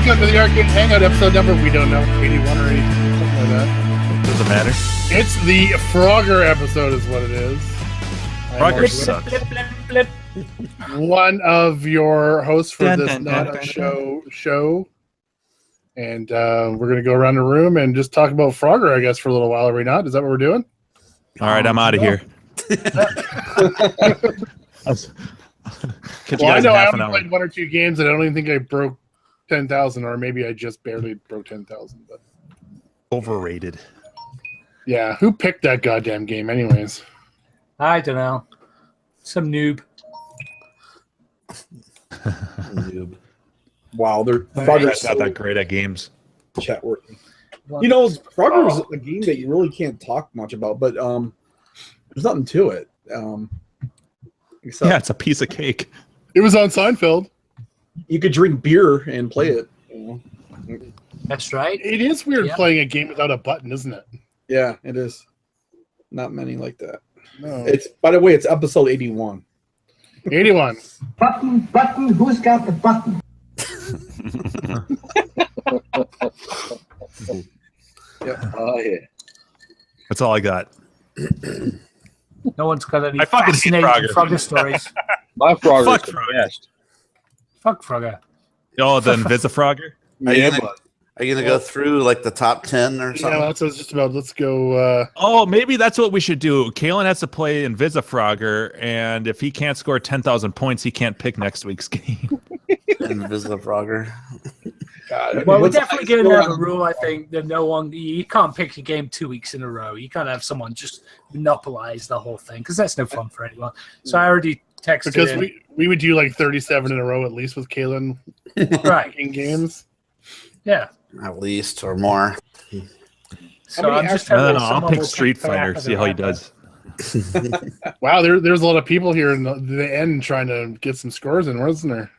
Welcome to the Arcade Hangout episode number, we don't know, 81 or 82, something like that. Doesn't matter. It's the Frogger episode is what it is. Frogger sucks. Blip, blip, blip. One of your hosts for this Not a show. And we're going to go around the room and just talk about Frogger, I guess, for a little while, are we not? Is that what we're doing? All right, I'm out of here. Well, I know I only played one or two games, and I don't even think I broke 10,000, or maybe I just barely broke 10,000. But overrated. Yeah, who picked that goddamn game, anyways? I don't know. Some noob. Noob. Wow, Frogger's not that great at games. Chat working. You know, Frogger is a game that you really can't talk much about, but there's nothing to it. Yeah, it's a piece of cake. It was on Seinfeld. You could drink beer and play it. You know? That's right. It is weird playing a game without a button, isn't it? Yeah, it is. Not many like that. No. It's, by the way, it's episode 81. 81. Button, who's got the button? Yep. Oh yeah. That's all I got. No one's got any I fucking hate fascinating Frogger. Frogger stories. My Frogger Fuck is the Frogger. best. Fuck Frogger. Oh, the Invisifrogger? Are you gonna go through like the top 10 or Yeah, something? that's what I was just about. Let's go. Oh, maybe that's what we should do. Kalen has to play Invisifrogger, and if he can't score 10,000 points, he can't pick next week's game. Invisifrogger. God, Well, we're what's the definitely highest going to score have a on- rule, I think, that no one, you can't pick a game 2 weeks in a row. You can't have someone just monopolize the whole thing, because that's no fun for anyone. So I already texted Because in. we would do like 37 in a row at least with Kalen Right. in games. Yeah. At least or more. So many I'm just No, hoping no, I'll someone pick will Street pick Fighter, Parappa see how he the does. Wow, there's a lot of people here in the end trying to get some scores in, wasn't there?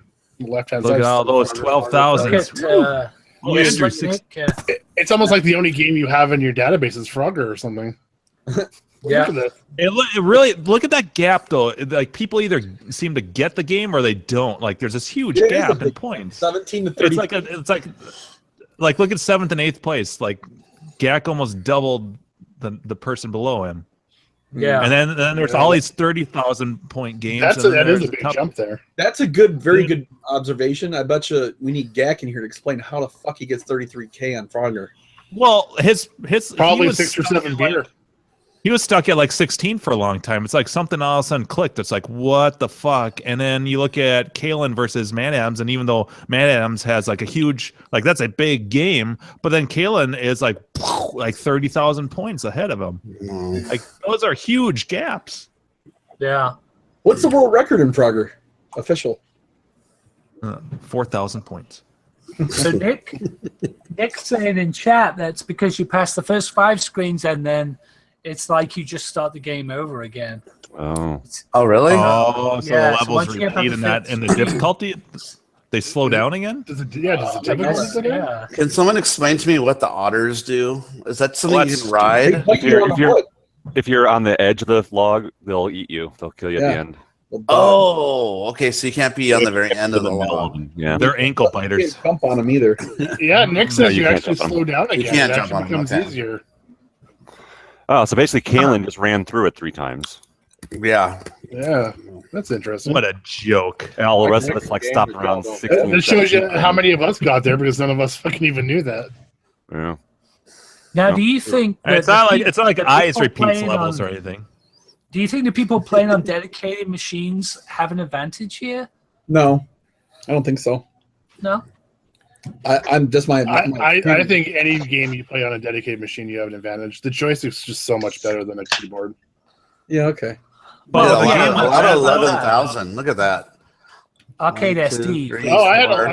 Left hand Look side. at all those Look 12,000s. at Oh, Andrew, Andrew, six- It's almost like the only game you have in your database is Frogger or something. Yeah. Look at this. It really look at that gap though. Like people either seem to get the game or they don't. Like there's this huge It is a gap in big- points. 17 to 30. It's like look at 7th and 8th place. Like Gak almost doubled the person below him. Yeah. And then there's all these 30,000 point games. That and then is there's a big couple- jump there. That's a very good observation. I bet you we need Gak in here to explain how the fuck he gets 33K on Frogger. Well, his Probably he was 6 or stuck 7 at, like- beer. He was stuck at like 16 for a long time. It's like something all of a sudden clicked. It's like, what the fuck? And then you look at Kalen versus Matt Adams, and even though Matt Adams has like a huge, like that's a big game, but then Kalen is like 30,000 points ahead of him. Like those are huge gaps. Yeah. What's the world record in Frogger? Official. 4,000 points. So Nick's saying in chat that's because you pass the first 5 screens and then it's like you just start the game over again. Oh. Oh, really? Oh, so Yeah, the so levels once you get repeat up in to that in the difficulty, they slow down again. Does it I typically guess, do that? yeah. Can someone explain to me what the otters do? Is that something Well, you that's can ride? They bite you're- you on if the you're- foot. If you're on the edge of the log, they'll eat you. They'll kill you at Yeah. the end. Oh, okay. So you can't be on the very end of the middle of log. them. Yeah. They're ankle You biters. can't jump on them either. Yeah, Nick says you you can't actually jump on slow down again. can't It jump actually on them, becomes okay. easier. Oh, so basically, Kalen just ran through it 3 times. Yeah. Yeah, that's interesting. What a joke. And all the rest of us like stopped around 16. It shows you 17. how many of us got there because none of us fucking even knew that. Yeah. Now, No. do you think And that it's not the like peop- it's not like the eyes people repeats playing levels on- or anything. Do you think the people playing on dedicated machines have an advantage here? No, I don't think so. No. I'm just my. I think any game you play on a dedicated machine, you have an advantage. The joystick's just so much better than a keyboard. Yeah. Okay. But Yeah, the a game lot was- of 11,000. Look at that. Arcade 1, 2, SD. 3, Oh, I had 4.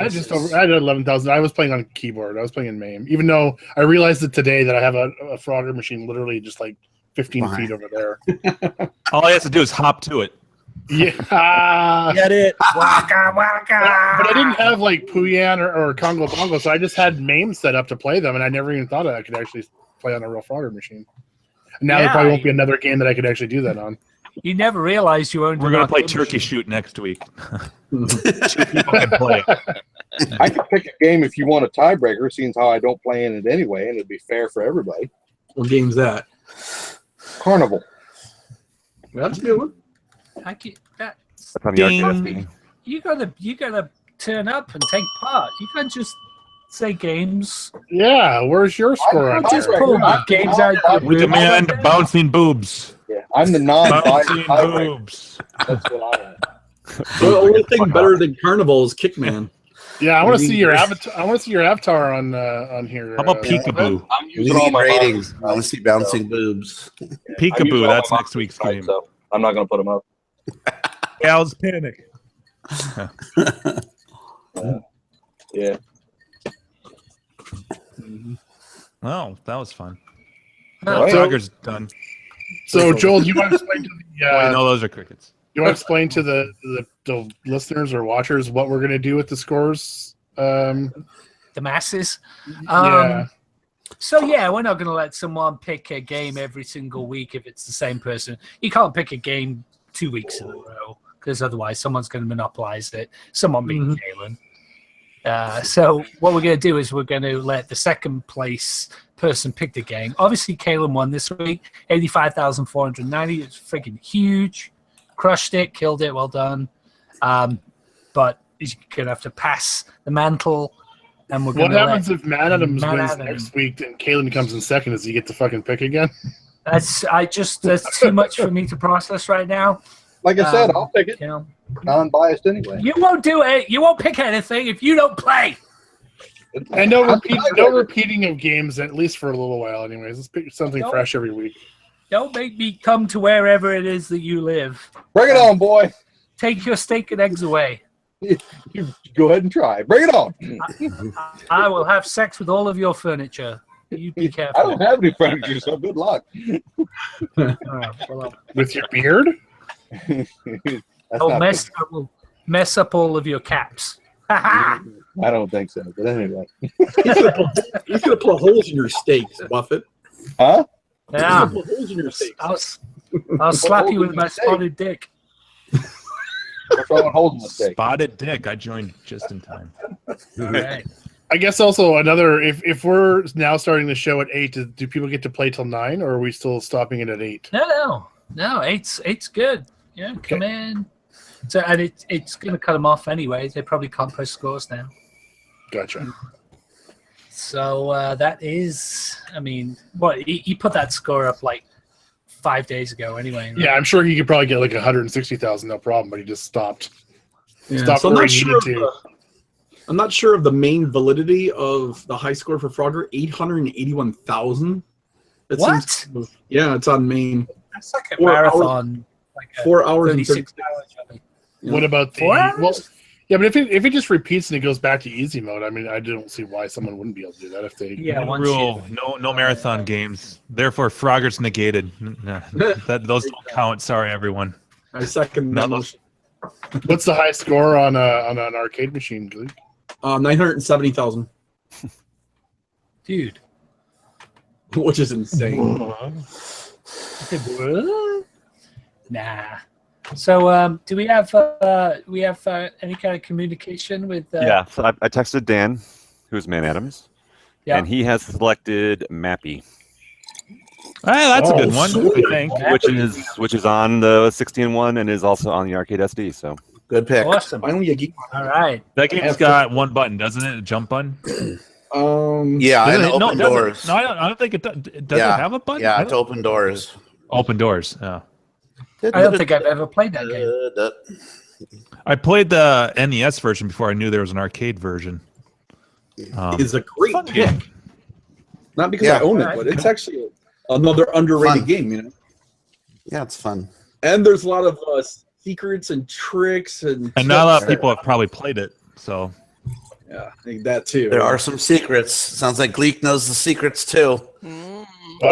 I had 11,000. I was playing on keyboard. I was playing in MAME. Even though I realized that today that I have a Frogger machine literally just like 15 Why? feet over there. all he has to do is hop to it. Yeah. Get it? Waka waka. But I didn't have like Puyan or Congo Bongo, so I just had MAME set up to play them, and I never even thought I could actually play on a real Frogger machine. And now there Yeah, probably won't be another game that I could actually do that on. You never realized you owned. We're gonna play Turkey Shoot next week. 2 people can play it. I could pick a game if you want a tiebreaker, seeing how I don't play in it anyway, and it'd be fair for everybody. What game's that? Carnival. That's a good one. I get that. That's on the arcade. You gotta turn up and take part. You can't just say games. Yeah, where's your score on Just here? pull games out. We demand bouncing boobs. Yeah, I'm the non-biased Bouncing tiebreaker. boobs. That's what I am. The only thing better than Carnival is Kickman. Yeah, I want to see your avatar. I want to see your avatar on here. How about Peekaboo? I'm We using all need my ratings. bodies. I want to see bouncing boobs. Peekaboo. That's next week's game. So I'm not going to put them up. Gal's Panic. Yeah. Oh, that was fun. All right. Frogger's done. So, Joel, do you want to explain to the? No, those are crickets. You want to explain to the listeners or watchers what we're going to do with the scores? The masses. Yeah. So yeah, we're not going to let someone pick a game every single week if it's the same person. You can't pick a game 2 weeks in a row because otherwise someone's going to monopolize it. Someone being Kalen. So what we're going to do is we're going to let the second place person pick the game. Obviously, Kalen won this week, 85,490. It's freaking huge. Crushed it, killed it, well done. But you're going to have to pass the mantle. And we're What happens if Matt Adams wins Adams next week and Kalen comes in second? Does he get to fucking pick again? That's too much for me to process right now. Like I said, I'll pick it. You know, Non-biased anyway. you won't do it. You won't pick anything if you don't play. And no repeating of games, at least for a little while anyways. Let's pick something fresh every week. Don't make me come to wherever it is that you live. Bring it on, boy. Take your steak and eggs away. You go ahead and try. Bring it on. I will have sex with all of your furniture. You be careful. I don't have any furniture, so good luck. All right, well, With your beard? I'll mess up all of your caps. I don't think so, but anyway. He's gonna put holes in your steaks, Buffett. Huh? Yeah. He's gonna put holes in your steaks. I'll slap you with my spotted dick. Spotted dick. I joined just in time. All right. I guess also another, if we're now starting the show at 8, do people get to play till 9, or are we still stopping it at 8? No. 8's good. Yeah, come in. So and it's going to cut them off anyway. They probably can't post scores now. Gotcha. So that is, I mean, what he put that score up like 5 days ago anyway. Right? Yeah, I'm sure he could probably get like 160,000, no problem, but he just stopped. Yeah. Stopped So where he needed to. I'm not sure of the main validity of the high score for Frogger, 881,000. What? Yeah, it's on main. That's like a marathon. Like 4 hours and 36 30 hours. I think. Yeah. What about the 4 hours? well? Yeah, but if it just repeats and it goes back to easy mode, I mean, I don't see why someone wouldn't be able to do that if they. Yeah, One rule: no marathon games. Therefore, Frogger's negated. Nah, those don't count. Sorry, everyone. I second that motion. What's the high score on an arcade machine, Gleek? 970,000, Dude. which is insane. Nah. So, do we have any kind of communication with? Yeah, so I texted Dan, who's Man Adams, and he has selected Mappy, Hey, that's a good one. sweet. I think. which is on the 16-1 and is also on the arcade SD. So Good pick. Awesome. Finally, a geek. All right. That game's got one button, doesn't it? A jump button. Yeah, Doesn't and it? open doors. No, I don't think it does. Does Yeah. it have a button? Yeah, it's open doors. Open doors. Yeah. I don't think I've ever played that game. I played the NES version before I knew there was an arcade version. It's a great Fun pick. game. Not because Yeah. I own it, but it's actually another underrated Fun. game, you know. Yeah, it's fun. And there's a lot of secrets and tricks and And not a lot of people have probably played it. So yeah, I think that too. There are some secrets. Sounds like Gleek knows the secrets too. I'm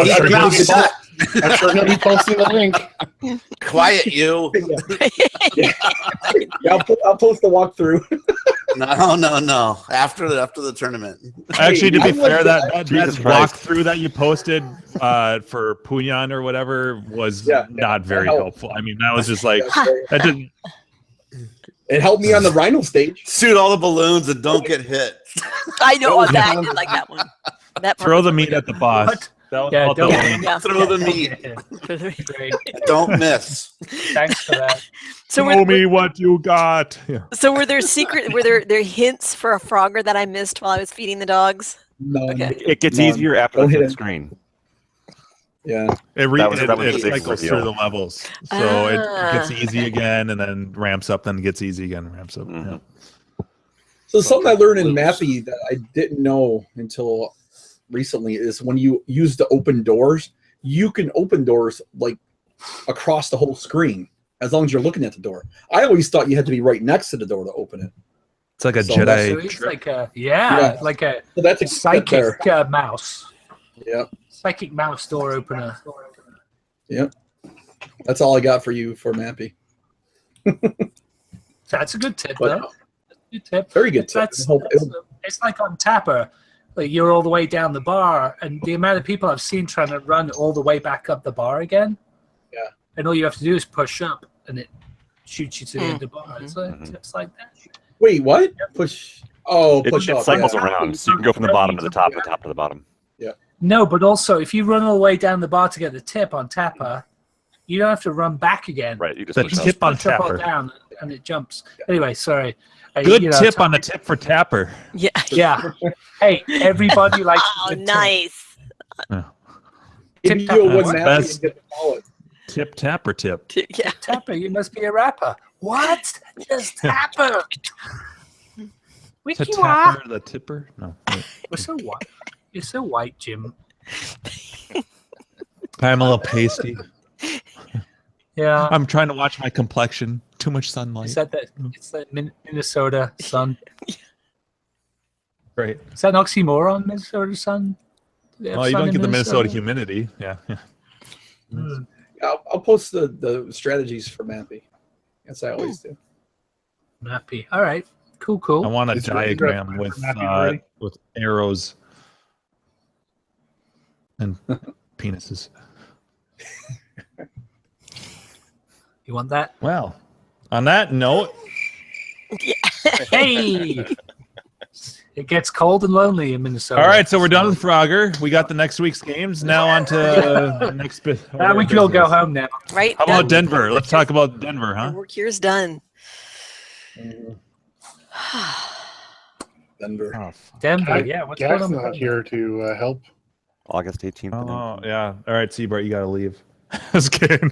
Keep sure your mouth shut. he'll be posting the link. Quiet, you. Yeah, I'll post the walkthrough. No. After the tournament. Actually, to be fair, that Jesus Christ. walkthrough that you posted for Punyan or whatever was not very helpful. I mean, that was just like that didn't. It helped me on the Rhino stage. Shoot all the balloons and don't get hit. I know that. I did like that one. Throw the meat at the boss. Throw the meat. Great. Don't miss. Thanks for that. So Show me what you got. Yeah. So were there hints for a Frogger that I missed while I was feeding the dogs? No. Okay. It gets easier after the fifth screen. Yeah. It cycles through the levels. So it gets easy again and then ramps up, then gets easy again, ramps up. Mm-hmm. Yeah. So something I learned in Mappy that I didn't know until recently is when you use the open doors, you can open doors like across the whole screen as long as you're looking at the door. I always thought you had to be right next to the door to open it. It's like a Jedi. So it's like a like a so that's a psychic mouse. Yeah. Psychic mouse door opener. Yep. That's all I got for you for Mappy. That's a good tip, though. Good tip. Very good tip. It's like on Tapper. Like you're all the way down the bar, and the amount of people I've seen trying to run all the way back up the bar again. Yeah. And all you have to do is push up, and it shoots you to the end of the bar. It's like tips like that. Wait, what? Push. Oh, push up. It cycles around, so you can go from the bottom to the top, and the top to the bottom. Yeah. No, but also if you run all the way down the bar to get the tip on Tapper, you don't have to run back again. Right. You just the push tip on push up or Tapper. down, and it jumps. Anyway, sorry. Good tip on the tip for Tapper. Yeah. Yeah. Hey, everybody likes. Oh, nice. Tip Tip Tapper tip. Yeah. Tapper, you must be a rapper. What? Just Tapper. Which To you are? Tapper the tipper? No. You're so white. You're so white, Jim. I'm a little pasty. Yeah. I'm trying to watch my complexion. Too much sunlight. Is that it's that Minnesota sun? Great. Is that an oxymoron, Minnesota sun? Well, you don't get the Minnesota humidity. Yeah. I'll post the strategies for Mappy. Yes, I always do. Mappy. All right. Cool. I want a diagram with arrows and penises. You want that? Well, on that note, hey, it gets cold and lonely in Minnesota. All right, so we're done with Frogger. We got the next week's games. Now on to next bit. We can all go home now. Right. How about Denver? Let's talk about Denver, huh? Work here's done. Denver. Denver, yeah. What's going on? Not here to help. August 18th. Oh, yeah. All right, Seabart, you got to leave. I was kidding.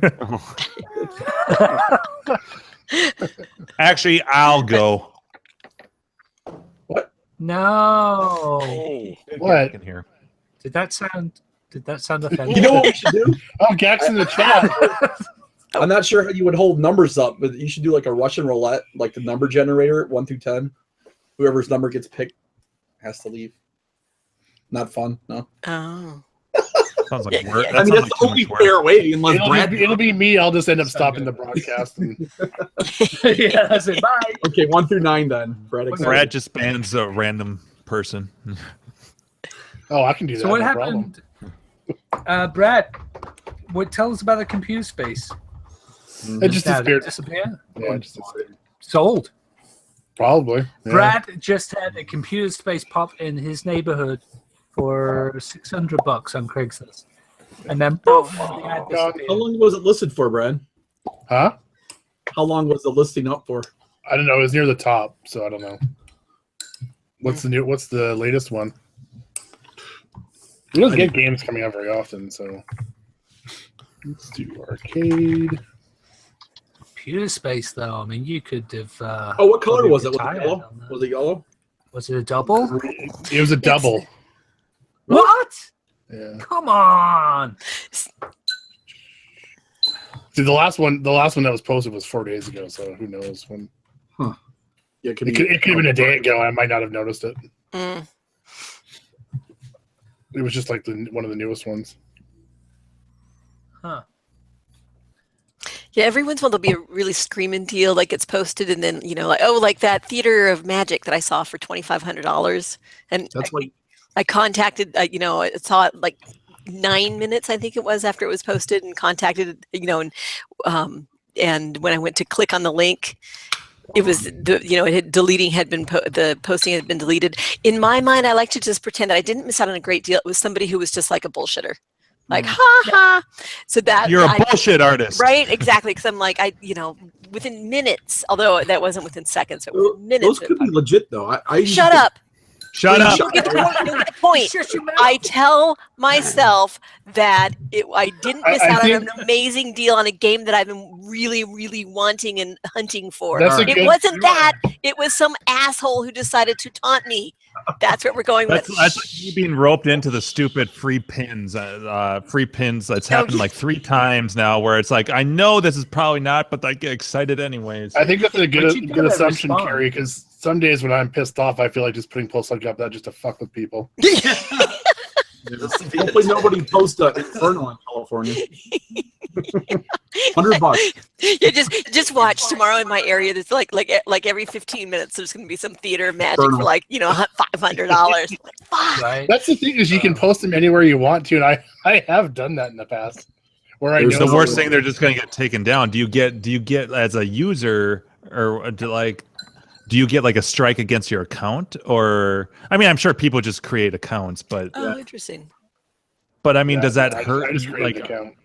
Actually, I'll go. What? No. What? In here. Did that sound offensive? You know what we should do? Oh, Gax in the chat. I'm not sure how you would hold numbers up, but you should do like a Russian roulette, like the number generator, 1 through 10. Whoever's number gets picked has to leave. Not fun, no. Oh. Sounds like work. I mean, that's the only fair way, unless it'll be me. I'll just end up stopping the broadcast. Yeah, that's it. Bye. Okay, 1 through 9 then. Brad just bans a random person. Oh, I can do that. So what happened, Brad? Tell us about the computer space. It just disappeared. Yeah, it just disappeared. Sold. Probably. Yeah. Brad just had a computer space pop in his neighborhood for $600 on Craigslist, and then poof, how long was it listed for, Brad? Huh? How long was the listing up for? I don't know. It was near the top, so I don't know. What's the latest one? We don't get games coming out very often, so let's do arcade. Computer space, though. I mean, you could have. What color was it? Was it yellow? Was it yellow? Was it a double? It was a double. What? Yeah. Come on. See, the last one that was posted was 4 days ago, so who knows when? Huh? Yeah, it could have been a day ago. I might not have noticed it. Mm. It was just like one of the newest ones. Huh. Yeah, every once in a while there'll be a really screaming deal like it's posted, and then like that Theater of Magic that I saw for $2,500, and That's like I contacted I saw it like 9 minutes I think it was after it was posted, and contacted and when I went to click on the link, it was the posting had been deleted. In my mind, I like to just pretend that I didn't miss out on a great deal. It was somebody who was just like a bullshitter. Like, ha ha. So that you're a bullshit artist, right? Exactly. Because I'm like, within minutes, although that wasn't within seconds, it was minutes. Those could be legit, though. Shut up. Shut up. You get the point. I tell myself that I didn't miss out on an amazing deal on a game that I've been really, really wanting and hunting for. It wasn't that. It was some asshole who decided to taunt me. That's what we're going with. That's like you being roped into the stupid free pins. That's happened like 3 times now, where it's like, I know this is probably not, but I get excited anyways. I think that's a good assumption, Carrie, because some days when I'm pissed off, I feel like just putting posts like that just to fuck with people. Hopefully nobody posts Inferno in California. $100. Yeah, just watch tomorrow in my area. There's like every 15 minutes there's going to be some Theater of Magic for like $500. Right. That's the thing, is you can post them anywhere you want to, and I have done that in the past. Where There's the worst thing, they're just going to get taken down. Do you get as a user, or do you get like a strike against your account? Or I mean, I'm sure people just create accounts, but interesting. But I mean, does that hurt? I just create an account.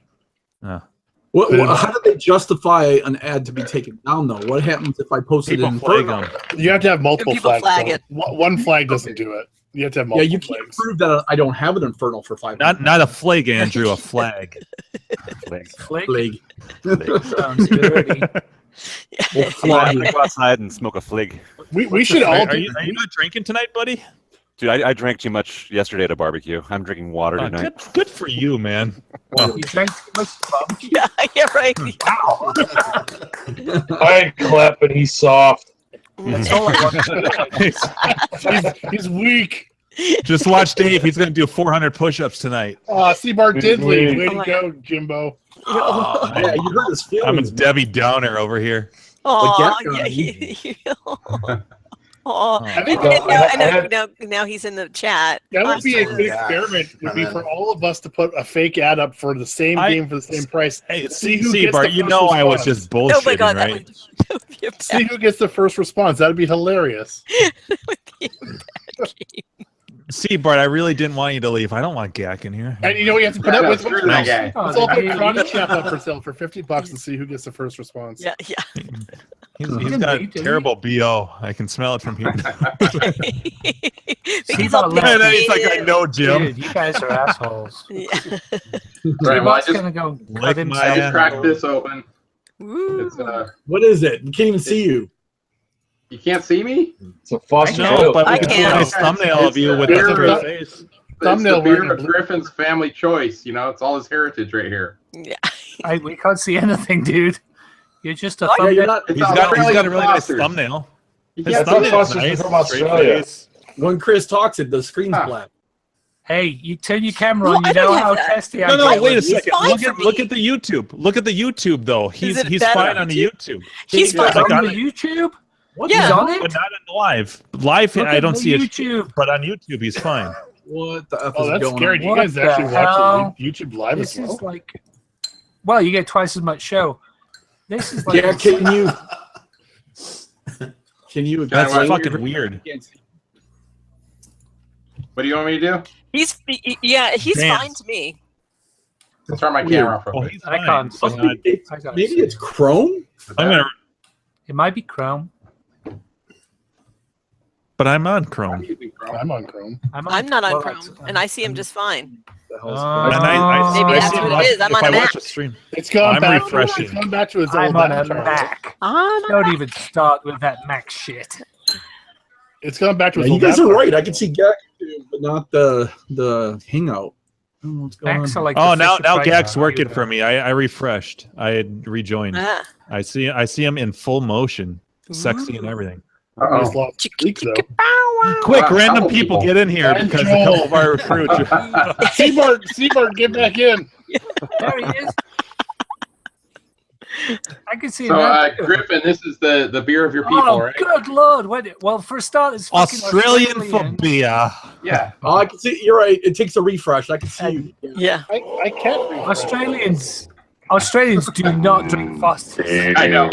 How do they justify an ad to be taken down, though? What happens if I post it in Inferno? You have to have multiple flags. Flag it. One flag doesn't do it. You have to have multiple you flags. can't prove that I don't have an Inferno for 5. Not a flag, Andrew. A flag. Flag. Sounds dirty. I go outside and smoke a flig. We should all. Are you not drinking tonight, buddy? Dude, I drank too much yesterday at a barbecue. I'm drinking water tonight. Good for you, man. Well, you drank too much barbecue? Yeah, right. Wow. I ain't clapping. He's soft. That's all I want. He's weak. Just watch Dave. He's going to do 400 push-ups tonight. Seabart did leave. Way to go, Jimbo. Yeah, you hurt his feelings. I'm a Debbie Downer over here. Oh, now he's in the chat. That would be a good experiment. Would be for all of us to put a fake ad up for the same game for the same price. Hey, see who gets the first response. I was just bullshitting, oh my God, right? See who gets the first response. That'd be hilarious. See, Bart, I really didn't want you to leave. I don't want Gak in here. And you know what you have to put up with? That guy. Let's all put Chronic Chap up for sale for $50 and see who gets the first response. Yeah. He's got terrible BO. I can smell it from here. He's all he's like, I know, Jim. Dude, you guys are assholes. Yeah. Right, well, I just gonna go cracked this open. It's, what is it? You can't even see you. you can't see me? It's a fuss. No, but we I can see a can. nice thumbnail of you with beer the of- face. Thumbnail It's the beard wearing of Griffin's family choice. You know, it's all his heritage right here. Yeah. We can't see anything, dude. You're just a Yeah, thumbnail. you're not. He's got a really nice thumbnail. His That's thumbnail's us nice, from Australia. When Chris talks, the screen's black. Hey, you turn your camera Well, on. You I don't know have how that. testy I No, get wait a with- second. fine Look for at the YouTube. Look at the YouTube though. He's it he's better fine on on the YouTube. He's Yeah, fine. like on on the YouTube? What? Yeah. He's on but it? not in live. Live, Look I at don't the see it. YouTube. But on YouTube, he's fine. What the F Oh, is that's going scary. on? Do you What guys actually the watch hell? the YouTube live This as well? is like, well, you get twice as much show. This is like, Yeah, can you? That's Well, fucking weird. What do you want me to do? He's Damn. fine to me. Let's turn my Weird. camera off. real Oh, quick. he's I fine. can't see. I gotta Maybe see. it's Chrome. I'm gonna, It might be Chrome. but I'm on Chrome. I'm on Chrome. I'm not on well, Chrome, that's- and I see him just fine. And Maybe I that's see what him it is. I'm if on I a watch Mac. a stream. It's gone I'm back. refreshing. It's gone back to its I'm old on a avatar. Mac. I'm Don't even start with that Mac shit. It's gone back to Yeah, its you old guys are avatar. right. I can see Gak, but not the Hangout. What's going Macs are on? like Oh, the now Fisher-Price Gak's on working YouTube. for me. I refreshed. I had rejoined. Ah. I see him in full motion, sexy and everything. He's lost leaks, though. Quick, Wow, random couple people people. get in here And because a Joel. couple of our recruits. Seabart, get back in. There he is. can see So, that. Griffin, this is the beer of your people, right? Good lord! Well, for a start, it's Australian for beer. Yeah. Oh, I can see. You're right. It takes a refresh. I can see. Yeah. I can't read Australians do not drink Foster's. I know.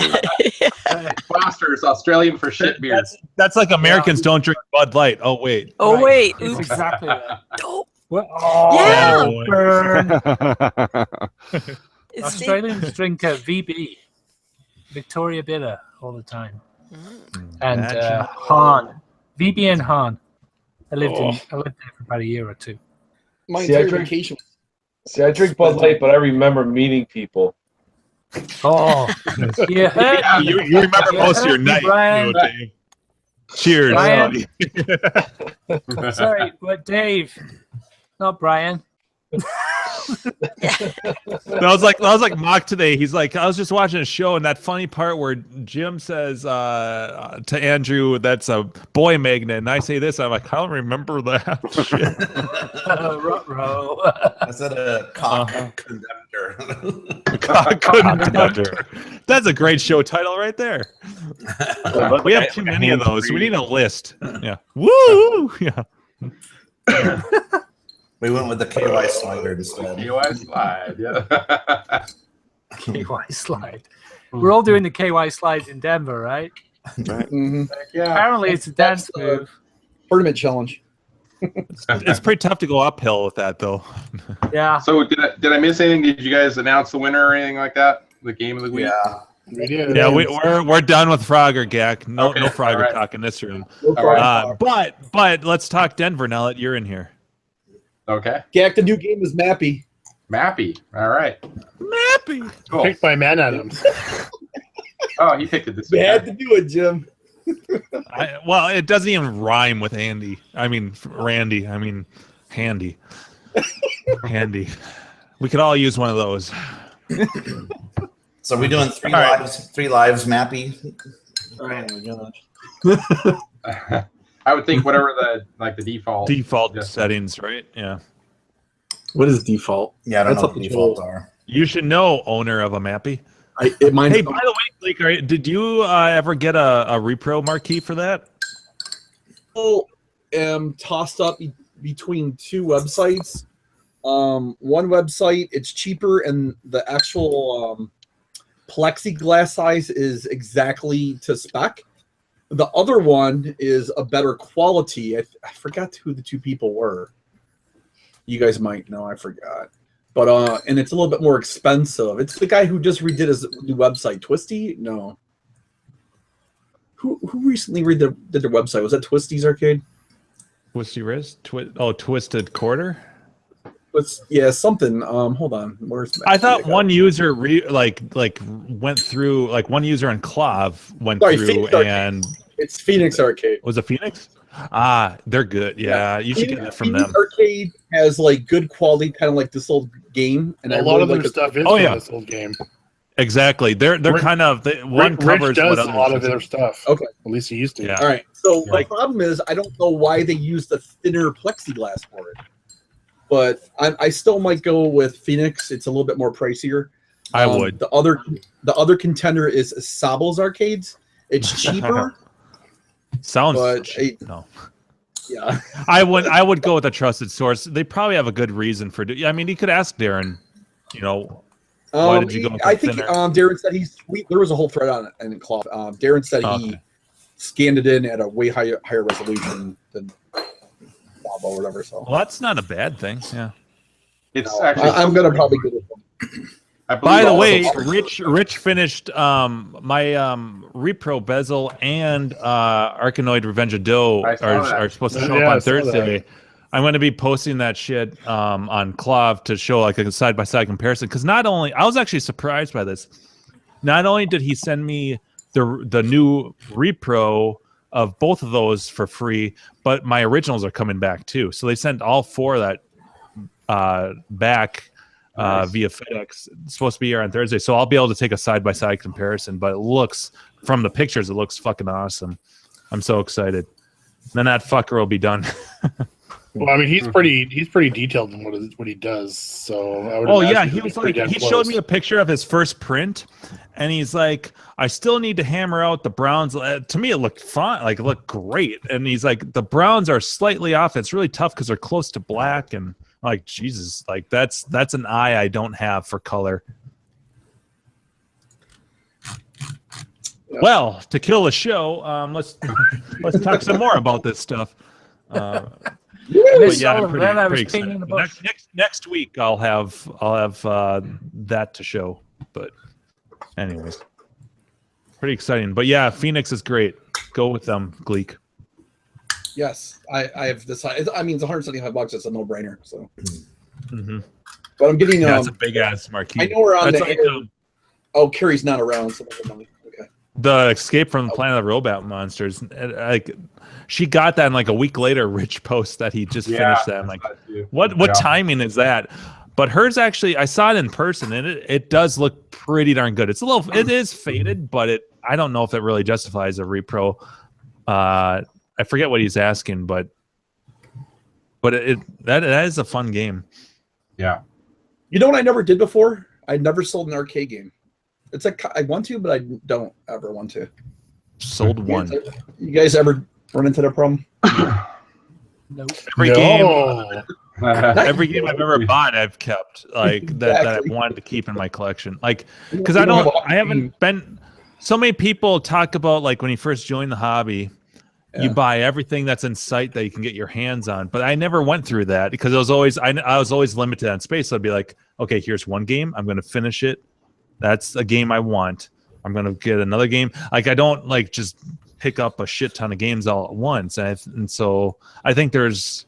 Foster's, Australian for shit beer. That's like Americans don't drink Bud Light. Oh wait. Oh wait. It's Oops. exactly that. Dope. Oh, Yeah. burn. It's Australians drink VB, Victoria Bitter, all the time, and Han, VB and Han. I lived there for about a year or two. My See, I entire drink- vacation. See, I drink Bud Light, but I remember meeting people. Oh, yeah. You remember most of your night, Brian. Dave. Cheers. Brian. Sorry, but Dave, not Brian. That was like Mock today. He's like, I was just watching a show, and that funny part where Jim says to Andrew, "That's a boy magnet," and I say this, I'm like, I don't remember that. Ruh-roh. I said a cock conductor. Cock conductor. That's a great show title right there. We have too many of those. We need a list. Yeah. Woo! Yeah. We went with the KY slider instead. KY slide, yeah. KY slide. We're all doing the KY slides in Denver, right? Right. Mm-hmm. Yeah. Apparently, it's a dance move. Tournament challenge. It's pretty tough to go uphill with that, though. Yeah. So did I miss anything? Did you guys announce the winner or anything like that? The game of the week? Yeah. We did. Yeah, we're done with Frogger, Gak. No Frogger all right. talk in this room. Right. But let's talk Denver now that you're in here. Okay. Gak, the new game is Mappy. Mappy. All right. Mappy. Cool. Picked by Man Adams. Oh, he picked it this You week. had to do it, Jim. Well, it doesn't even rhyme with Andy. I mean, Randy. I mean, Handy. Handy. We could all use one of those. So we're doing three All lives, Mappy. Oh my gosh. I would think whatever the default settings, right? Yeah. What is default? Yeah, I don't That's know up what to defaults Joel. are. You should know, owner of a Mappy. Hey, Hey, by the way, Blake, did you ever get a repro marquee for that? Am tossed up between two websites. One website, it's cheaper, and the actual plexiglass size is exactly to spec. The other one is a better quality. I forgot who the two people were. You guys might know. I forgot. But and it's a little bit more expensive. It's the guy who just redid his new website. Twisty? No. Who recently did their website? Was that Twisty's Arcade? Twisty Wrist? Twisted Quarter? Yeah, something. Hold on. Where's Matt? I thought one user went through, like one user in Clav went through Phoenix and it's Phoenix Arcade. Was it Phoenix? Ah, they're good. Yeah, you should get that from Phoenix them. Arcade has like good quality, kind of like this old game, and a lot of their stuff is from this old game. Exactly. They're kind of one Rich covers does what a lot of their stuff. Okay, at least he used to. Yeah. All right. So the problem is, I don't know why they used the thinner plexiglass for it, but I still might go with Phoenix. It's a little bit more pricier. I would. The other contender is Sabo's Arcades. It's cheaper. Sounds no. Yeah, I would go with a trusted source. They probably have a good reason for it. I mean, you could ask Darren. You know, why did you go? With I think thinner? Darren said there was a whole thread on it in Cloth. Darren said he scanned it in at a way higher resolution than Sabo or whatever. So well, that's not a bad thing. Yeah, it's actually. I'm gonna probably go with them. By the way, Rich finished my Repro Bezel and Arkanoid Revenge of Doe are supposed to show up on Thursday. I'm going to be posting that shit on Clav to show like a side-by-side comparison. Because not only I was actually surprised by this. Not only did he send me the new Repro of both of those for free, but my originals are coming back too. So they sent all four of that back. Nice. Via FedEx. It's supposed to be here on Thursday, so I'll be able to take a side-by-side comparison, but it looks, from the pictures, it looks fucking awesome. I'm so excited. Then that fucker will be done. Well, I mean, he's pretty detailed in what he does. So I would he was like, he showed me a picture of his first print, and he's like, I still need to hammer out the browns. To me, it looked fine, like it looked great. And he's like, the browns are slightly off. It's really tough because they're close to black. And like, Jesus, like that's an eye I don't have for color. Yeah. Well, to kill the show, let's talk some more about this stuff. But yeah, I'm pretty excited. Next week I'll have that to show. But anyways, pretty exciting. But yeah, Phoenix is great. Go with them, Gleek. Yes, I have decided. I mean, it's $175. It's a no-brainer. So, but I'm getting. That's a big ass marquee. I know we're on oh, Carrie's not around. So okay. The Escape from the Planet of the Robot Monsters. Like, she got that, and like a week later, Rich posts that he just finished that. I'm like, what timing is that? But hers actually, I saw it in person, and it does look pretty darn good. It is faded, but I don't know if it really justifies a repro. I forget what he's asking, but that is a fun game. Yeah. You know what I never did before? I never sold an arcade game. It's like I want to, but I don't ever want to. Sold one. You guys ever run into that problem? Nope. Every game I've ever bought, I've kept that I wanted to keep in my collection. Like, because I haven't been. So many people talk about like when you first join the hobby, you buy everything that's in sight that you can get your hands on. But I never went through that because I was always limited on space. So I'd be like, okay, here's one game. I'm going to finish it. That's a game I want. I'm going to get another game. Like, I don't like just pick up a shit ton of games all at once. And so I think there's...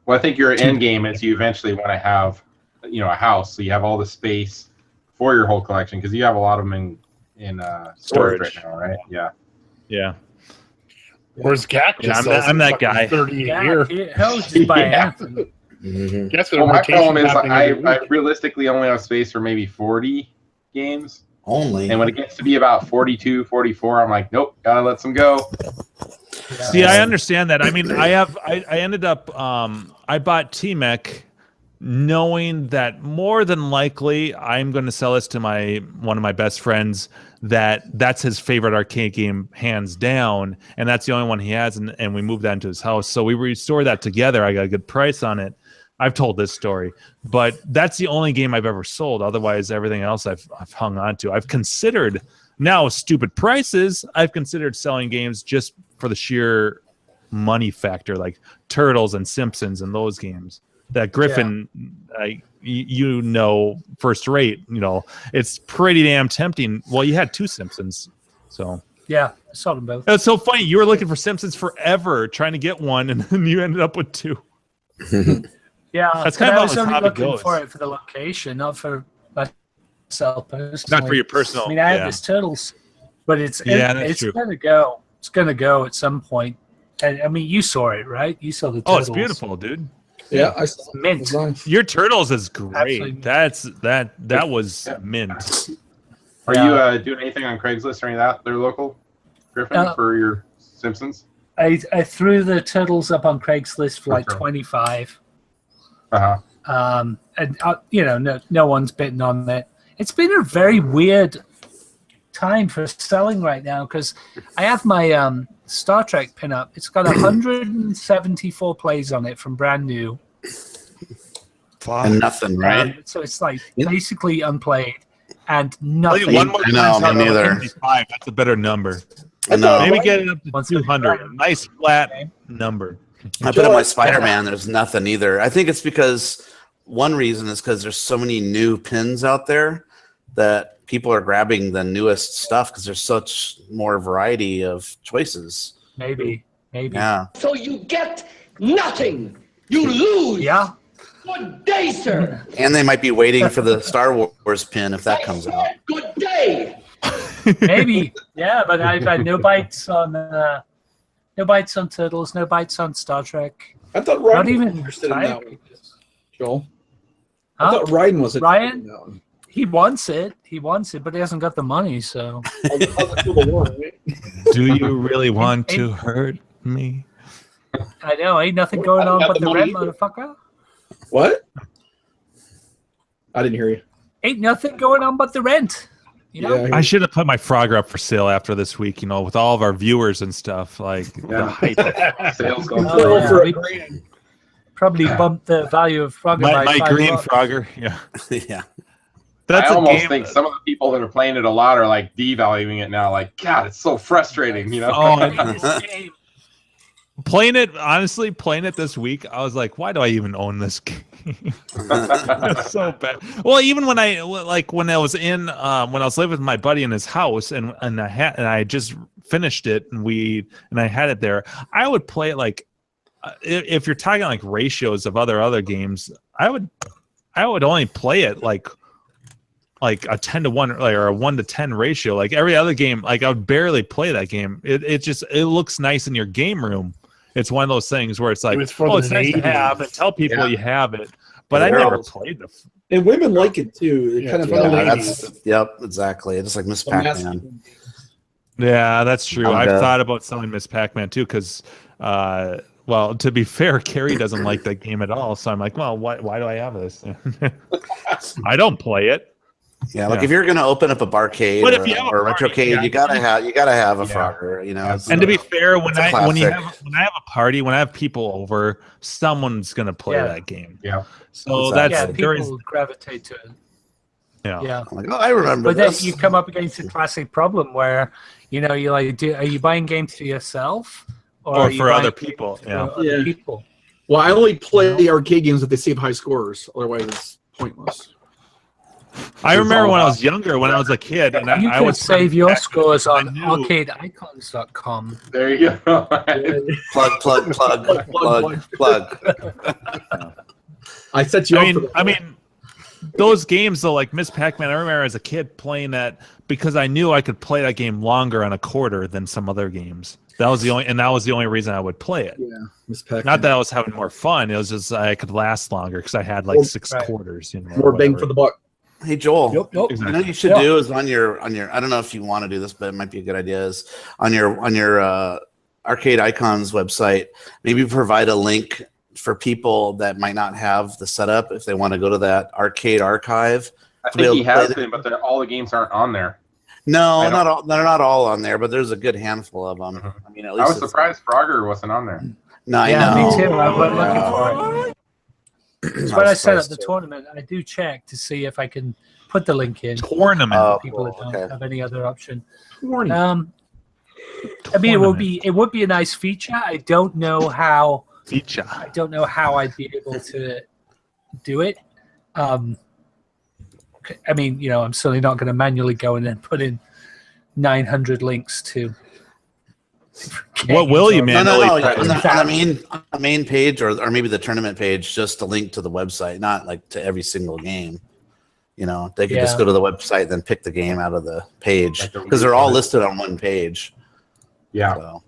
Well, I think your end game is you eventually want to have, a house. So you have all the space for your whole collection because you have a lot of them in storage right now, right? Yeah. Yeah. Where's Gak? I'm that guy. 30 a year. Hell, just buy anything. Well, my problem is I realistically only have space for maybe 40 games only, and when it gets to be about 42, 44, I'm like, nope, gotta let some go. See, I understand that. I mean, I ended up I bought T-Mech knowing that more than likely I'm going to sell this to one of my best friends that's his favorite arcade game hands down, and that's the only one he has, and we moved that into his house, so we restored that together. I got a good price on it. I've told this story, but that's the only game I've ever sold. Otherwise, everything else I've hung on to. I've considered, now stupid prices, I've considered selling games just for the sheer money factor, like Turtles and Simpsons and those games. That Griffin, first rate, it's pretty damn tempting. Well, you had two Simpsons, so. Yeah, I saw them both. It's so funny. You were looking for Simpsons forever, trying to get one, and then you ended up with two. Yeah, that's kind of I was only looking for it for the location, not for myself personally. Not for your personal. I mean, I have this Turtles, but it's true. gonna go. It's gonna go at some point. And I mean, you saw it, right? You saw the Turtles. Oh, it's beautiful, dude. Yeah, I saw mint. Your Turtles is great. Absolutely. That was mint. Are you doing anything on Craigslist or any of that? They're local, Griffin, for your Simpsons? I threw the Turtles up on Craigslist for like 25. And no one's bitten on it. It's been a very weird time for selling right now because I have my Star Trek pinup. It's got 174 plays on it from brand new. And nothing, right? So it's like basically unplayed and nothing. One more no, me neither. That's a better number. I know. Maybe get it up to 200. A nice flat number. I put in my Spider-Man. There's nothing either. I think it's because one reason is because there's so many new pins out there that people are grabbing the newest stuff because there's such more variety of choices. Maybe. Yeah. So you get nothing. You lose. Yeah. Good day, sir. And they might be waiting for the Star Wars pin if that comes out. Good day. Maybe. Yeah, but I've had no bites on Turtles, no bites on Star Trek. I thought Ryan was interested in that one. Joel. I thought Ryan was Ryan. In that one. He wants it, but he hasn't got the money. So. Do you really want to hurt me? I know, ain't nothing going on but the rent, motherfucker. What? I didn't hear you. Ain't nothing going on but the rent. You know? Yeah, I should have put my Frogger up for sale after this week, you know, with all of our viewers and stuff. Like, the height of sales going for $1 probably bumped the value of Frogger by my $5. green Frogger, yeah. Yeah. That's I almost think some of the people that are playing it a lot are like devaluing it now. Like, God, it's so frustrating, you know? Oh, playing it this week, I was like, why do I even own this game? It's so bad. Well, even when I was in when I was living with my buddy in his house and I just finished it and I had it there, I would play it like if you're talking like ratios of other games, I would only play it like a 10-to-1 or a 1-to-10 ratio. Like every other game, like I would barely play that game. It looks nice in your game room. It's one of those things where it's like, it's nice to have and tell people you have it. But I never played the. And women like it too. It kind of yep, exactly. Just like Miss Pac-Man. Yeah, that's true. I've thought about selling Miss Pac-Man too, because well, to be fair, Carrie doesn't like that game at all. So I'm like, well, why do I have this? I don't play it. Yeah, like if you're gonna open up a barcade or a retrocade, you gotta have a Frogger, you know. And to be fair, when I have a party, when I have people over, someone's gonna play that game. Yeah. So people gravitate to it. Yeah. I'm like, oh, I remember. But then you come up against a classic problem where, you know, you're like, are you buying games for yourself or for other people? Other people. Well, I only play the arcade games if they save high scores. Otherwise, it's pointless. I remember when I was younger, when I was a kid, and I would save your scores on arcadeicons.com. There you go. plug. I set you up. I mean, those games though, like Miss Pac-Man. I remember as a kid playing that because I knew I could play that game longer on a quarter than some other games. That was the only reason I would play it. Yeah, Miss Pac-Man. Not that I was having more fun. It was just I could last longer because I had like 6 quarters. You know, more bang for the buck. Hey Joel, yep. You know what you should do is on your I don't know if you want to do this, but it might be a good idea. Is on your Arcade Icons website, maybe provide a link for people that might not have the setup if they want to go to that arcade archive. I think he has been, but all the games aren't on there. No, not all. They're not all on there, but there's a good handful of them. I mean, at least I was surprised Frogger wasn't on there. No, I know. Me too. I went looking for it. When I set up the tournament, I do check to see if I can put the link in. Tournament. People that don't have any other option. I mean, it would be a nice feature. I don't know how. I don't know how I'd be able to do it. I mean, you know, I'm certainly not going to manually go in and put in 900 links to. What will you manually? No. On the main page, or maybe the tournament page, just a link to the website, not like to every single game. You know, they could just go to the website, then pick the game out of the page because they're all listed on one page. Yeah.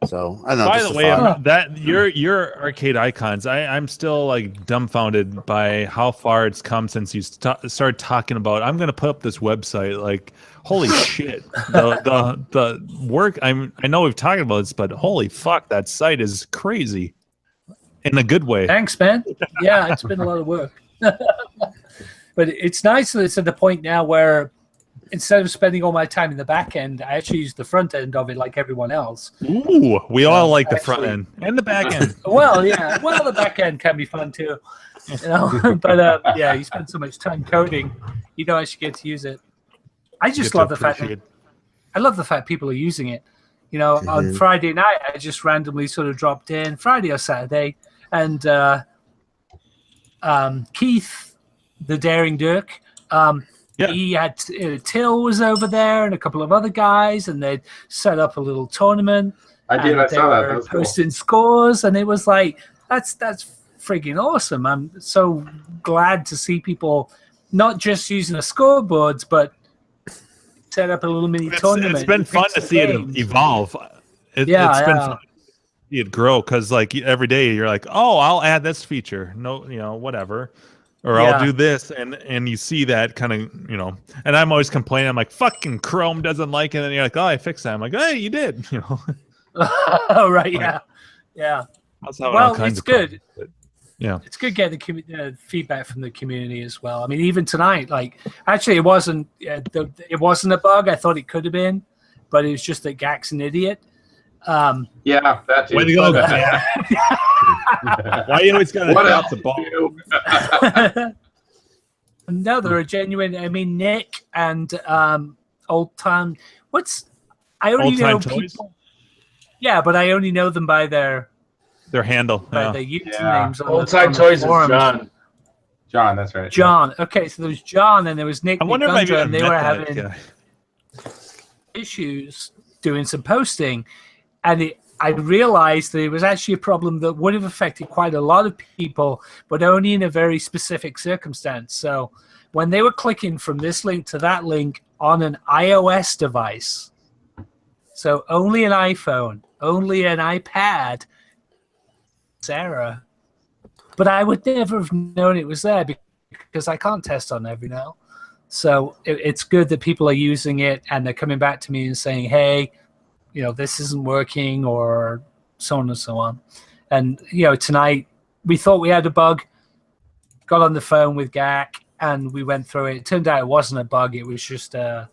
So I don't know. By the way, that your Arcade Icons, I'm still like dumbfounded by how far it's come since you started talking about. I'm going to put up this website. Like, holy shit! The work. I know we've talked about this, but holy fuck, that site is crazy, in a good way. Thanks, man. Yeah, it's been a lot of work, but it's nice that it's at the point now where. Instead of spending all my time in the back end, I actually use the front end of it like everyone else. Ooh, we all like the front end and the back end. Well, yeah. Well, the back end can be fun too. You know? But yeah, you spend so much time coding, you don't actually get to use it. I just love the fact people are using it. You know, on Friday night, I just randomly sort of dropped in, Friday or Saturday, and Keith, the Daring Dirk, he had Till was over there and a couple of other guys, and they'd set up a little tournament. I saw that. That was posting scores, and it was like that's friggin' awesome. I'm so glad to see people not just using the scoreboards, but set up a little mini tournament. It's been fun to see it evolve. It's been fun to see it grow because like every day you're like, oh, I'll add this feature. No, you know, whatever. Or I'll do this, and you see that kind of, you know, and I'm always complaining. I'm like, fucking Chrome doesn't like it, and you're like, oh, I fixed that. I'm like, hey, you did, you know. Oh, right, yeah. Yeah. Well, it's good. Yeah, it's good getting the feedback from the community as well. I mean, even tonight, like, actually, it wasn't a bug. I thought it could have been, but it was just that Gak's an idiot. Yeah, that too. Way to go, Gak. Why you always got to drop the ball? No, they're a genuine. I mean, Nick and Old Time. I only know people. Yeah, but I only know them by their handle. By their YouTube names. Old Time Toys is John. John, that's right. John. Okay, so there was John and there was Nick. I wonder if and they were having issues doing some posting, and I realized that it was actually a problem that would have affected quite a lot of people, but only in a very specific circumstance. So when they were clicking from this link to that link on an iOS device, so only an iPhone, only an iPad, Sarah, but I would never have known it was there because I can't test on every now. So it's good that people are using it and they're coming back to me and saying, hey, this isn't working, or so on and so on. And, tonight we thought we had a bug, got on the phone with Gak, and we went through it. It turned out it wasn't a bug. It was just a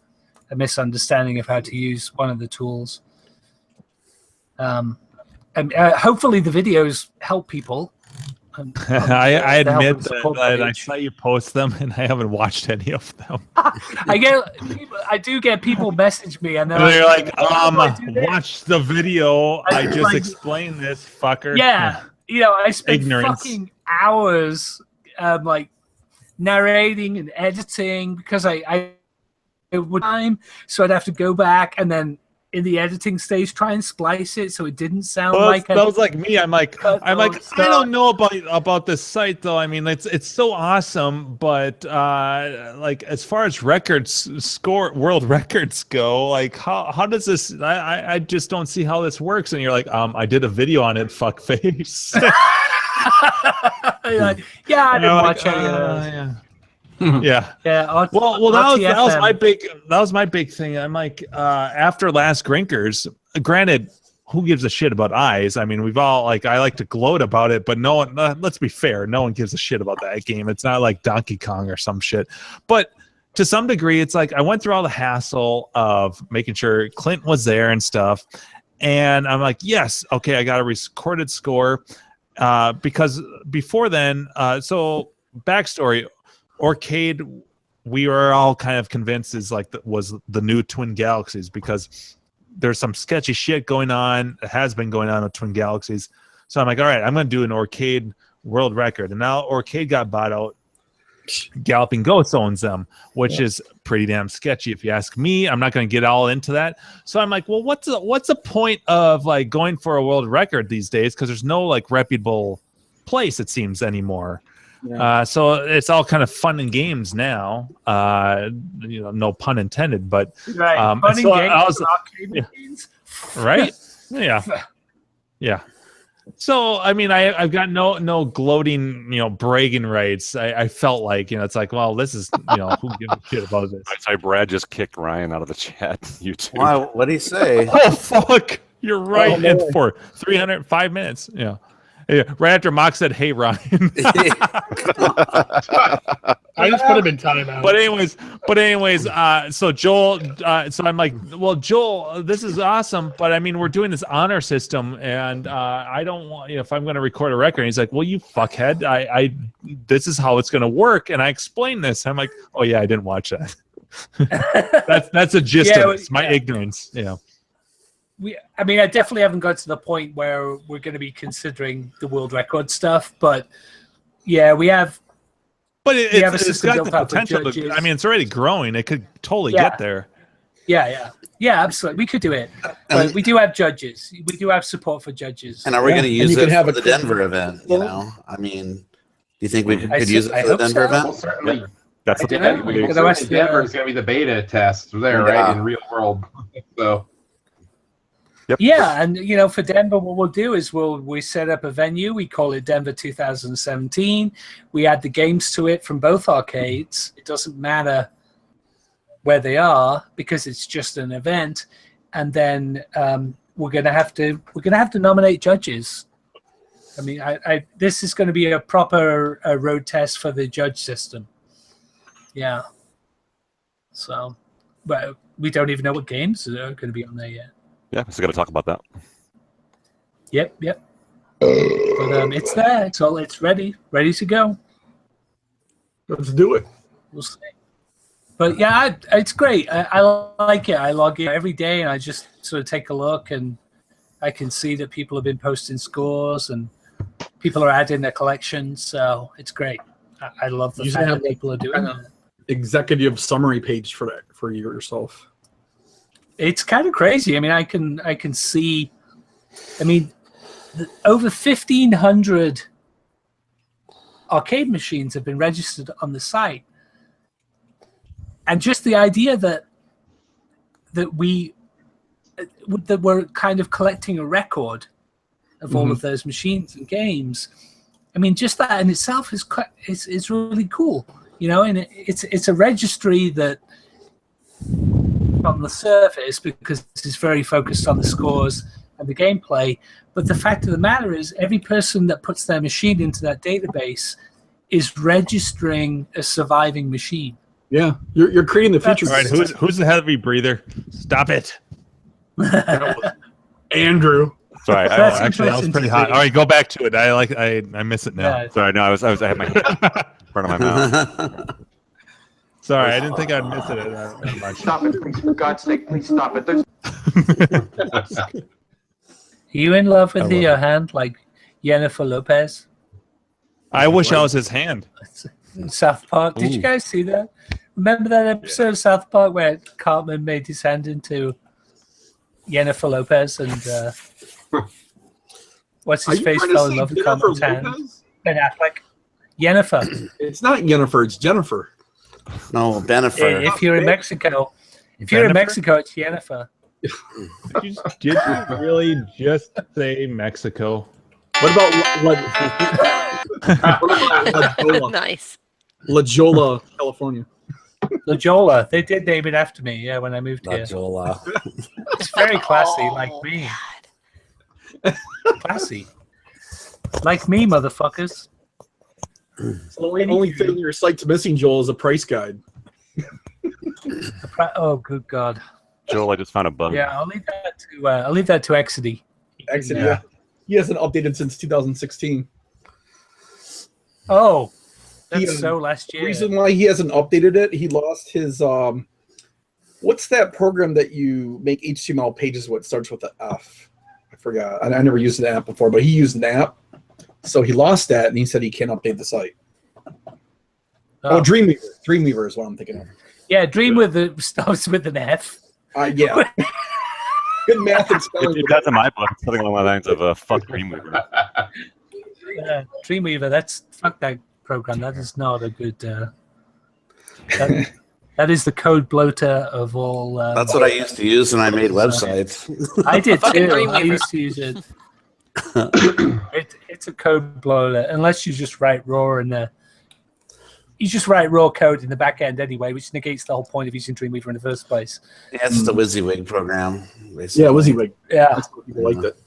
misunderstanding of how to use one of the tools. And hopefully the videos help people. I admit that I saw you post them and I haven't watched any of them. I do get people message me and they're like, watch the video. I just explained this, fucker. Yeah, I spent fucking hours like narrating and editing because I would time, so I'd have to go back and then in the editing stage try and splice it so it didn't sound like that was like me. I'm like I don't know about this site though. I mean, it's so awesome, but like as far as world records go, like how does this? I just don't see how this works. And you're like, I did a video on it, fuckface. Yeah, I didn't watch any of those. Yeah. Well, that was my big thing. I'm like, after Last Grinkers, granted, who gives a shit about eyes? I mean, we've all I like to gloat about it, but no one. Let's be fair, no one gives a shit about that game. It's not like Donkey Kong or some shit. But to some degree, it's like I went through all the hassle of making sure Clint was there and stuff, and I'm like, yes, okay, I got a recorded score, because before then, so backstory. Arcade, we were all kind of convinced was the new Twin Galaxies because there's some sketchy shit going on. It has been going on with Twin Galaxies. So I'm like, all right, I'm going to do an Arcade world record. And now Arcade got bought out. Galloping Ghosts owns them, which is pretty damn sketchy if you ask me. I'm not going to get all into that. So I'm like, well, what's the point of like going for a world record these days? Because there's no like reputable place, it seems, anymore. Yeah. So it's all kind of fun and games now. No pun intended, but right. Fun and games, right? Yeah. So I mean, I've got no gloating, bragging rights. I felt like it's like, well, this is who gives a shit about this? I Brad just kicked Ryan out of the chat. YouTube. Wow, what did he say? Oh fuck! You're right. Oh, no. For 305 minutes. Yeah. Right after Mock said, "Hey, Ryan." I just put him in timeout. But anyways, so Joel, so I'm like, well, Joel, this is awesome, but I mean, we're doing this honor system, and I don't want, if I'm going to record a record. And he's like, well, you fuckhead, this is how it's going to work, and I explained this. I'm like, oh yeah, I didn't watch that. that's a gist of it. It's my ignorance. Yeah. I mean, I definitely haven't got to the point where we're going to be considering the world record stuff, but yeah, we have. But it's got the potential. I mean, it's already growing. It could totally get there. Yeah, absolutely. We could do it. But we do have judges. We do have support for judges. And are we going to use it for the Denver event? I mean, do you think we could use it for the Denver event? Well, certainly. That's Denver is going to be the beta test there, right? In real world. So. Yep. Yeah, and for Denver, what we'll do is we set up a venue. We call it Denver 2017. We add the games to it from both arcades. It doesn't matter where they are because it's just an event. And then we're gonna have to nominate judges. I mean, this is going to be a proper road test for the judge system. Yeah. So, but we don't even know what games are going to be on there yet. Yeah, we're still going to talk about that. Yep. But it's there. It's ready to go. Let's do it. We'll see. But yeah, it's great. I like it. I log in every day, and I just sort of take a look, and I can see that people have been posting scores, and people are adding their collections. So it's great. I love the fact that people are doing that. Executive summary page for that for yourself. It's kind of crazy. I mean, I can see. I mean, over 1,500 arcade machines have been registered on the site, and just the idea that we're kind of collecting a record of all of those machines and games. I mean, just that in itself is really cool, you know. And it's a registry that, on the surface, because it's very focused on the scores and the gameplay. But the fact of the matter is, every person that puts their machine into that database is registering a surviving machine. Yeah, you're creating the future. All right, who's the heavy breather? Stop it, Andrew. Sorry, that was pretty hot. All right, go back to it. I miss it now. Yeah. Sorry, no, I had my hand in front of my mouth. Sorry, I didn't think I'd miss it that much. Stop it, please! For God's sake, please stop it. Are you in love with your hand like Jennifer Lopez? I wish I was his hand. South Park. Did you guys see that? Remember that episode of South Park where Cartman made his hand into Jennifer Lopez and what's his face fell in love with Cartman's hand? Ben Affleck. Jennifer. It's not Jennifer. It's Jennifer. No, Bennifer. If you're in Mexico, it's Jennifer. Did you really just say Mexico? What about La Jolla? Nice. La Jolla, California. La Jolla. They did name it after me. Yeah, when I moved here. La Jolla. It's very classy, like me. Classy, like me, motherfuckers. So the only thing your site's missing, Joel, is a price guide. Oh, good God. Joel, I just found a bug. Yeah, I'll leave that to Exidy. Exidy, yeah. He hasn't updated since 2016. Oh, that's last year. The reason why he hasn't updated it, he lost his what's that program that you make HTML pages with? Starts with an F. I forgot. I never used an app before, but he used an app. So he lost that, and he said he can't update the site. Oh, Dreamweaver. Dreamweaver is what I'm thinking of. Yeah, Dreamweaver starts with an F. Yeah. Good math and spelling. That's in my book. It's something along the lines of fuck Dreamweaver. Dreamweaver, fuck that program. That is not a good... that is the code bloater of all... That's what I used to use when I made websites. I did too. I used to use it. It's a code bloater, unless you just write raw in there. You just write raw code in the back end anyway, which negates the whole point of using Dreamweaver in the first place. Yeah, it's just a WYSIWYG program, basically. Yeah, WYSIWYG. Yeah. That's what people liked it.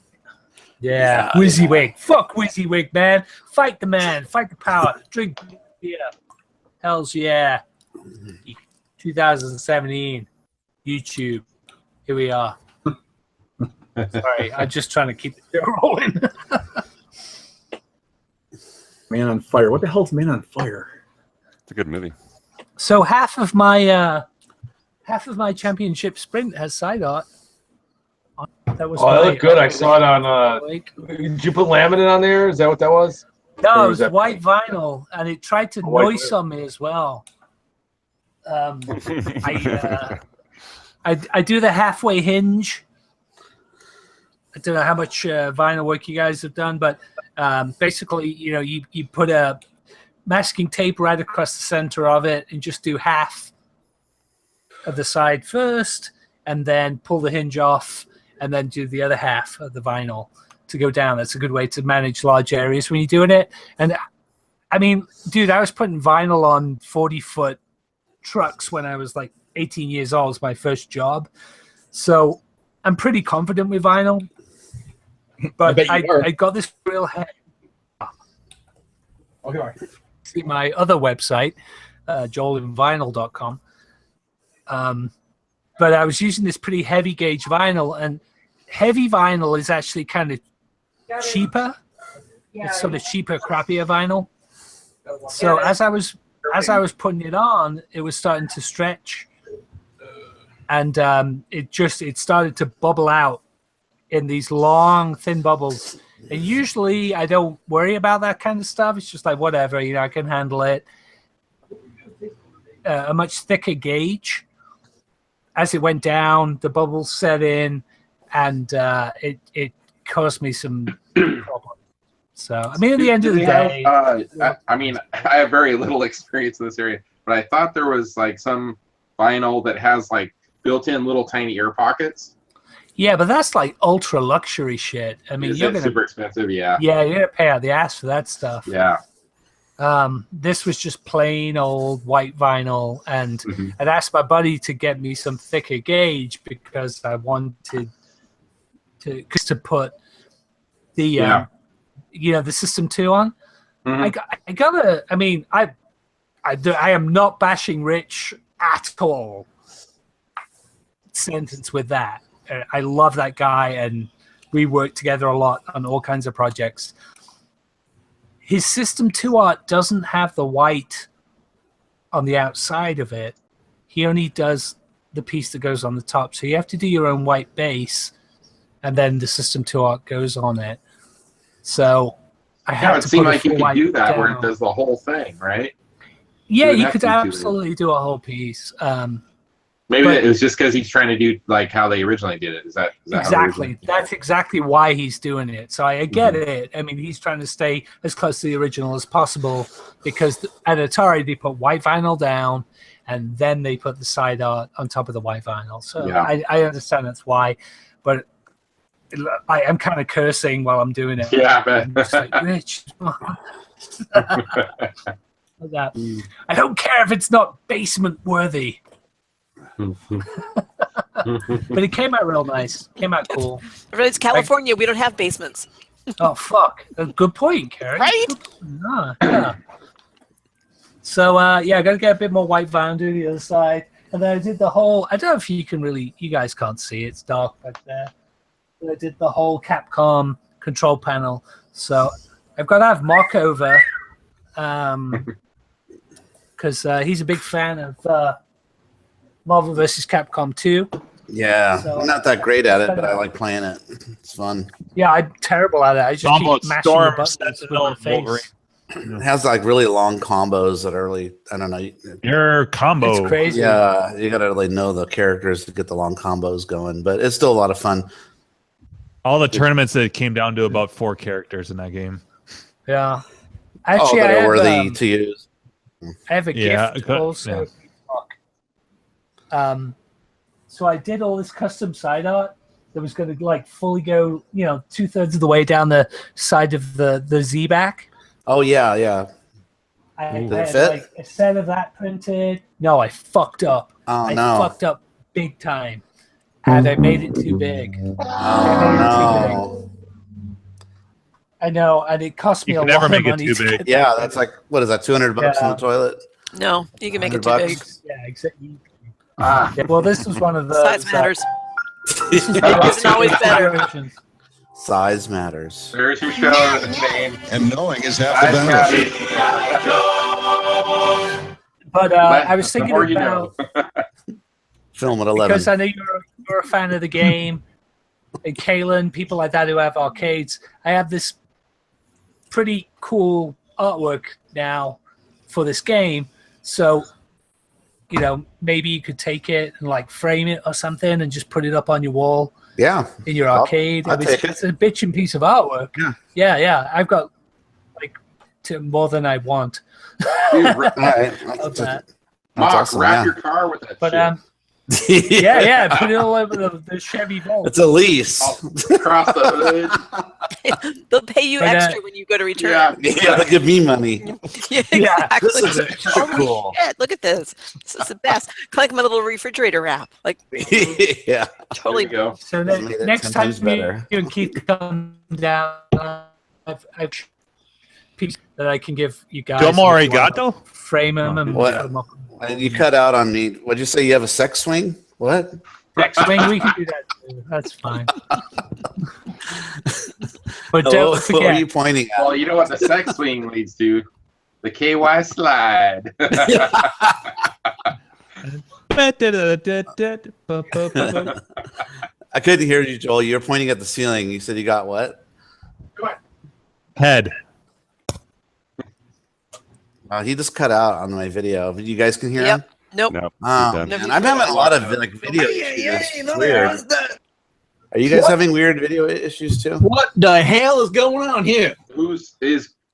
Yeah, WYSIWYG. Fuck WYSIWYG, man. Fight the man. Fight the power. Drink beer. Hells yeah. 2017. YouTube. Here we are. Sorry, I'm just trying to keep the show rolling. Man on Fire. What the hell's Man on Fire? It's a good movie. So half of my championship sprint has side art. That was that looked good. I saw it on. Did you put laminate on there? Is that what that was? No, it was white vinyl, and it tried to noise on me as well. I do the halfway hinge. I don't know how much vinyl work you guys have done, but basically, you put a masking tape right across the center of it and just do half of the side first, and then pull the hinge off, and then do the other half of the vinyl to go down. That's a good way to manage large areas when you're doing it. And I mean, dude, I was putting vinyl on 40-foot trucks when I was like 18 years old. It was my first job. So I'm pretty confident with vinyl. But I got this real head. See my other website, joelinvinyl.com. But I was using this pretty heavy gauge vinyl, and heavy vinyl is actually kind of cheaper. It's sort of cheaper, crappier vinyl. So as I was putting it on, it was starting to stretch, and it started to bubble out in these long, thin bubbles. And usually I don't worry about that kind of stuff. It's just like, whatever, I can handle it. A much thicker gauge. As it went down, the bubbles set in, and it caused me some problems. So, I mean, at the end of the day... I have very little experience in this area, but I thought there was like some vinyl that has like built-in little tiny air pockets. Yeah, but that's like ultra luxury shit. I mean, you're super expensive. Yeah. Yeah, you're gonna pay out the ass for that stuff. Yeah. This was just plain old white vinyl, and I'd asked my buddy to get me some thicker gauge because I wanted to put the the System 2 on. I am not bashing Rich at all. Sentence with that. I love that guy, and we work together a lot on all kinds of projects. His System 2 art doesn't have the white on the outside of it. He only does the piece that goes on the top. So you have to do your own white base, and then the System 2 art goes on it. So I had to seem like you could do that where it does the whole thing, right? Yeah, you could absolutely do a whole piece. Maybe it was just because he's trying to do like how they originally did it. Is that exactly? That's exactly why he's doing it. So I get it. I mean, he's trying to stay as close to the original as possible because at Atari they put white vinyl down and then they put the side art on top of the white vinyl. So I understand that's why, but I am kind of cursing while I'm doing it. Yeah, I bet. Like, Rich. I don't care if it's not basement worthy. But it came out real nice. Came out cool. It's California. We don't have basements. Oh, fuck. Good point, Karen. Right? Yeah. So, I got to get a bit more white vinyl to the other side. And then I did the whole... I don't know if you can really... You guys can't see. It's dark back there. But I did the whole Capcom control panel. So I've got to have Mark over. Because he's a big fan of... Marvel vs. Capcom 2. Yeah, so, I'm not that great at it, but I like playing it. It's fun. Yeah, I'm terrible at it. I just keep mashing the buttons with my face. It has like really long combos that are really, I don't know. Your combo. It's crazy. Yeah, you got to really know the characters to get the long combos going, but it's still a lot of fun. All the tournaments that came down to about 4 characters in that game. Yeah. Actually, that are worthy to use. I have a gift also. Yeah. So I did all this custom side art that was going to like fully go, 2/3 of the way down the side of the Z back. Oh yeah. I had like a set of that printed. No, I fucked up. I fucked up big time, and I made it too big. Oh no! I know, and it cost me a lot of money. You can never make it too big. Yeah, that's like what is that? $200 in the toilet? No, you can make it too big. Yeah, exactly. Well, this was one of the size matters. This is isn't always better. Size matters. There's your show name. And knowing is half the battle. But I was thinking about film at 11 because I know you're a fan of the game, and Kalen, people like that who have arcades. I have this pretty cool artwork now for this game, so. Maybe you could take it and like frame it or something and just put it up on your wall. Yeah. In your arcade. It's a bitchin' piece of artwork. Yeah. I've got like more than I want. Dude, Mark, wrap your car with that shit. Yeah, put it all over the Chevy Volt. It's a lease. Across the hood. They'll pay you extra when you go to return. Yeah, they'll give me money. Yeah, exactly. This is cool. Shit, look at this. This is the best. Like my little refrigerator wrap. Like, yeah. Totally. Go. So next time you and Keith come down, piece that I can give you guys. Domo arigato? Frame them and put them up. You cut out on me. What'd you say? You have a sex swing? What? Sex swing? We can do that too. That's fine. But don't forget. What are you pointing at? Well, you know what the sex swing leads to? The KY slide. I couldn't hear you, Joel. You're pointing at the ceiling. You said you got what? Head. He just cut out on my video. You guys can hear him? Nope. Oh, man. I'm having a lot of video issues. It's weird. Are you guys having weird video issues too? What the hell is going on here?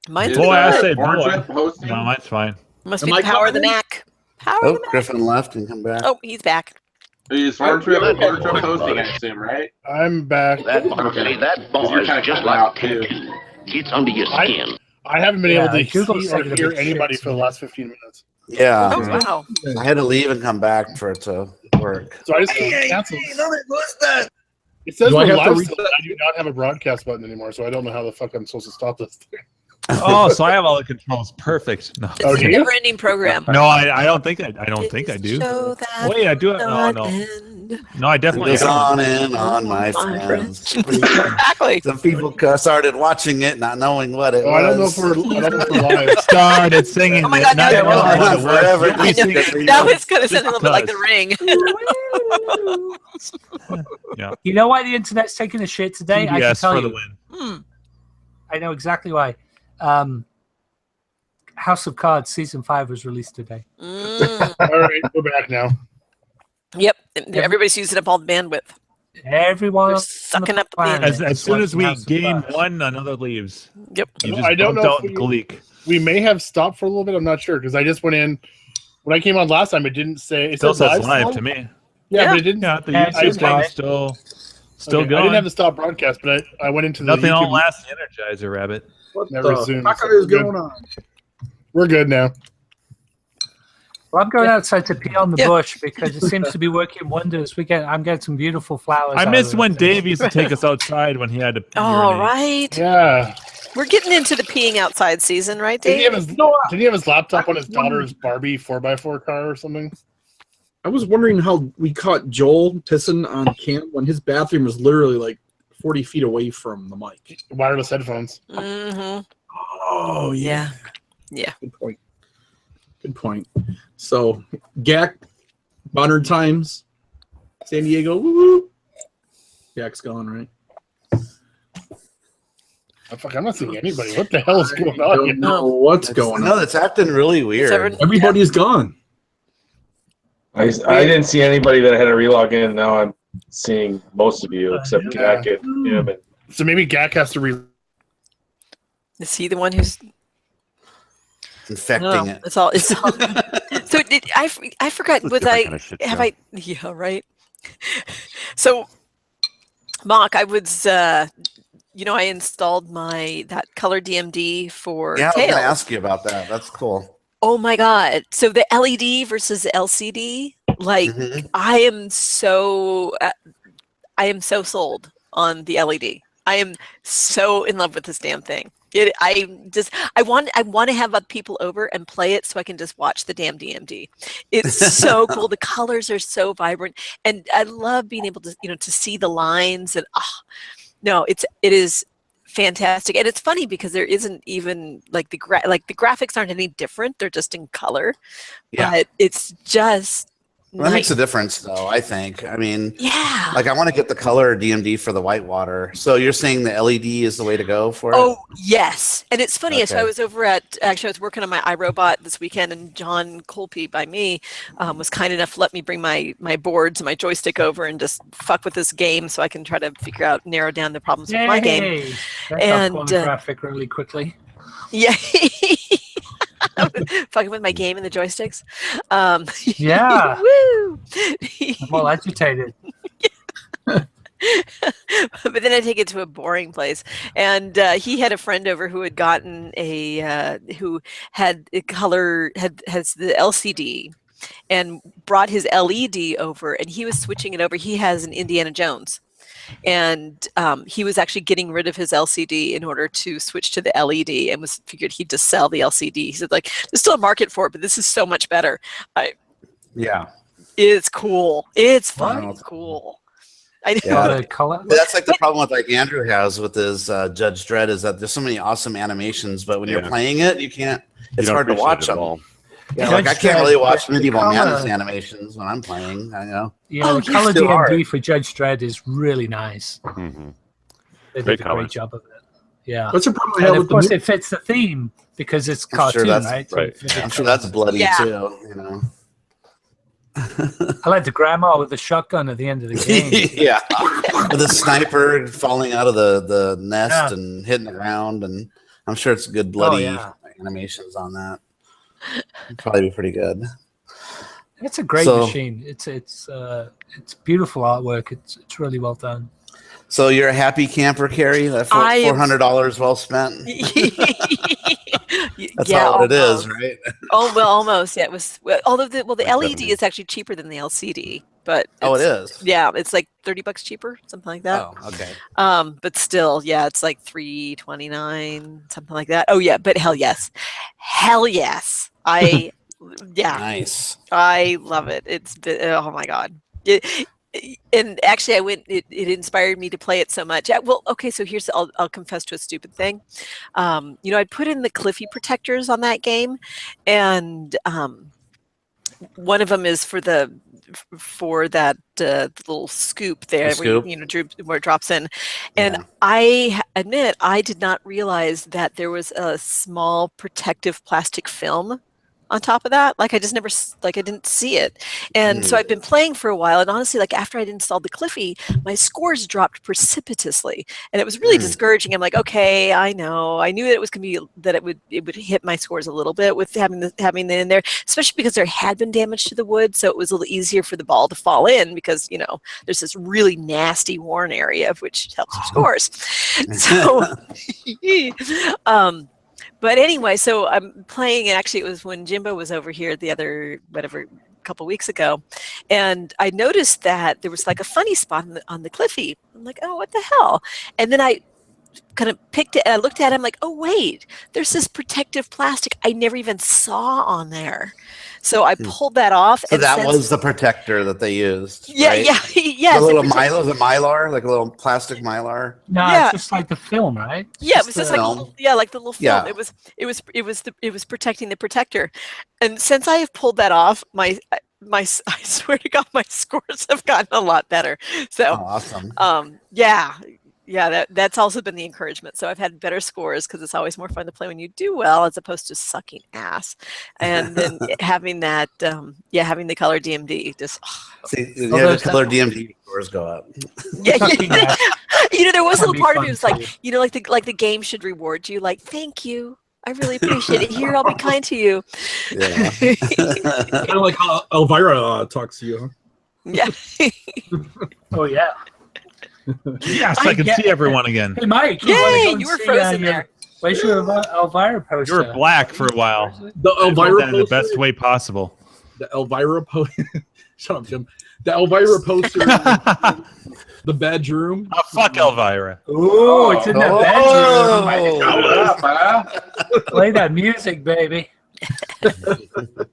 Mine's boy, I say boy. boy. No, mine's fine. Must be the power of the Mac. Power of the Mac. Griffin left and come back. Oh, he's back. Is Farm Trip hosting, I assume, right? I'm back. That bar is just like Tekken. It's under your skin. I haven't been able to see or hear anybody for the last 15 minutes. Yeah. Oh, wow. I had to leave and come back for it to work. So I just canceled. It says we're live still, but I do not have a broadcast button anymore, so I don't know how the fuck I'm supposed to stop this thing. Oh, so I have all the controls. Perfect. No. It's a never-ending program. No, I don't think I do. Wait, I do it. No. No, I definitely. It's on and on, my friends. Exactly. Some people started watching it, not knowing what it was. I don't know if we're live. Started singing. Oh my God! That was kind of sounding a little bit like The Ring. Yeah. You know why the internet's taking a shit today? I can tell for you. The win. I know exactly why. House of Cards season 5 was released today. All right, we're back now. Yep, everybody's using up all the bandwidth. Everyone sucking up the bandwidth. As soon as we gain one, another leaves. Yep. You just I don't know out Gleek. We may have stopped for a little bit. I'm not sure because I just went in. When I came on last time, it didn't say. It still says says live to me. Yeah, but it didn't. Yeah, the YouTube thing is still going. I didn't have to stop broadcast, but I went into the Nothing YouTube. will last the Energizer Rabbit. What Never the fuck is going on? We're good now. Well, I'm going outside to pee on the bush because it seems to be working wonders. I'm getting some beautiful flowers. I miss when Dave used to take us outside when he had to. All right. Yeah. We're getting into the peeing outside season, right, Dave? Did he have his laptop on his daughter's Barbie 4x4 car or something? I was wondering how we caught Joel pissing on cam when his bathroom was literally like 40 feet away from the mic. Wireless headphones. Mm-hmm. Oh, yeah. Yeah. Good point. Good point. So, GAC, modern times, San Diego, woo-woo. GAC's gone, right? Oh, fuck, I'm not seeing anybody. What the hell is going on? I don't know what's going on. No, it's acting really weird. Everybody's gone. I didn't see anybody that had to relog in. Now I'm seeing most of you except GAC and him. And so maybe GAC has to Is he the one who's infecting it? It's all. So I forgot. Yeah, right. So, Mark, I was. I installed that color DMD for. Yeah, I was Tails. going to ask you about that. That's cool. Oh my God! So the LED versus LCD, I am so sold on the LED. I am so in love with this damn thing. I want to have other people over and play it so I can just watch the damn DMD. It's so cool. The colors are so vibrant, and I love being able to to see the lines and it is fantastic. And it's funny because there isn't even the graphics aren't any different. They're just in color. Yeah. But it's just Well, that makes a difference, though, I think. I mean, yeah. I want to get the color DMD for the whitewater. So you're saying the LED is the way to go for it? Oh, yes. And it's funny. Okay. So I was I was working on my iRobot this weekend, and John Colpe by me was kind enough to let me bring my boards and my joystick over and just fuck with this game so I can try to narrow down the problems with my game. And traffic really quickly. Yeah. Fucking with my game and the joysticks. Yeah. Woo! I'm all agitated. But then I take it to a boring place. And he had a friend over who had gotten who had has the LCD and brought his LED over, and he was switching it over. He has an Indiana Jones. and he was actually getting rid of his LCD in order to switch to the LED, and figured he'd just sell the LCD. He said, like, there's still a market for it, but this is so much better. It's cool. It's fun. It's cool. I know. Yeah. That's like the problem with like Andrew has with his Judge Dredd, is that there's so many awesome animations, but when you're playing it, you can't. It's hard to watch them. Yeah, like I can't really watch Medieval Madness animations when I'm playing. I know. Yeah, the color DMD for Judge Dredd is really nice. Mm-hmm. They did a great job of it. Yeah. What's the problem? And of course, it fits the theme because it's cartoon, right? Right. So I'm sure that's bloody too. You know. I like the grandma with the shotgun at the end of the game. Yeah, with the sniper falling out of the nest and hitting the ground, and I'm sure it's good bloody animations on that. It'd probably be pretty good. It's a great machine. It's beautiful artwork. It's really well done. So you're a happy camper, Carrie? That $400 well spent. That's all it is, right? Oh well, almost. Yeah, it was. Although the LED is actually cheaper than the LCD, but it is. Yeah, it's like $30 cheaper, something like that. Oh, okay. But still, yeah, it's like $329, something like that. Oh yeah, but hell yes. Nice. I love it. It's oh my god. And actually, I went. It inspired me to play it so much. Well, okay. So here's. I'll confess to a stupid thing. I put in the Cliffy protectors on that game, and one of them is for that little scoop there, where it drops in. And I admit I did not realize that there was a small protective plastic film on top of that. Like I just never, I didn't see it. And so I've been playing for a while, and honestly, like after I'd installed the Cliffy, my scores dropped precipitously, and it was really discouraging. I'm like, okay, I know, I knew that it was going to be, that it would hit my scores a little bit with having it in there, especially because there had been damage to the wood, so it was a little easier for the ball to fall in, because there's this really nasty worn area, which helps your scores. So but anyway, so I'm playing, and actually it was when Jimbo was over here couple weeks ago, and I noticed that there was like a funny spot on the Cliffy. I'm like, oh, what the hell? And then I kind of picked it, and I looked at it, I'm like, oh wait, there's this protective plastic I never even saw on there. So I pulled that off. So that was the protector that they used. Yeah, right? Yeah. The little mylar, like a little plastic mylar. No, it's just like the film, right? Yeah, it was just like like the little film. Yeah. It was protecting the protector, and since I have pulled that off, I swear to God, my scores have gotten a lot better. So awesome. Yeah, that's also been the encouragement. So I've had better scores because it's always more fun to play when you do well, as opposed to sucking ass. And then having that, having the color DMD just. See, the color DMD scores go up. Yeah. There was a little part of me was like, like the game should reward you. Like, thank you. I really appreciate it. Here, I'll be kind to you. Yeah. Kind of like how Elvira talks to you. Huh? Yeah. Oh yeah. Yes, I can see everyone again. Hey, Mike. Yay, you were frozen there. Where's your Elvira poster? You were black for a while. The Elvira poster? In the best way possible. The Elvira poster. Shut up, Jim. The Elvira poster. The bedroom. Oh, fuck Elvira. Oh, it's in the bedroom. Play that music, baby.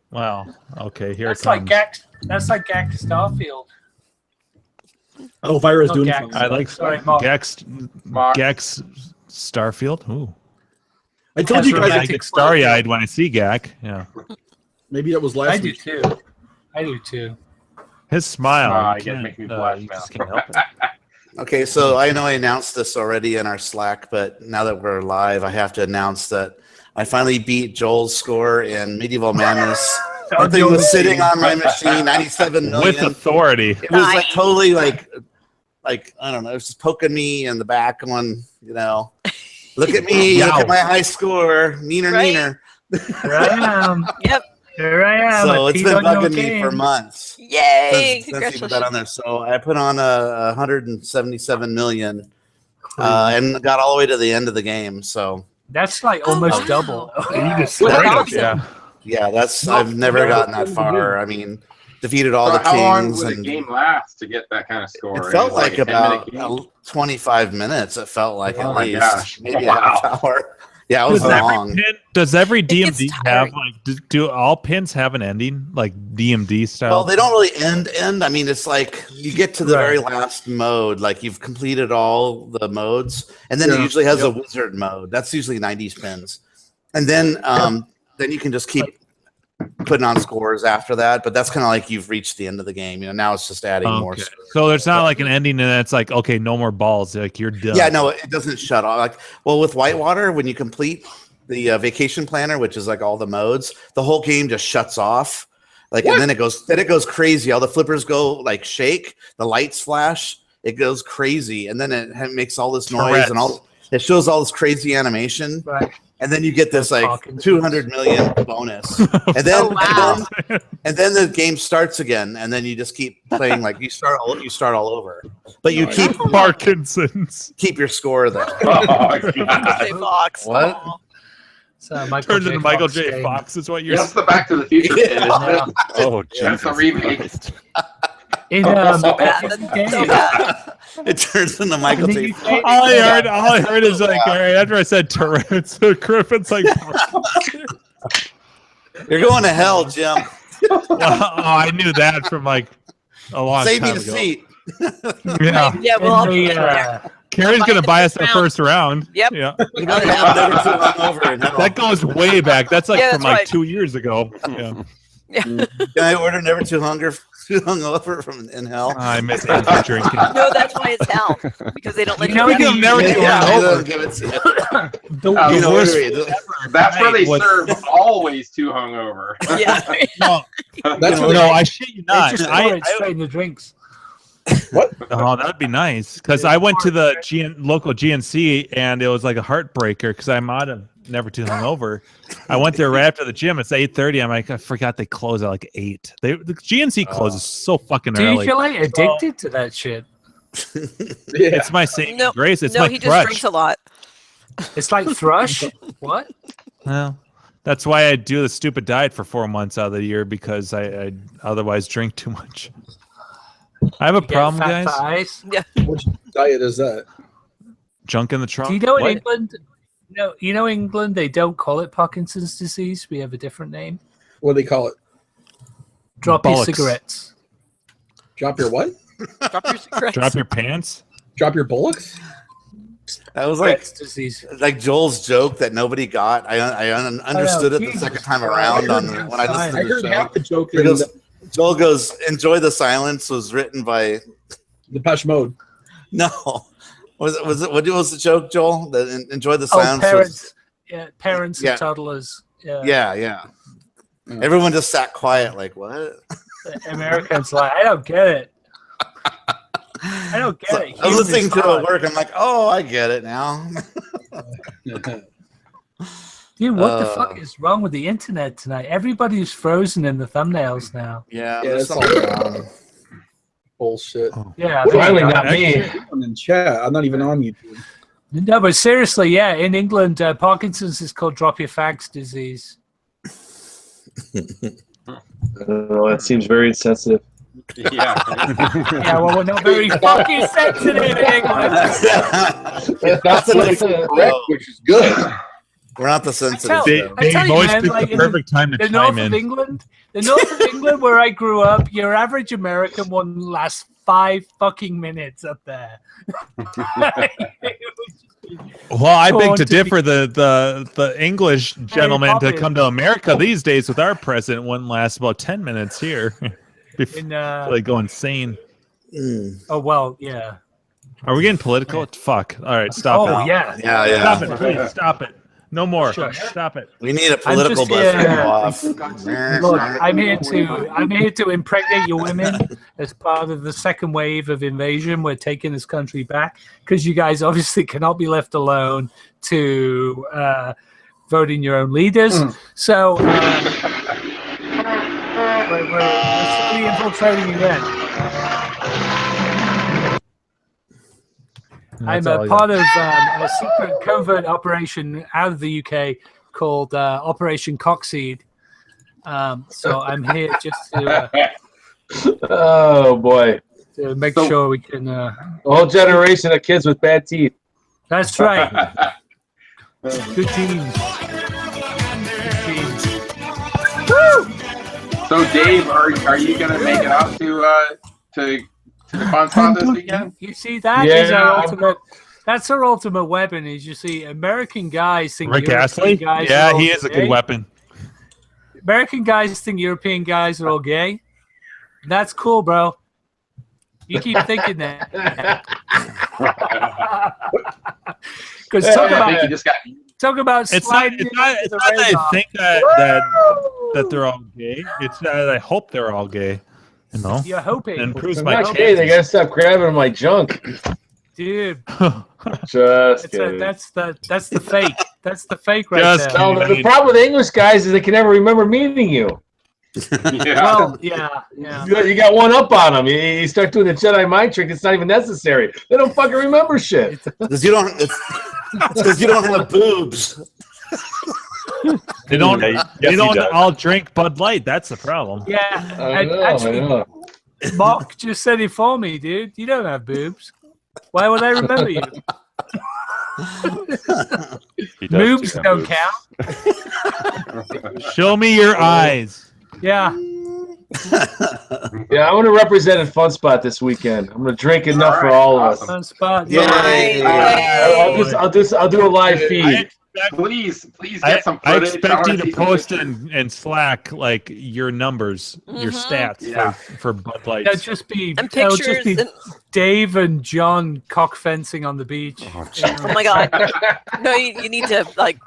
Wow. Okay, here that's it comes. That's like Gak Starfield. Elvira's doing something. I like Gex Starfield. Ooh. I told you guys I get starry-eyed when I see Gak. Yeah. Maybe that was last week. I do too. His smile. You make me blush now. Just can't help it. Okay, so I know I announced this already in our Slack, but now that we're live, I have to announce that I finally beat Joel's score in Medieval Madness. That thing was sitting on my machine, 97 million. With authority. It was like totally like I don't know, it was just poking me in the back going, look at me, look at my high score, neener. Here I am. Yep. Here I am. So it's been bugging me for months. Yay! Since he put that on there. So I put on 177 million and got all the way to the end of the game. So that's like almost double. You just awesome. Yeah, I've never gotten that far. I mean, defeated all the how long kings. would a game last to get that kind of score? It felt like a about 10-minute game? 25 minutes. It felt like Oh at my least gosh. maybe a half hour. Yeah, it was long. Does every DMD have like? Do all pins have an ending, like DMD style? Well, they don't really end. I mean, it's like you get to the very last mode, like you've completed all the modes, and then it usually has a wizard mode. That's usually 90s pins, and then you can just keep putting on scores after that. But that's kind of like you've reached the end of the game. You know, now it's just adding more. Scores. So there's not like an ending, and it's like, okay, no more balls. Like you're done. Yeah, no, it doesn't shut off. Like, well, with Whitewater, when you complete the vacation planner, which is like all the modes, the whole game just shuts off. Like, and then it goes crazy. All the flippers go like shake, the lights flash, it goes crazy, and then it makes all this noise and all. It shows all this crazy animation, and then you get this like 200 million bonus, and then and then the game starts again, and then you just keep playing like you start all over, but you keep Parkinson's. Keep your score though. Fox. What? Turns into Michael J. Fox is what you're saying. That's the Back to the Future pin, isn't it? Oh, that's a remake. It turns into Michael J. Fox. All I heard is like, all right, after I said Tourette's, Griffin's like, you're going to hell, Jim. I knew that from like a long Save time me the ago. seat. Yeah, well, I'll be there. Karen's gonna buy us the first round. Yep. Yeah. That goes way back. That's like from like right. 2 years ago. Yeah. Can I order Never Too Hungover from in hell? I miss Andrew drinking. No, that's why it's hell, because they don't let you. Speaking of Never Too Hungover, give it to That's where they serve always too hungover. Yeah. No, I shit you not. They just pour it straight in the drinks. What? Oh, that'd be nice. Because I went to the local GNC and it was like a heartbreaker because I'm out of Never Too Hungover. I went there right after the gym. It's 8:30. I'm like, I forgot they close at like 8. The GNC closes so fucking early. Do you feel like addicted to that shit? It's my saving grace. It's like he thrush. just drinks a lot. It's like thrush. What? Well, that's why I do the stupid diet for 4 months out of the year because I otherwise drink too much. I have a problem, guys. Yeah. Which diet is that? Junk in the trunk. Do you know in England? No, you know England. They don't call it Parkinson's disease. We have a different name. What do they call it? Drop your cigarettes. Drop your what? Drop your cigarettes. Drop your pants. Drop your bullocks. That was like disease. Like Joel's joke that nobody got. I understood it the second time around when I listened to the heard show. half the joke. Joel goes, "Enjoy the Silence" was written by Depeche Mode. No, was it? What was the joke, Joel? That "Enjoy the Silence" parents, was parents and toddlers. Yeah. Everyone just sat quiet, like what? Americans like, I don't get it. I don't get it. I was listening to it at work. I'm like, oh, I get it now. Dude, what the fuck is wrong with the internet tonight? Everybody's frozen in the thumbnails now. Yeah, it's all bullshit. Yeah, finally not me. I'm in chat. I'm not even on YouTube. No, but seriously, yeah, in England, Parkinson's is called drop your fags disease. That seems very insensitive. Yeah. Yeah, well, we're not very fucking sensitive in England. That's correct, which is good. We're not the sensitive. They always pick the perfect time to chime in. The north of England, where I grew up, your average American one lasts 5 fucking minutes up there. Well, I beg to differ. The English gentleman to come to America these days with our president wouldn't last about 10 minutes here. They go insane. Oh well, yeah. Are we getting political? Fuck. All right, stop it. Oh yeah. Stop it, please. Stop it. No more. Shush. Stop it. We need a political buzz to go off. Look, I'm here to impregnate your women as part of the second wave of invasion. We're taking this country back because you guys obviously cannot be left alone to vote in your own leaders. So we're slowly infiltrating you then. I'm a part of a secret covert operation out of the UK called Operation Cockseed. So I'm here just to Oh boy! To make sure we can. A whole generation of kids with bad teeth. That's right. Good teams. So, Dave, are you going to make it out to the fun spot this weekend? You see, that is our ultimate. That's our ultimate weapon. Is you see, American guys think Rick European Astley? guys. Yeah, are all he is a gay. good weapon. American guys think European guys are all gay. That's cool, bro. You keep thinking that. Because talk about It's not that I think that they're all gay. It's that I hope they're all gay. You know, you're hoping. And proves They're my not gay. They gotta stop grabbing my junk. Dude. Just kidding. That's the fake. That's the fake right there. No, the problem with English guys is they can never remember meeting you. Well, yeah. You got one up on them. You start doing the Jedi mind trick. It's not even necessary. They don't fucking remember shit. Because you don't. Because you don't have boobs. They don't. Yes, they he don't does. all drink Bud Light. That's the problem. Yeah. I know. Mark just said it for me, dude. You don't have boobs. Why would I remember you? Boobs don't count. Show me your eyes. Yeah. Yeah, I'm gonna represent a Fun Spot this weekend. I'm gonna drink enough for all of us. Fun Spot. I'll do a live feed. Please get some I footage. expect wanna you to see some post pictures. in Slack like your numbers, your stats for Bud Light. It'll just be pictures Dave and John cock fencing on the beach. Oh my god! No, you need to like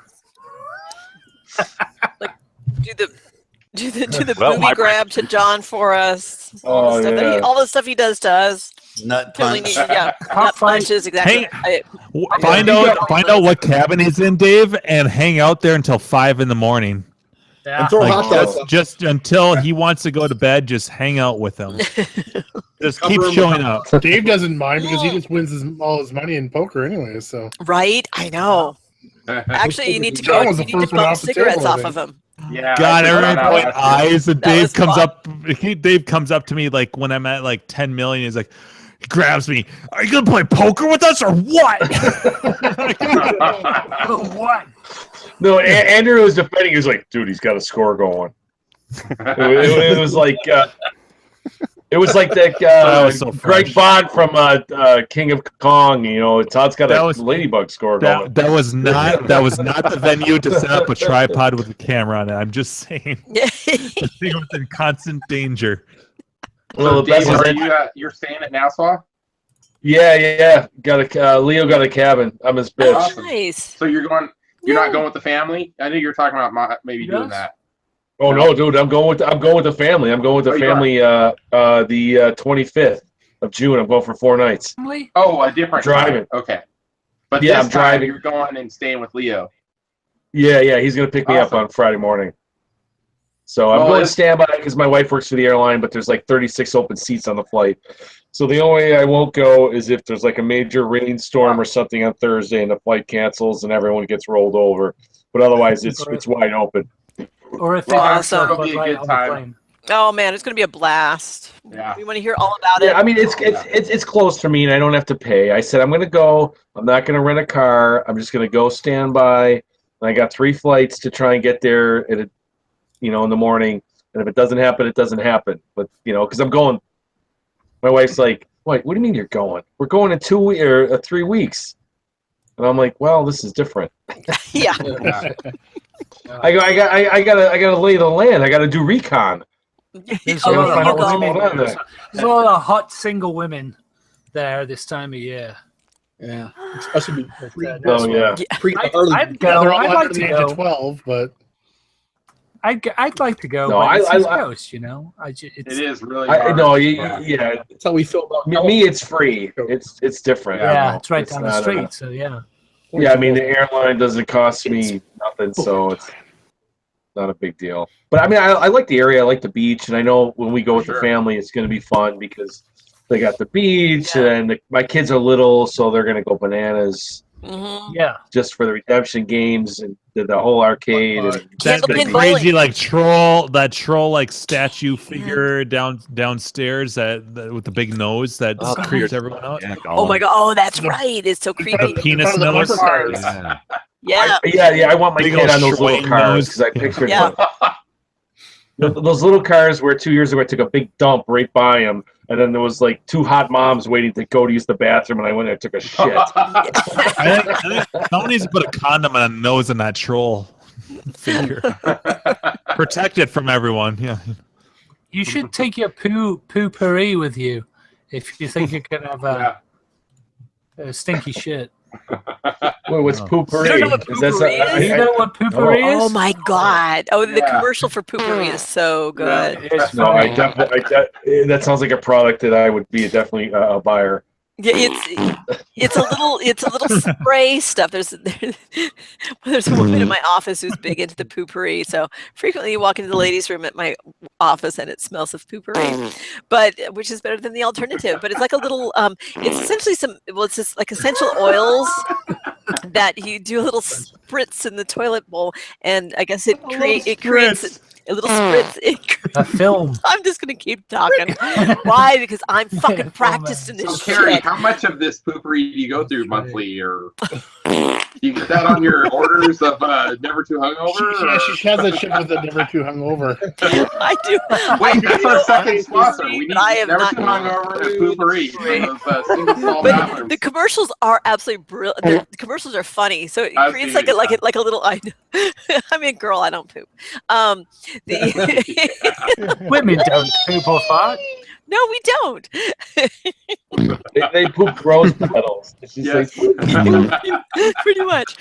do the booby grab to John for us. All the stuff he does to us. Nut Totally punch. Nut punch is exactly. Find out what cabin he's in, Dave, and hang out there until 5 a.m. Yeah. And throw hot dogs. Just until he wants to go to bed, just hang out with him. Just keep showing up. Dave doesn't mind because he just wins all his money in poker anyway. So Right, I know. Actually, you need to go. John was You the need to first one bump off the cigarettes table, I off think. of him. Yeah, God, I everyone figured point that out. eyes, and That Dave was comes fun. up. Dave comes up to me like when I'm at like 10 million. He's like, he grabs me. Are you gonna play poker with us or what? What? No, Andrew was defending. He was like, "Dude, he's got a score going." It was like that was so Greg fresh. Bond from King of Kong. You know, Todd's got a ladybug score going. That was not the venue to set up a tripod with a camera on it. I'm just saying. The thing was in constant danger. Well, the Dave, best are is you're staying at Nassau? Yeah. Got a Leo got a cabin. I'm his bitch. Awesome. Nice. So you're not going with the family? I knew you were talking about maybe doing that. Oh no, dude! I'm going with the family. I'm going with the family. The 25th of June. I'm going for 4 nights. Oh, a different Driving. time. Okay. But Yeah, this I'm time driving. You're going and staying with Leo. Yeah. He's gonna pick me up on Friday morning. So I'm going standby because my wife works for the airline, but there's like 36 open seats on the flight. So the only way I won't go is if there's like a major rainstorm or something on Thursday and the flight cancels and everyone gets rolled over. But otherwise, it's wide open. Or if they Awesome. It'll be a good time. Oh man, it's gonna be a blast. Yeah. We want to hear all about it. Yeah, I mean it's close for me and I don't have to pay. I said I'm gonna go. I'm not gonna rent a car. I'm just gonna go standby. And I got 3 flights to try and get there at in the morning. And if it doesn't happen, it doesn't happen. But because I'm going. My wife's like, "What do you mean you're going? We're going in 3 weeks." And I'm like, "Well, this is different." Yeah. I gotta lay the land. I gotta do recon. There's So a lot find out what's of going on there. there's a lot of hot single women there this time of year. Yeah, especially Oh yeah. I'd go. they're all I'd under like the to age of go. 12, but I'd like to go. No, but it's I- East I- Coast, It is really I hard. no, yeah. That's how we feel about Me, it's free. It's different. Yeah, it's right down the not, street. So yeah. Yeah, I mean the airline doesn't cost me nothing, so it's not a big deal. But I mean, I like the area. I like the beach, and I know when we go with the family, it's going to be fun because they got the beach, and my kids are little, so they're going to go bananas. Yeah. Just for the redemption games and the whole arcade. And that crazy like troll like statue figure downstairs that with the big nose that creeps everyone out. Yeah, oh my god! Oh, that's right. It's so creepy. The penis nose. Yeah. I want my kid on those little cars because I pictured those little cars where 2 years ago I took a big dump right by them, and then there was like 2 hot moms waiting to go to use the bathroom, and I went there and took a shit. I think someone needs to put a condom on a nose in that troll figure. Protect it from everyone. Yeah. You should take your poo-pourri with you if you think you can have a stinky shit. Wait, what's poopery? You don't know what poopery is? You know what poopery is? Oh my god! Oh, the commercial for poopery is so good. No, I that sounds like a product that I would be definitely a buyer. Yeah, it's a little spray stuff. There's a woman in my office who's big into the poopery, so frequently you walk into the ladies' room at my office and it smells of poopery, but which is better than the alternative. But it's like a little it's essentially it's just like essential oils that you do a little spritz in the toilet bowl, and I guess it creates a little spritz. A film. I'm just gonna keep talking. Why? Because I'm fucking practiced in this Carrie, shit. how much of this poopery do you go through monthly, or do you get that on your orders of Never Too Hungover? She has a ship with the Never Too Hungover. I do. Wait, that's our second sponsor. We need I have Never not Too Hungover and poopery. But the commercials are absolutely brilliant. The commercials are funny, so it creates like a little. I mean, girl, I don't poop. Women don't poop or fart. No, we don't. They poop rose petals. Pretty much.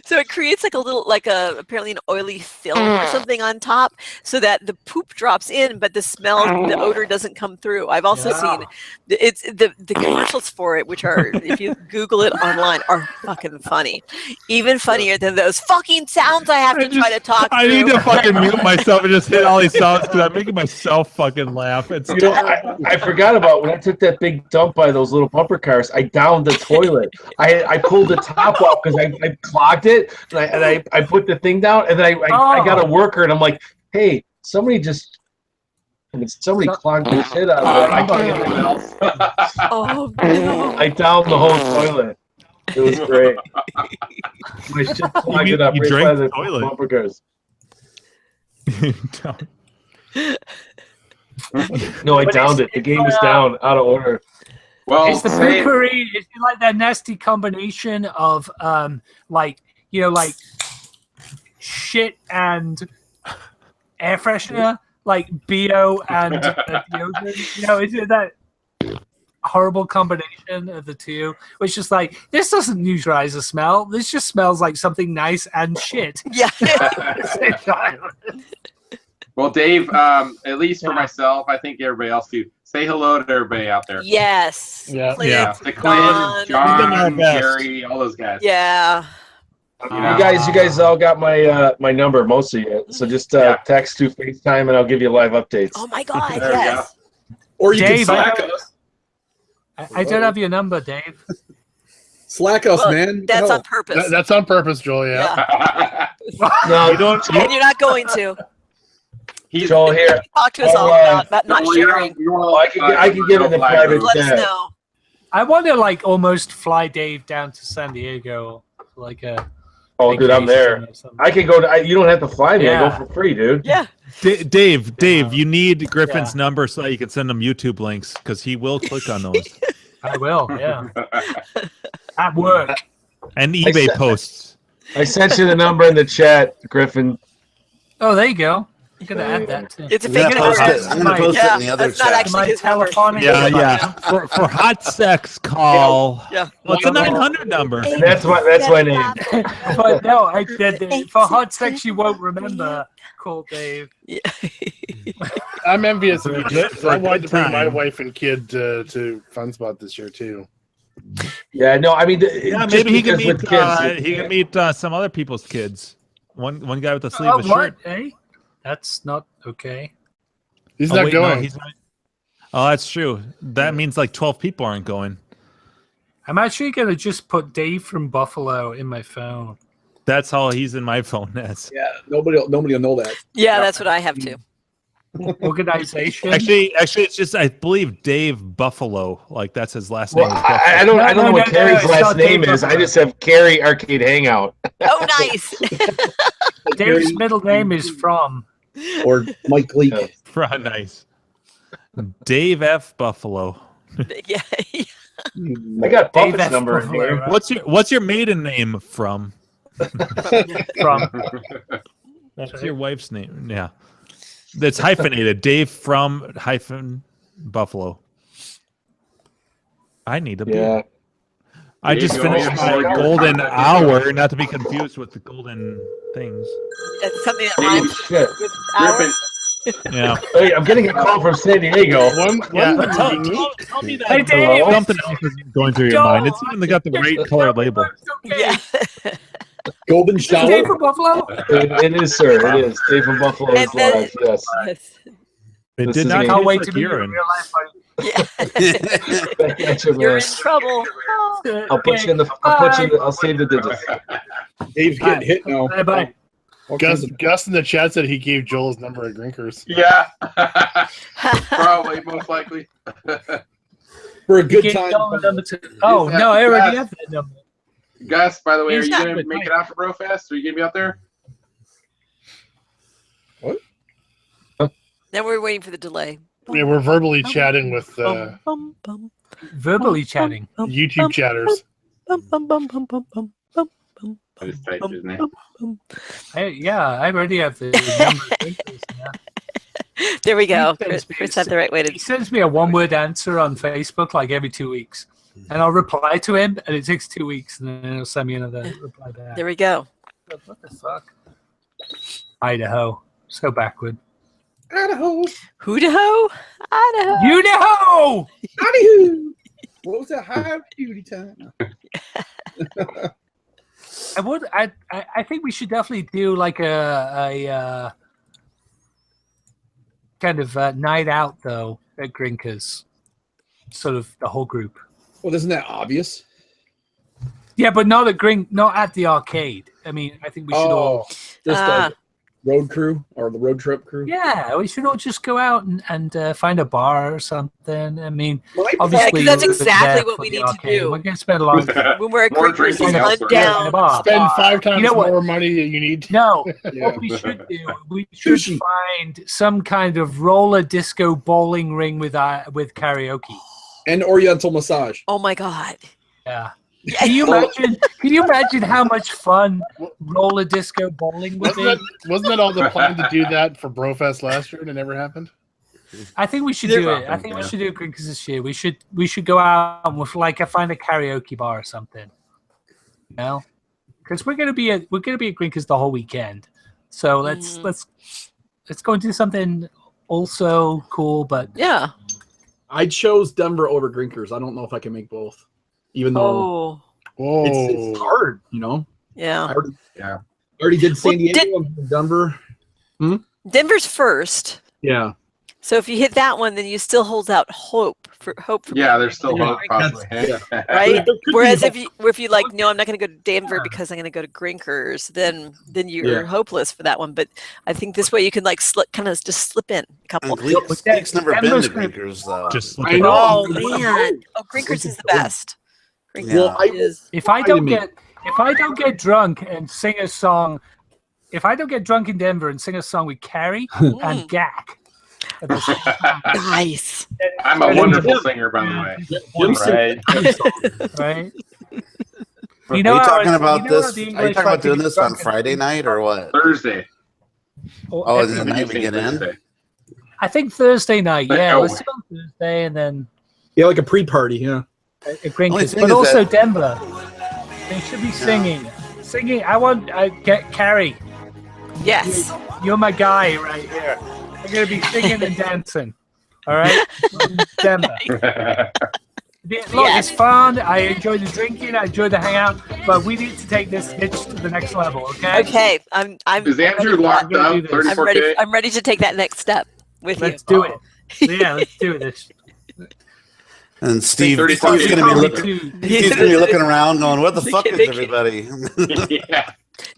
So it creates like a little, apparently an oily film or something on top, so that the poop drops in, but the smell, the odor doesn't come through. I've also seen it's the commercials for it, which are, if you Google it online, are fucking funny, even funnier than those fucking sounds I have to try to talk. I need to fucking mute myself and just hit all these sounds because I'm making myself fucking laugh. It's I forgot about when I took that big dump by those little bumper cars. I downed the toilet. I pulled the top off because I clogged it, and I put the thing down, and then I got a worker, and I'm like, hey, somebody clogged the shit out of there. I can't get anything else. Oh no! I downed the whole toilet. It was great. My shit clogged it up right by the bumper cars. No, I downed it. The game was down, out of order. Well, it's the poopery. It's like that nasty combination of like shit and air freshener, like BO and deodorant. You know, is it that horrible combination of the two? Which is like, this doesn't neutralize the smell. This just smells like something nice and shit. Yeah. Well, Dave, at least for myself, I think everybody else too. Say hello to everybody out there. Yes. Yeah. To Quinn, John, Gary, all those guys. Yeah. You guys all got my number, most of you. So just text to FaceTime, and I'll give you live updates. Oh my God! Yes. Or you Dave, can Slack us. I don't have your number, Dave. Slack us, man. That's on purpose. That's on purpose, Joel. Yeah. No, you don't. And you're not going to. Joel, here. Talk to us all about not sharing. I can give it the private Let us chat. know. I want to almost fly Dave down to San Diego, like a. Oh, dude, I'm there. I can go. You don't have to fly me. I go for free, dude. Yeah. Dave, you need Griffin's number so that you can send him YouTube links because he will click on those. I will. Yeah. At work. And eBay posts. I sent you the number in the chat, Griffin. Oh, there you go. I'm gonna add that too. It's a fake number. I'm gonna post it in the other chat. My telephonic. Yeah. For hot sex, call. Yeah. Well, it's a 900 number. And that's my name. But no, I did. For hot sex, you won't remember. Call Dave. Yeah. I'm envious of you. I wanted to bring my wife and kid to Fun Spot this year too. Yeah, no, I mean, maybe he can meet. He can meet some other people's kids. One guy with a sleeveless shirt. Eh? That's not okay. He's not going. No, he's not. Oh, that's true. That means like 12 people aren't going. I'm actually gonna just put Dave from Buffalo in my phone. That's how he's in my phone. That's nobody will know that. Yeah, that's what I have too. Organization. Actually, it's just I believe Dave Buffalo. Like that's his last name. I don't know what Carrie's last name is. I just have Carrie Arcade Hangout. Oh, nice. Dave's middle name is From. Or Mike Leake. Nice. Dave F. Buffalo. Yeah. I got Buffett's number in here. Right? What's your maiden name From? From. That's your wife's name. Yeah. That's hyphenated. Dave from hyphen Buffalo. I need a beer. I just finished my golden hour, not to be confused with the golden things. That's something that rhymes with hour. Yeah. Hey, I'm getting a call from San Diego. Tell me that. Hey, Dave. Something else is going through your mind. It's even got the right color label. Yeah. Golden shower. Dave from Buffalo? It is, sir. It is. Dave from Buffalo is live. Yes. It did not can't wait to like be in urine. real life. Yeah. You're in trouble. I'll put you in the. I'll save the digits. Dave's getting hit now. Bye. Gus in the chat said he gave Joel his number at Grinkers. Yeah. Probably, most likely. For a good time. Oh, no, I already have that number. Gus, by the way, are you going to make it out for BroFest? Are you going to be out there? What? Now we're waiting for the delay. Yeah, we're verbally chatting with verbally chatting. YouTube chatters. I just typed his name. I already have the number. There we go. Chris had the right way to. He sends me a one-word answer on Facebook like every 2 weeks, and I'll reply to him, and it takes 2 weeks, and then he'll send me another reply back. There we go. What the fuck? Idaho, so backward. Idaho. Hoodaho? Idaho. Idaho. Idaho. What was that high duty time? I think we should definitely do like a kind of night out though at Grinkers, sort of the whole group. Well, isn't that obvious? Yeah, but not at the arcade. I mean, I think we should all just road crew or the road trip crew. Yeah, we should all just go out and find a bar or something. I mean, obviously that's exactly what we need to do. We're gonna spend a lot of time when we're at Grinkers and hunt down. Spend 5 times more money than you need. No, what we should do, we should find some kind of roller disco bowling ring with karaoke and Oriental massage. Oh my god! Yeah. Can you imagine how much fun roller disco bowling would be? Wasn't that all the plan to do that for BroFest last year and it never happened? I think we should do it. I think we should do it Grinkers this year. We should go out and find a karaoke bar or something. You know? Because we're gonna be at Grinkers the whole weekend. So let's go and do something also cool, but yeah. I chose Denver over Grinkers. I don't know if I can make both. Even though it's hard, you know. Yeah. I already did San Diego and Denver. Denver's first. Yeah. So if you hit that one, then you still hold out hope for. Yeah, there's still hope, possibly. Right. Whereas if you like, no, I'm not going to go to Denver because I'm going to go to Grinkers, then you're hopeless for that one. But I think this way you can like kind of just slip in a couple. Gleek's never been to Grinkers though. Just I know. Oh man! Oh, Grinkers is the best. Well, if I don't get drunk and sing a song, if I don't get drunk in Denver and sing a song with Carrie and Gak. Nice. I'm a wonderful singer, by the way. Right. Are you talking about doing this on Friday night or what? Thursday. Oh, is it night we get in? I think Thursday night. Yeah, let's do it on Thursday and then. Yeah, like a pre-party. Yeah. Grinkers, but also Denver. They should be singing. I want get Carrie. Yes. You're my guy right here. I'm gonna be singing and dancing. All right, Denver. Look, it's fun. I enjoy the drinking. I enjoy the hangout. But we need to take this bitch to the next level. Okay. Okay. Is Andrew locked up? 34K? I'm ready to take that next step with you. Let's do it. Yeah, let's do this. And Steve's going to be looking around going, what the fuck is everybody? Yeah.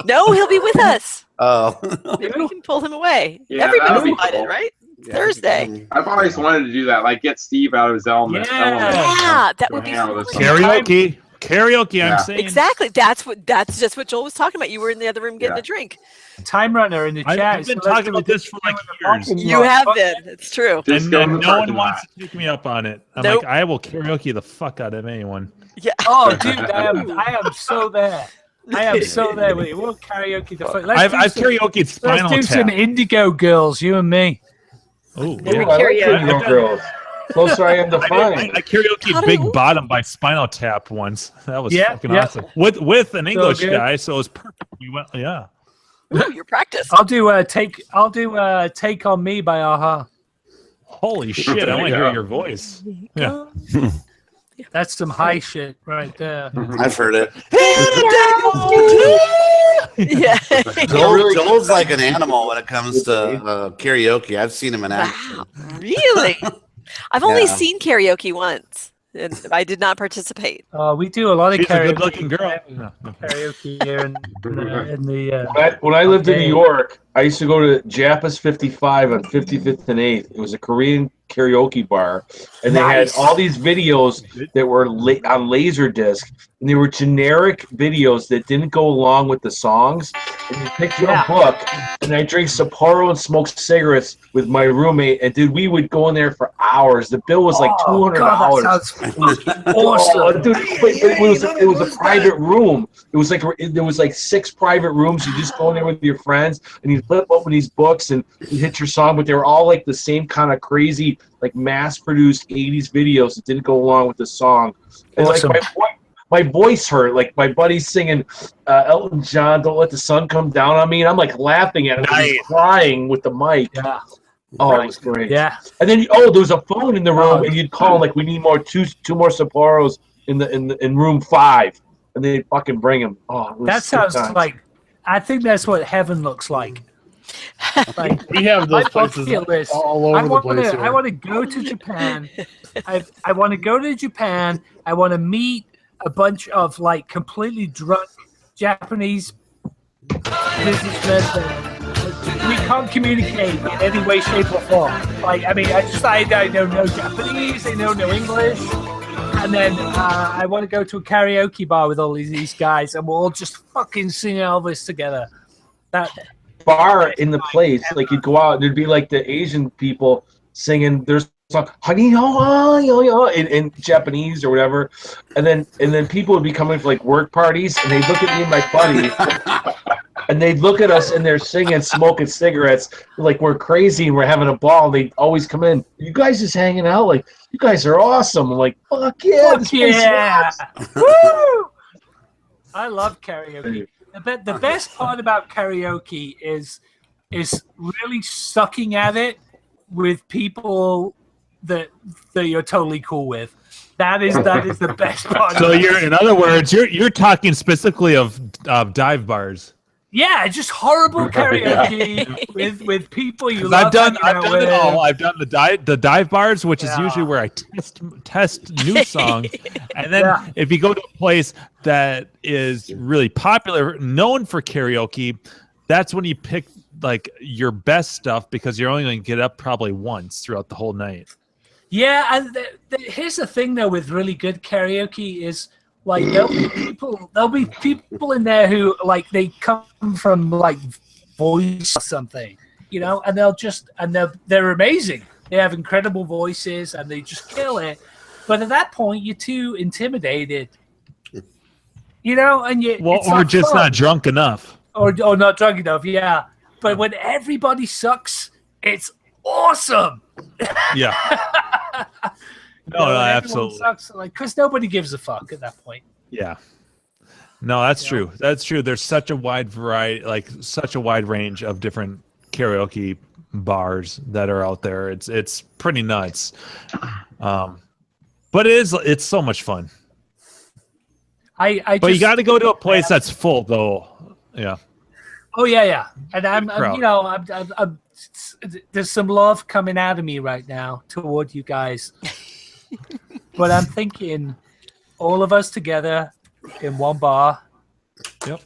No, he'll be with us. Oh. Maybe we can pull him away. Yeah, Everybody's invited, right? Yeah, Thursday. I've always wanted to do that, like get Steve out of his element. Yeah, that would be karaoke. Karaoke, I'm saying. Exactly. That's just what Joel was talking about. You were in the other room getting a drink. Time Runner in the chat. I've been talking about this for like years. You have been. It's true. And no one wants to take me up on it. I'm like, I will karaoke the fuck out of anyone. Yeah. Oh, dude, I am so there. I am so there with you. We'll karaoke the fuck. I've karaoke'd Spinal Tap. Let's do some Indigo Girls, you and me. Oh, yeah. I like Indigo Girls. Closer I am to find. I karaoke Big Bottom by Spinal Tap once. That was fucking awesome. With an English guy, so it was perfect. We went, Ooh, your practice. I'll do Take on Me by Aha. Holy shit! I want to hear your voice. Yeah. That's some high shit right there. I've heard it. Yeah. Joel's like an animal when it comes to karaoke. I've seen him in action. Wow. Really? I've only seen karaoke once, and I did not participate. We do a lot of She's karaoke. a good-looking girl. Karaoke here in the. When I lived in New York, I used to go to Japa's 55 on 55th and 8th. It was a Korean karaoke bar, and they had all these videos that were on Laserdisc, and they were generic videos that didn't go along with the songs. And you picked your book, and I drank Sapporo and smoked cigarettes with my roommate, and dude, we would go in there for hours. The bill was like $200. Awesome, dude! It was a private room. It was like there was like 6 private rooms. You just go in there with your friends, and you flip open these books and you hit your song, but they were all like the same kind of crazy, like mass-produced 80s videos that didn't go along with the song. And awesome. like my voice hurt. Like my buddy's singing Elton John, "Don't Let the Sun Come Down on Me," and I'm like laughing at him, crying with the mic. Yeah. Oh, it was great. Yeah. And then there was a phone in the room, and you'd call like, "We need two more Sapporos in room 5," and they'd fucking bring them. Oh, that sounds like. I think that's what heaven looks like. Like we have those places all over the place. I want to go to Japan. I want to go to Japan. I want to meet a bunch of like completely drunk Japanese businessmen that we can't communicate in any way, shape, or form. Like, I mean, I know no Japanese, they know no English. And then I want to go to a karaoke bar with all these guys, and we'll all just fucking sing Elvis together. That bar in the place, like you'd go out, and there'd be like the Asian people singing their song in Japanese or whatever, and then people would be coming for like work parties, and they'd look at me and my buddy, and they'd look at us, and they're singing, smoking cigarettes, like we're crazy and we're having a ball. They'd always come in, "You guys just hanging out? Like, you guys are awesome." I'm like, "Fuck yeah, fuck yeah. Woo! I love karaoke. The best part about karaoke is really sucking at it with people that you're totally cool with. That is the best part. So in other words, you're talking specifically of dive bars. Yeah, just horrible karaoke with people you love. I've done it all. I've done the dive bars, which is usually where I test new songs, and then if you go to a place that is really popular, known for karaoke, that's when you pick like your best stuff because you're only going to get up probably once throughout the whole night. Yeah, and here's the thing though with really good karaoke is. Like there'll be people in there who like they come from like voice or something, you know, and they're amazing. They have incredible voices and they just kill it. But at that point, you're too intimidated, you know, and or just not drunk enough, or not drunk enough. Yeah, but when everybody sucks, it's awesome. Yeah. No, absolutely. Sucks, like, because nobody gives a fuck at that point. Yeah. No, that's true. That's true. There's such a wide variety, like such a wide range of different karaoke bars that are out there. It's pretty nuts. But it's so much fun. But you got to go to a place that's full, though. Yeah. Oh yeah. And I'm there's some love coming out of me right now toward you guys. But I'm thinking all of us together in one bar. Yep.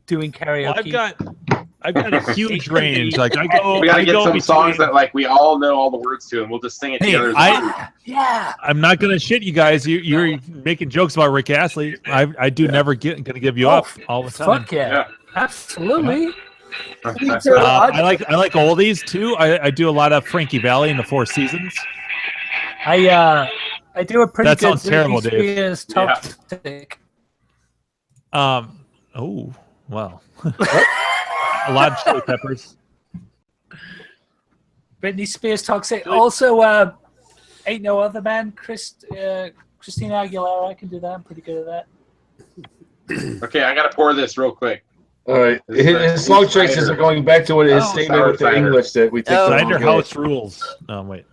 Doing karaoke. Well, I've got a huge range. Like we gotta get some songs that like we all know all the words to, and we'll just sing it together. Yeah. I'm not gonna shit you guys. You're making jokes about Rick Astley. I do never gonna give you up all the time. Fuck yeah. Absolutely. I like oldies too. I do a lot of Frankie Valli and the Four Seasons. I do a pretty that good sounds terrible, Dave. Toxic. Oh wow. A lot of Chili Peppers. Britney Spears Toxic. Also, Ain't No Other Man. Christina Aguilera. I can do that. I'm pretty good at that. Okay, I gotta pour this real quick. All right. His slow choices are going back to what it is stated with the English that we take. Cider House rules. Oh wait.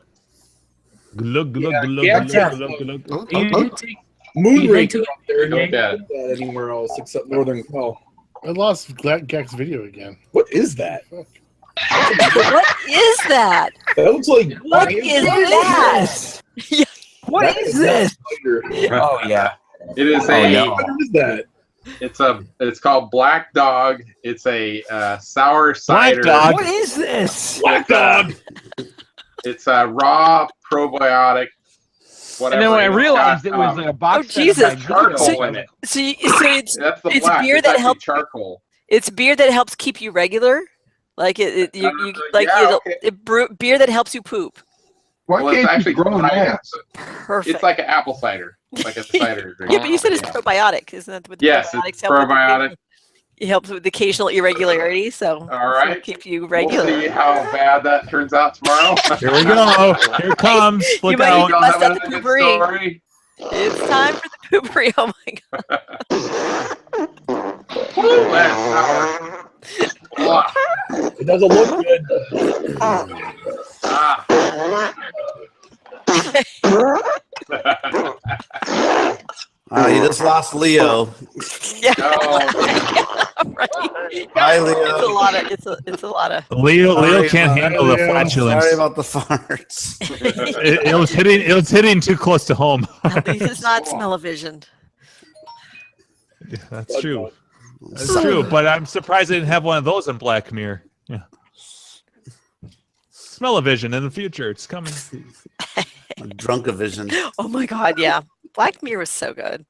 Glug glug glug glug glug. Moonraker up there. You don't get that anywhere else except Northern Cal. I lost Gak's video again. What is that? What is that? That looks like. What is that? What is this? Oh yeah. It is What is that? It's called Black Dog. It's a sour cider. Black Dog. What is this? Black Dog. It's a raw probiotic. Whatever. And then when I realized it was a box. Oh Jesus! Charcoal in it. So it's black. beer that helps charcoal. It's beer that helps keep you regular, like beer that helps you poop. Why can't you grow that? Perfect. It's like an apple cider, like a cider drink. Yeah, but you said it's probiotic, isn't that what the yes, probiotics it's help probiotic. It helps with occasional irregularity, so all right, so keep you regular. We'll see how bad that turns out tomorrow. Here we go. Here it comes. Look you out. might bust out the poopery. It's time for the poopery. Oh my god. It doesn't look good. You just lost Leo. Yeah. Right. Bye, Leo. It's a lot of. Leo can't handle the flatulence. Sorry about the farts. it was hitting too close to home. At least it's not smell-o-vision. Yeah, that's true. That's true, but I'm surprised they didn't have one of those in Black Mirror. Yeah. Smell-o-vision in the future. It's coming. Drunk-o-vision. Oh my god, yeah. Black Mirror was so good.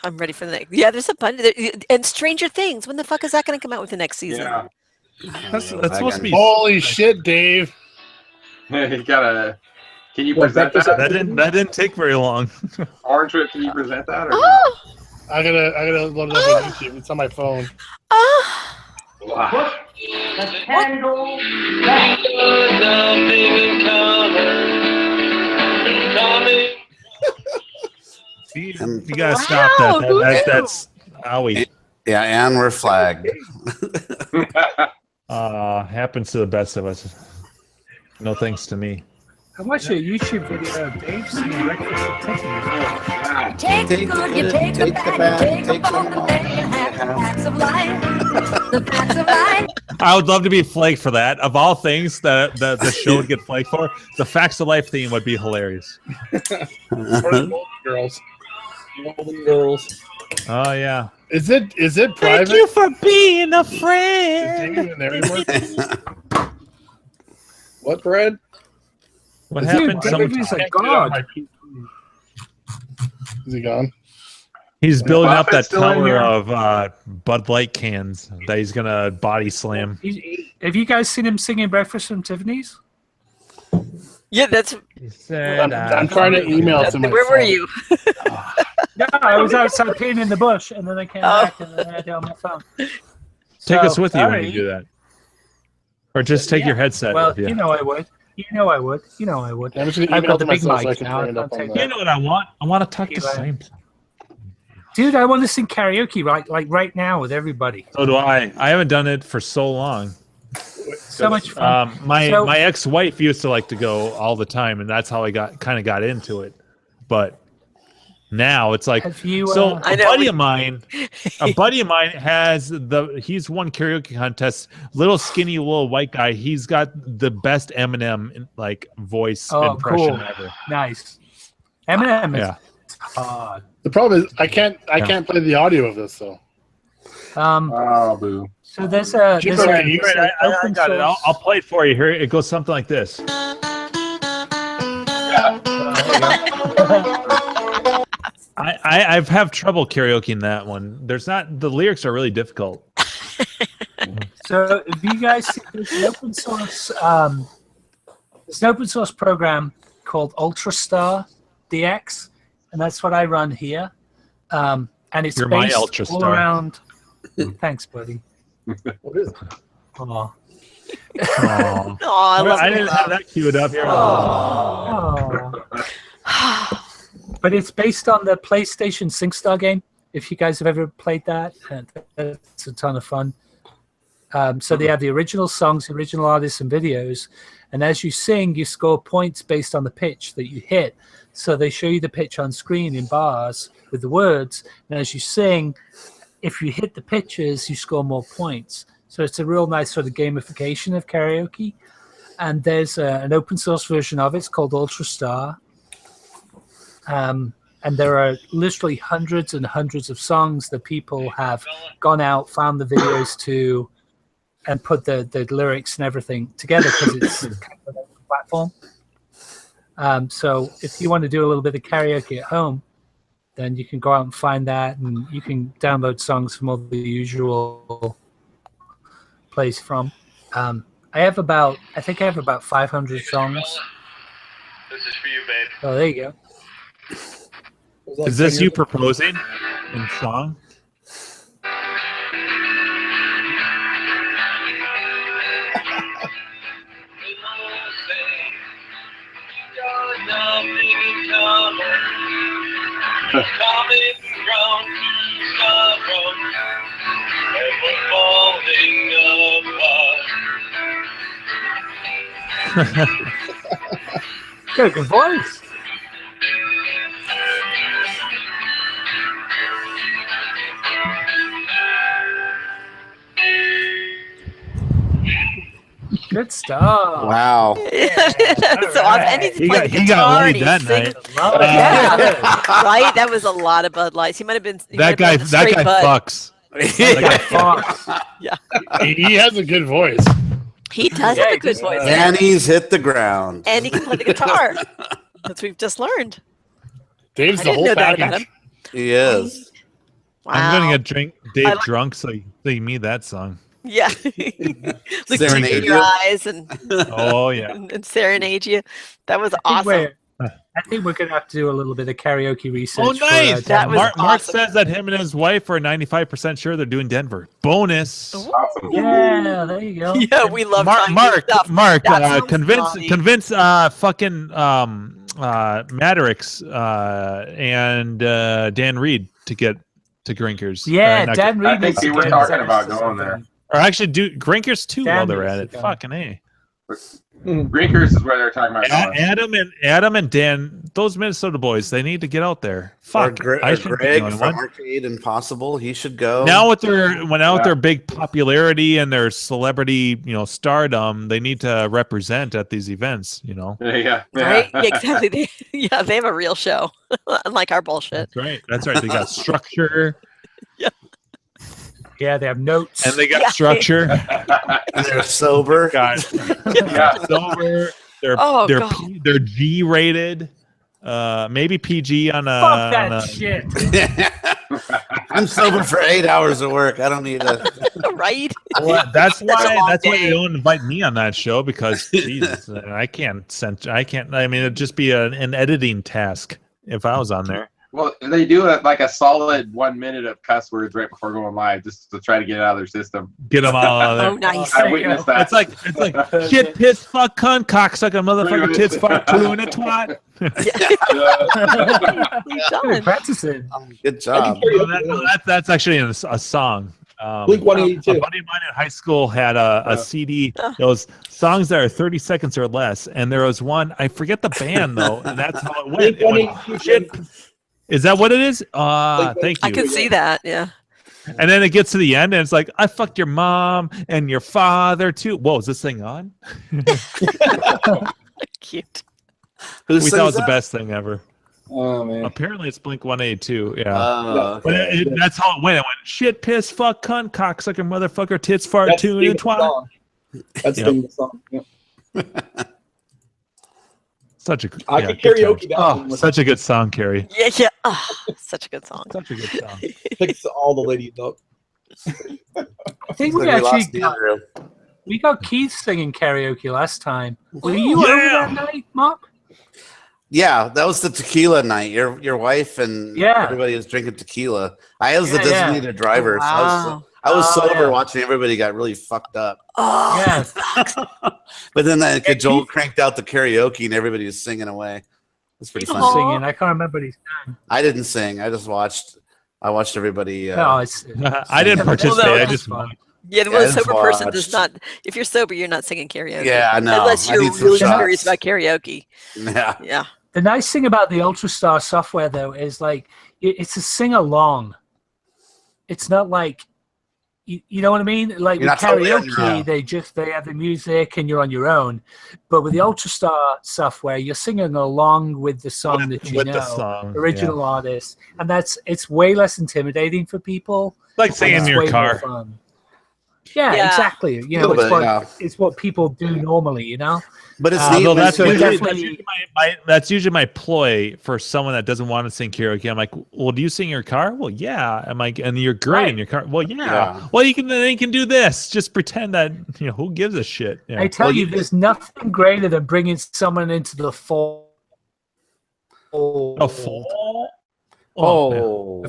I'm ready for the next. Yeah, there's a bunch. And Stranger Things. When the fuck is that going to come out with the next season? Yeah. That's supposed to be. Holy shit, Dave! You gotta. Can you present that? That didn't take very long. Orange Whip, can you present that? Or oh! I gotta load it up on YouTube. It's on my phone. Wow. The candle. You gotta stop that. That's owie. Yeah, and we're flagged. Happens to the best of us. No thanks to me. I watched a YouTube video of Dave singing Breakfast at Tiffany's. Take the good, you take the bad, take the fun, and have the facts of life. The facts of life. I would love to be flagged for that. Of all things that the show would get flagged for, the Facts of Life theme would be hilarious. Girls. Girls. Oh yeah. Is it private? Thank you for being a friend. Is Dave in there anymore? What, Brad? What happened? He's a god. Is he gone? He's building up that Buffett's still in tower here. of Bud Light cans that he's gonna body slam. Have you guys seen him singing Breakfast from Tiffany's? Yeah, that's. I'm trying to email it to my Where phone. were you? No, I was outside peeing in the bush, and then I came back and then I had it on my phone. Take us So, with you when sorry. you do that, or just take your headset Well, with you. you know I would. You know I would. You know I would. I'm just gonna I've email got the to big myself so I mic can now. turn it up on I'll take the- You know what I want? I want to talk to Eli. Sam. Dude, I want to sing karaoke like right now with everybody. So do I. I haven't done it for so long. So much fun. My ex-wife used to like to go all the time, and that's how I kind of got into it. But now it's like Have you, so. I A know, buddy of mine has he's won karaoke contests. Little skinny little white guy. He's got the best Eminem like voice impression ever. Nice. Eminem is Yeah. hard. The problem is I can't play the audio of this though. Oh, boo. So there's a I got it. I'll play it for you here. It goes something like this. I've have trouble karaokeing that one. There's not the lyrics are really difficult. So if you guys see, there's an open source program called UltraStar DX, and that's what I run here. And it's You're my based UltraStar. all around. Thanks, buddy. What is it? Oh. Oh, I didn't have that queued up here. But it's based on the PlayStation SingStar game. If you guys have ever played that, it's a ton of fun. So they have the original songs, original artists, and videos. And as you sing, you score points based on the pitch that you hit. So they show you the pitch on screen in bars with the words. And as you sing, if you hit the pitches, you score more points. So it's a real nice sort of gamification of karaoke. And there's an open source version of it. It's called UltraStar. And there are literally hundreds and hundreds of songs that people have gone out, found the videos to, and put the lyrics and everything together because it's kind of an open platform. So if you want to do a little bit of karaoke at home, then you can go out and find that, and you can download songs from all the usual place from. I think I have about 500 songs. This is for you, babe. Oh, there you go. Is this you proposing in song? Got a good voice. Good stuff. Wow. So and he's He playing got guitar laid and that he's singing. night. Yeah, right. That was a lot of Bud Lights. He might have been. That guy fucks. That guy fucks. Yeah. He has a good voice. He does have a good voice. And he's hit the ground. And he can play the guitar. That's what we've just learned. Dave's I the didn't whole know that about package. him. He is. I'm gonna Wow. get Dave drunk so he sing me that song. Yeah. Look Serenade in your you. eyes and Oh yeah. and serenade you. That was awesome. I think we're going to have to do a little bit of karaoke research. Oh, nice! That was Mark awesome. says that him and his wife are 95% sure they're doing Denver. Bonus. Awesome. Yeah, there you go. Yeah, we love Mark, trying new stuff. That sounds convince naughty. fucking Madrix and Dan Reed to get to Grinkers. Yeah, Dan Reed. I think we were talking about going there. Or actually, do Grinkers too Dan while they're needs at to it. go. Fucking A. Grinkers is where they're talking about going. Adam and Dan, those Minnesota boys, they need to get out there. Fuck, Or shouldn't be Greg going. from What? Arcade Impossible. He should go. Now with their big popularity and their celebrity, stardom, they need to represent at these events. Yeah. Right? Yeah, exactly. They have a real show, unlike our bullshit. That's right. That's right. They got structure. Yeah, they have notes. And they got structure. And they're sober. Sober. They're G rated. Maybe PG on a. Fuck that shit. I'm sober for 8 hours of work. I don't need a. Right? Well, that's a why. long That's why day. they don't invite me on that show because Jesus, I can't. I mean, it'd just be an editing task if I was on there. Well, they do like a solid 1 minute of cuss words right before going live, just to try to get it out of their system. Get them all out of there. Oh, nice. I witnessed that. It's like shit, piss, fuck, cunt, cocksucker, motherfucker, tits, fuck, poo, and a twat. Good practicing. Good job. That's actually a song. Blink 182. A buddy of mine in high school had a CD. It was songs that are 30 seconds or less, and there was one. I forget the band though, and that's how it went. It went shit. Is that what it is? Thank you. I could see that. Yeah. And then it gets to the end, and it's like, I fucked your mom and your father too. Whoa, is this thing on? Cute. Who We thought it was sings the that? best thing ever. Oh man. Apparently it's Blink-182. Yeah. Okay. But that's how it went. It went shit, piss, fuck, cunt, cocksucker, motherfucker, tits, fart, tune, and twat. That's the song. Yep. Such a good. I could karaoke that one. Oh, such a good song, Carrie. Yeah. Oh, such a good song. Such a good song. Picks all the ladies up. I think we got Keith singing karaoke last time. Were you over that night, Mark? Yeah, that was the tequila night. Your wife and everybody was drinking tequila. I was the designated driver. Wow. So I was sober watching everybody got really fucked up. Oh, yeah. But then Joel cranked out the karaoke and everybody was singing away. It's pretty fun. Singing. I can't remember his name. I didn't sing. I just watched. I watched everybody. I didn't participate. I just watched. Yeah, the sober person does not. If you're sober, you're not singing karaoke. Yeah, I know. Unless you're really serious about karaoke. Yeah. Yeah. The nice thing about the UltraStar software, though, is like it's a sing along. It's not like you know what I mean. Like with karaoke, they have the music and you're on your own. But with the UltraStar software, you're singing along with the song that you know, original artist, and it's way less intimidating for people. Like singing in your car. Yeah, exactly. You know, it's what people do normally. You know. But it's neat. That's usually my ploy for someone that doesn't want to sing karaoke. I'm like, well, do you sing in your car? Well, yeah. I'm like, and you're great in your car. Well, yeah. Well, you can do this. Just pretend that who gives a shit. Yeah. I tell you, there's nothing greater than bringing someone into the fold. Of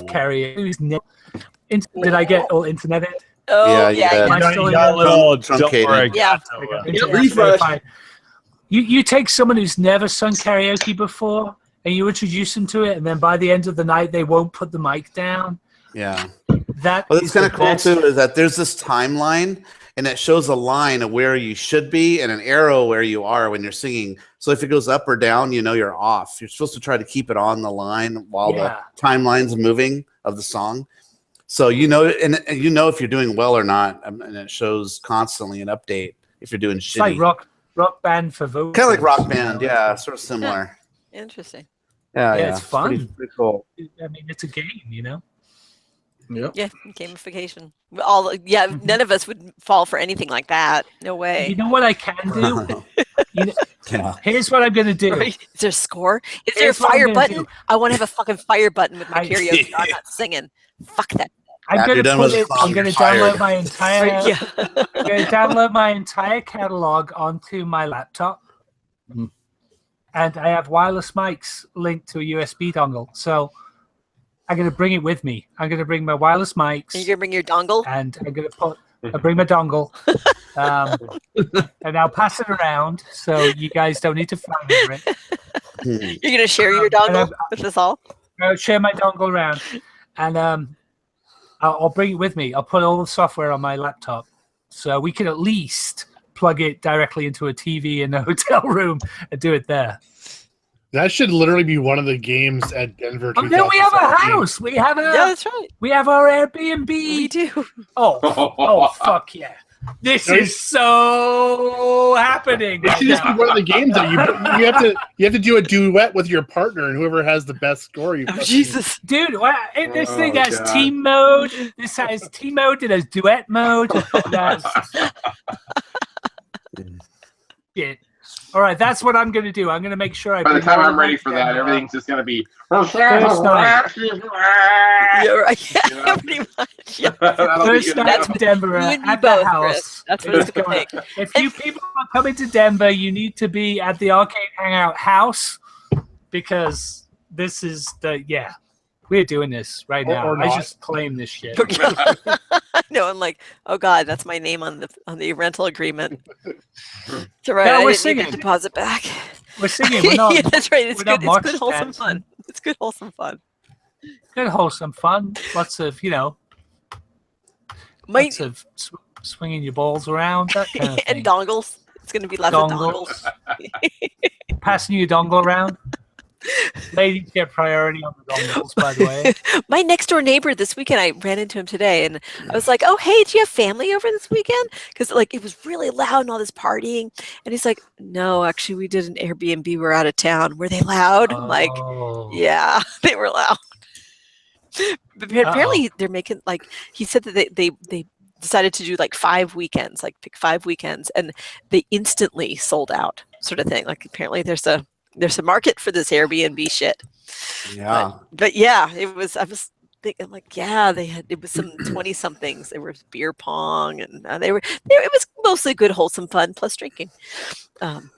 karaoke. Did I get all interneted? Oh, yeah. Don't worry. Yeah. Refresh. You take someone who's never sung karaoke before and you introduce them to it, and then by the end of the night they won't put the mic down. Yeah. That's kind of cool too, is that there's this timeline and it shows a line of where you should be and an arrow where you are when you're singing. So if it goes up or down, you're off. You're supposed to try to keep it on the line while the timeline's moving of the song. So and if you're doing well or not, and it shows constantly an update if you're doing shitty. It's like rock band for vocals. Kind of like Rock Band, sort of similar. Interesting. Yeah, it's fun. Pretty cool. I mean, it's a game, Yep. Yeah, gamification. None of us would fall for anything like that. No way. You know what I can do? Here's what I'm going to do. Right? Is there a score? Is there a fire button? I want to have a fucking fire button with my karaoke. I'm not singing. Fuck that. I'm going to download my entire. I'm going to download my entire catalog onto my laptop, and I have wireless mics linked to a USB dongle. So I'm going to bring it with me. I'm going to bring my wireless mics. And you're going to bring your dongle. And I'm going to I'll bring my dongle, and I'll pass it around so you guys don't need to find it. You're going to share your dongle with us all. I'll share my dongle around, and I'll bring it with me. I'll put all the software on my laptop so we can at least plug it directly into a TV in a hotel room and do it there. That should literally be one of the games at Denver. Oh, no, we have a house. We have that's right. We have our Airbnb. We do. Oh, fuck yeah. This is so happening. It should just be one of the games that you have to do a duet with your partner, and whoever has the best score. Jesus, dude! This thing has team mode. This has team mode. It has duet mode. Shit. All right, that's what I'm going to do. I'm going to make sure By the time I'm ready for that, everything's just going to be. First night to Denver at the house. That's what it's going to take. If you people are coming to Denver, you need to be at the Arcade Hangout house because this is we're doing this right now. I just claim this shit. No, I'm like, oh god, that's my name on the rental agreement. So right, we're singing. Deposit back. We're singing. We're not, yeah, that's right. It's good. It's good wholesome dancing. fun. It's good wholesome fun. Good wholesome fun. Lots of lots of swinging your balls around. That kind of and dongles. It's going to be lots of dongles. Passing your dongle around. Ladies get priority on the dongles, by the way. My next door neighbor this weekend, I ran into him today, and I was like, "Oh, hey, do you have family over this weekend?" Because like it was really loud and all this partying, and he's like, "No, actually, we did an Airbnb. We're out of town. Were they loud?" I'm like, "Yeah, they were loud." But apparently, they're making like he said that they decided to do like 5 weekends, like pick 5 weekends, and they instantly sold out, sort of thing. Like apparently, there's a market for this Airbnb shit. Yeah. But yeah, it was. I was thinking like, yeah, it was some 20-somethings. There was beer pong, and it was mostly good, wholesome fun plus drinking.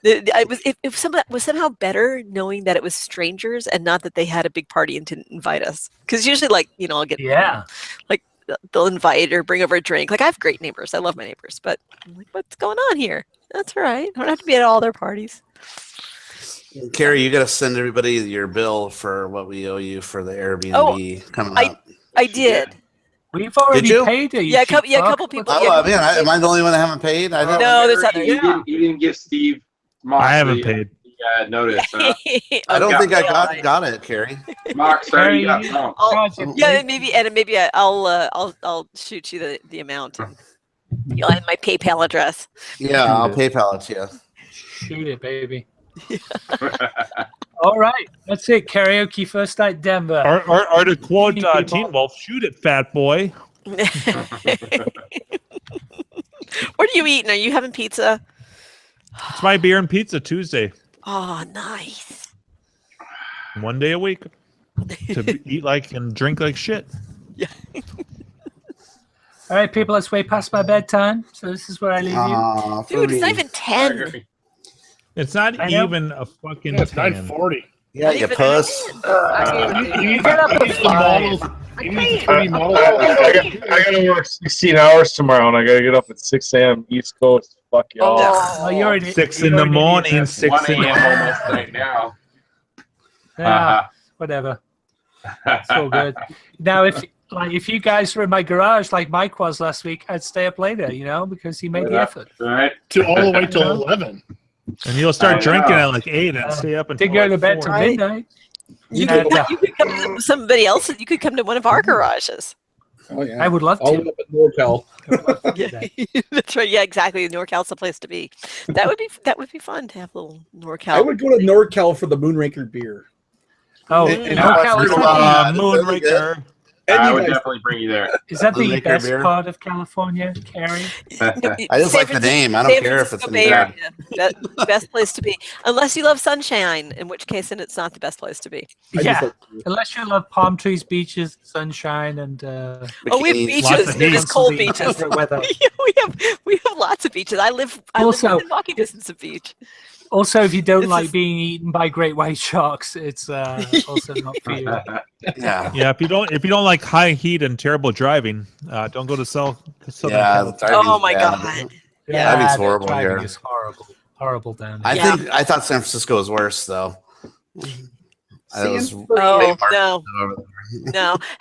It was somehow better knowing that it was strangers and not that they had a big party and didn't invite us. Because usually, like I'll get like they'll invite or bring over a drink. Like I have great neighbors. I love my neighbors, but I'm like, what's going on here? That's all right. I don't have to be at all their parties. Carrie, you got to send everybody your bill for what we owe you for the Airbnb coming up. I did. We've already paid it. Yeah, a couple people. Oh, man, am I the only one that haven't paid? I didn't. No, there's others. You didn't give Steve Mox I haven't paid. Notice. I don't think I got it, Carrie. Mox, sorry, you got wrong. Yeah, maybe I'll shoot you the amount. You'll have my PayPal address. Yeah, I'll PayPal it to you. Shoot it, baby. All right, that's it. Karaoke first night Denver. Or to quote Teen Wolf, shoot it, fat boy. What are you eating? Are you having pizza? It's my beer and pizza Tuesday. Oh, nice. 1 day a week to eat like and drink like shit. Yeah. All right, people, let's way past my bedtime. So this is where I leave you. Dude, it's not even 10. It's not even a fucking. It's 9:40. Yeah, you puss. You get up at 5. I gotta work 16 hours tomorrow, and I gotta get up at 6 a.m. East Coast. Fuck y'all. Oh, you're already 6 in the morning. 6 1 in the a.m. morning. almost right now. Yeah, whatever. It's all good. Now, if you guys were in my garage like Mike was last week, I'd stay up later, because he made the effort. Right. All the way till 11. And you'll start drinking at like 8 and stay up until Did go to bed 4. till midnight. You could come to somebody else. You could come to one of our garages. Oh yeah, I would love to. I'll live at NorCal. Yeah, that's right. Yeah, exactly. NorCal's the place to be. That would be fun to have a little NorCal. I would go to NorCal for the Moonraker beer. Oh, NorCal is Moonraker. I would definitely bring you there. Is that the best part of California, Carrie? I just like the name. I don't care if it's Bay Area. Best place to be, unless you love sunshine, in which case, then it's not the best place to be. Yeah, unless you love palm trees, beaches, sunshine, and we have beaches. They're just cold beaches. we have lots of beaches. I live within walking distance of beach. Also, if you don't like being eaten by great white sharks, it's also not for you. Yeah. If you don't like high heat and terrible driving, don't go to Southern California. Oh my god. Yeah, driving's horrible here. Is horrible down I here. I thought San Francisco was worse though. No.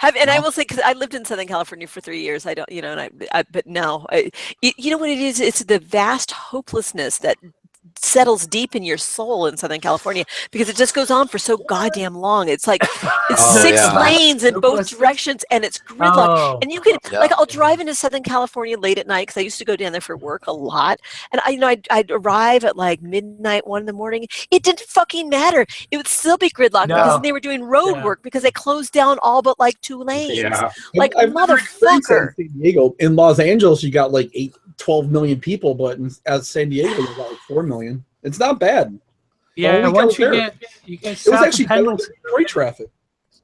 And I will say, because I lived in Southern California for 3 years, I don't, but no, you know what it is? It's the vast hopelessness that settles deep in your soul in Southern California, because it just goes on for so goddamn long. It's like it's 6 lanes in both directions, and it's gridlock. And you can I'll drive into Southern California late at night, because I used to go down there for work a lot, and I'd arrive at like midnight, 1 in the morning. It didn't fucking matter. It would still be gridlock because they were doing road work, because they closed down all but like 2 lanes. Like motherfucker. San Diego. In Los Angeles, you got like 12 million people, but as San Diego, you got like 4 million. It's not bad. Yeah, once you get it was actually better than Detroit traffic.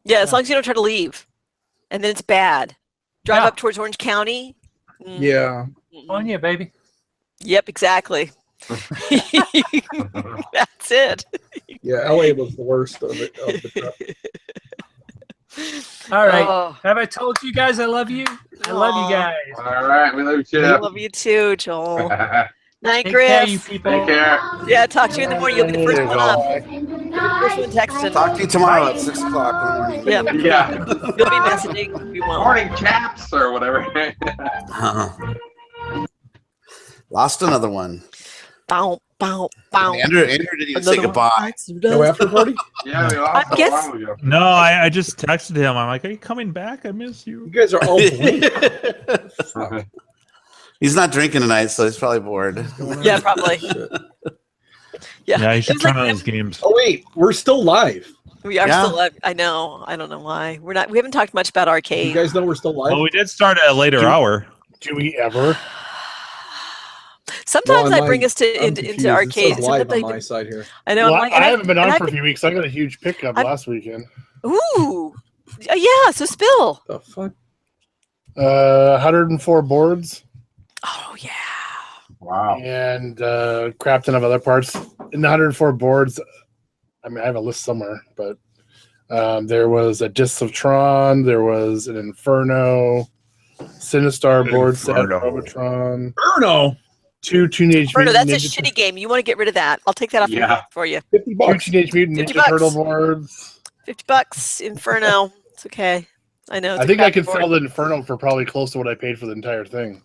Yeah, as long as you don't try to leave, and then it's bad. Drive up towards Orange County. Yeah. On you, baby. Yep, exactly. That's it. Yeah, LA was the worst of it. Of the traffic. All right. Have I told you guys I love you? I love you guys. All right, we love you too. I love you too, Joel. Night, Take Griff. care, you people. Take care. Yeah, talk to you in the morning. You'll be the first one up. First one texting. Talk to you tomorrow at 6 o'clock in the morning. Yeah. You'll be messaging. We won't. Morning, chaps, or whatever. Lost another one. Bow. Bow, bow. Andrew didn't even say goodbye. No after party? Yeah, we lost a while ago. No, I just texted him. I'm like, "Are you coming back? I miss you." You guys are all blank. He's not drinking tonight, so he's probably bored. Yeah, probably. Yeah, he should turn on his games. Oh wait, we're still live. We are still live. I know. I don't know why. We're not. We haven't talked much about arcade. You guys know we're still live. Well, we did start at a later hour. Do we ever? Sometimes I bring us into arcade. It says live on my side here. I know. Well, I haven't been on for a few weeks. I got a huge pickup last weekend. Ooh, yeah. So spill. The fuck. 104 boards. Oh yeah. Wow. And crap ton of other parts. In the 104 boards, I mean, I have a list somewhere, but there was a Discs of Tron, there was an Inferno, Sinistar board set, Robotron. Inferno! Two Teenage Inferno, Mutant that's a Ninja shitty game. You want to get rid of that. I'll take that off for you. $50. Two Teenage Mutant Ninja Turtle boards. $50. Inferno. It's okay. I know. I think I could sell the Inferno for probably close to what I paid for the entire thing.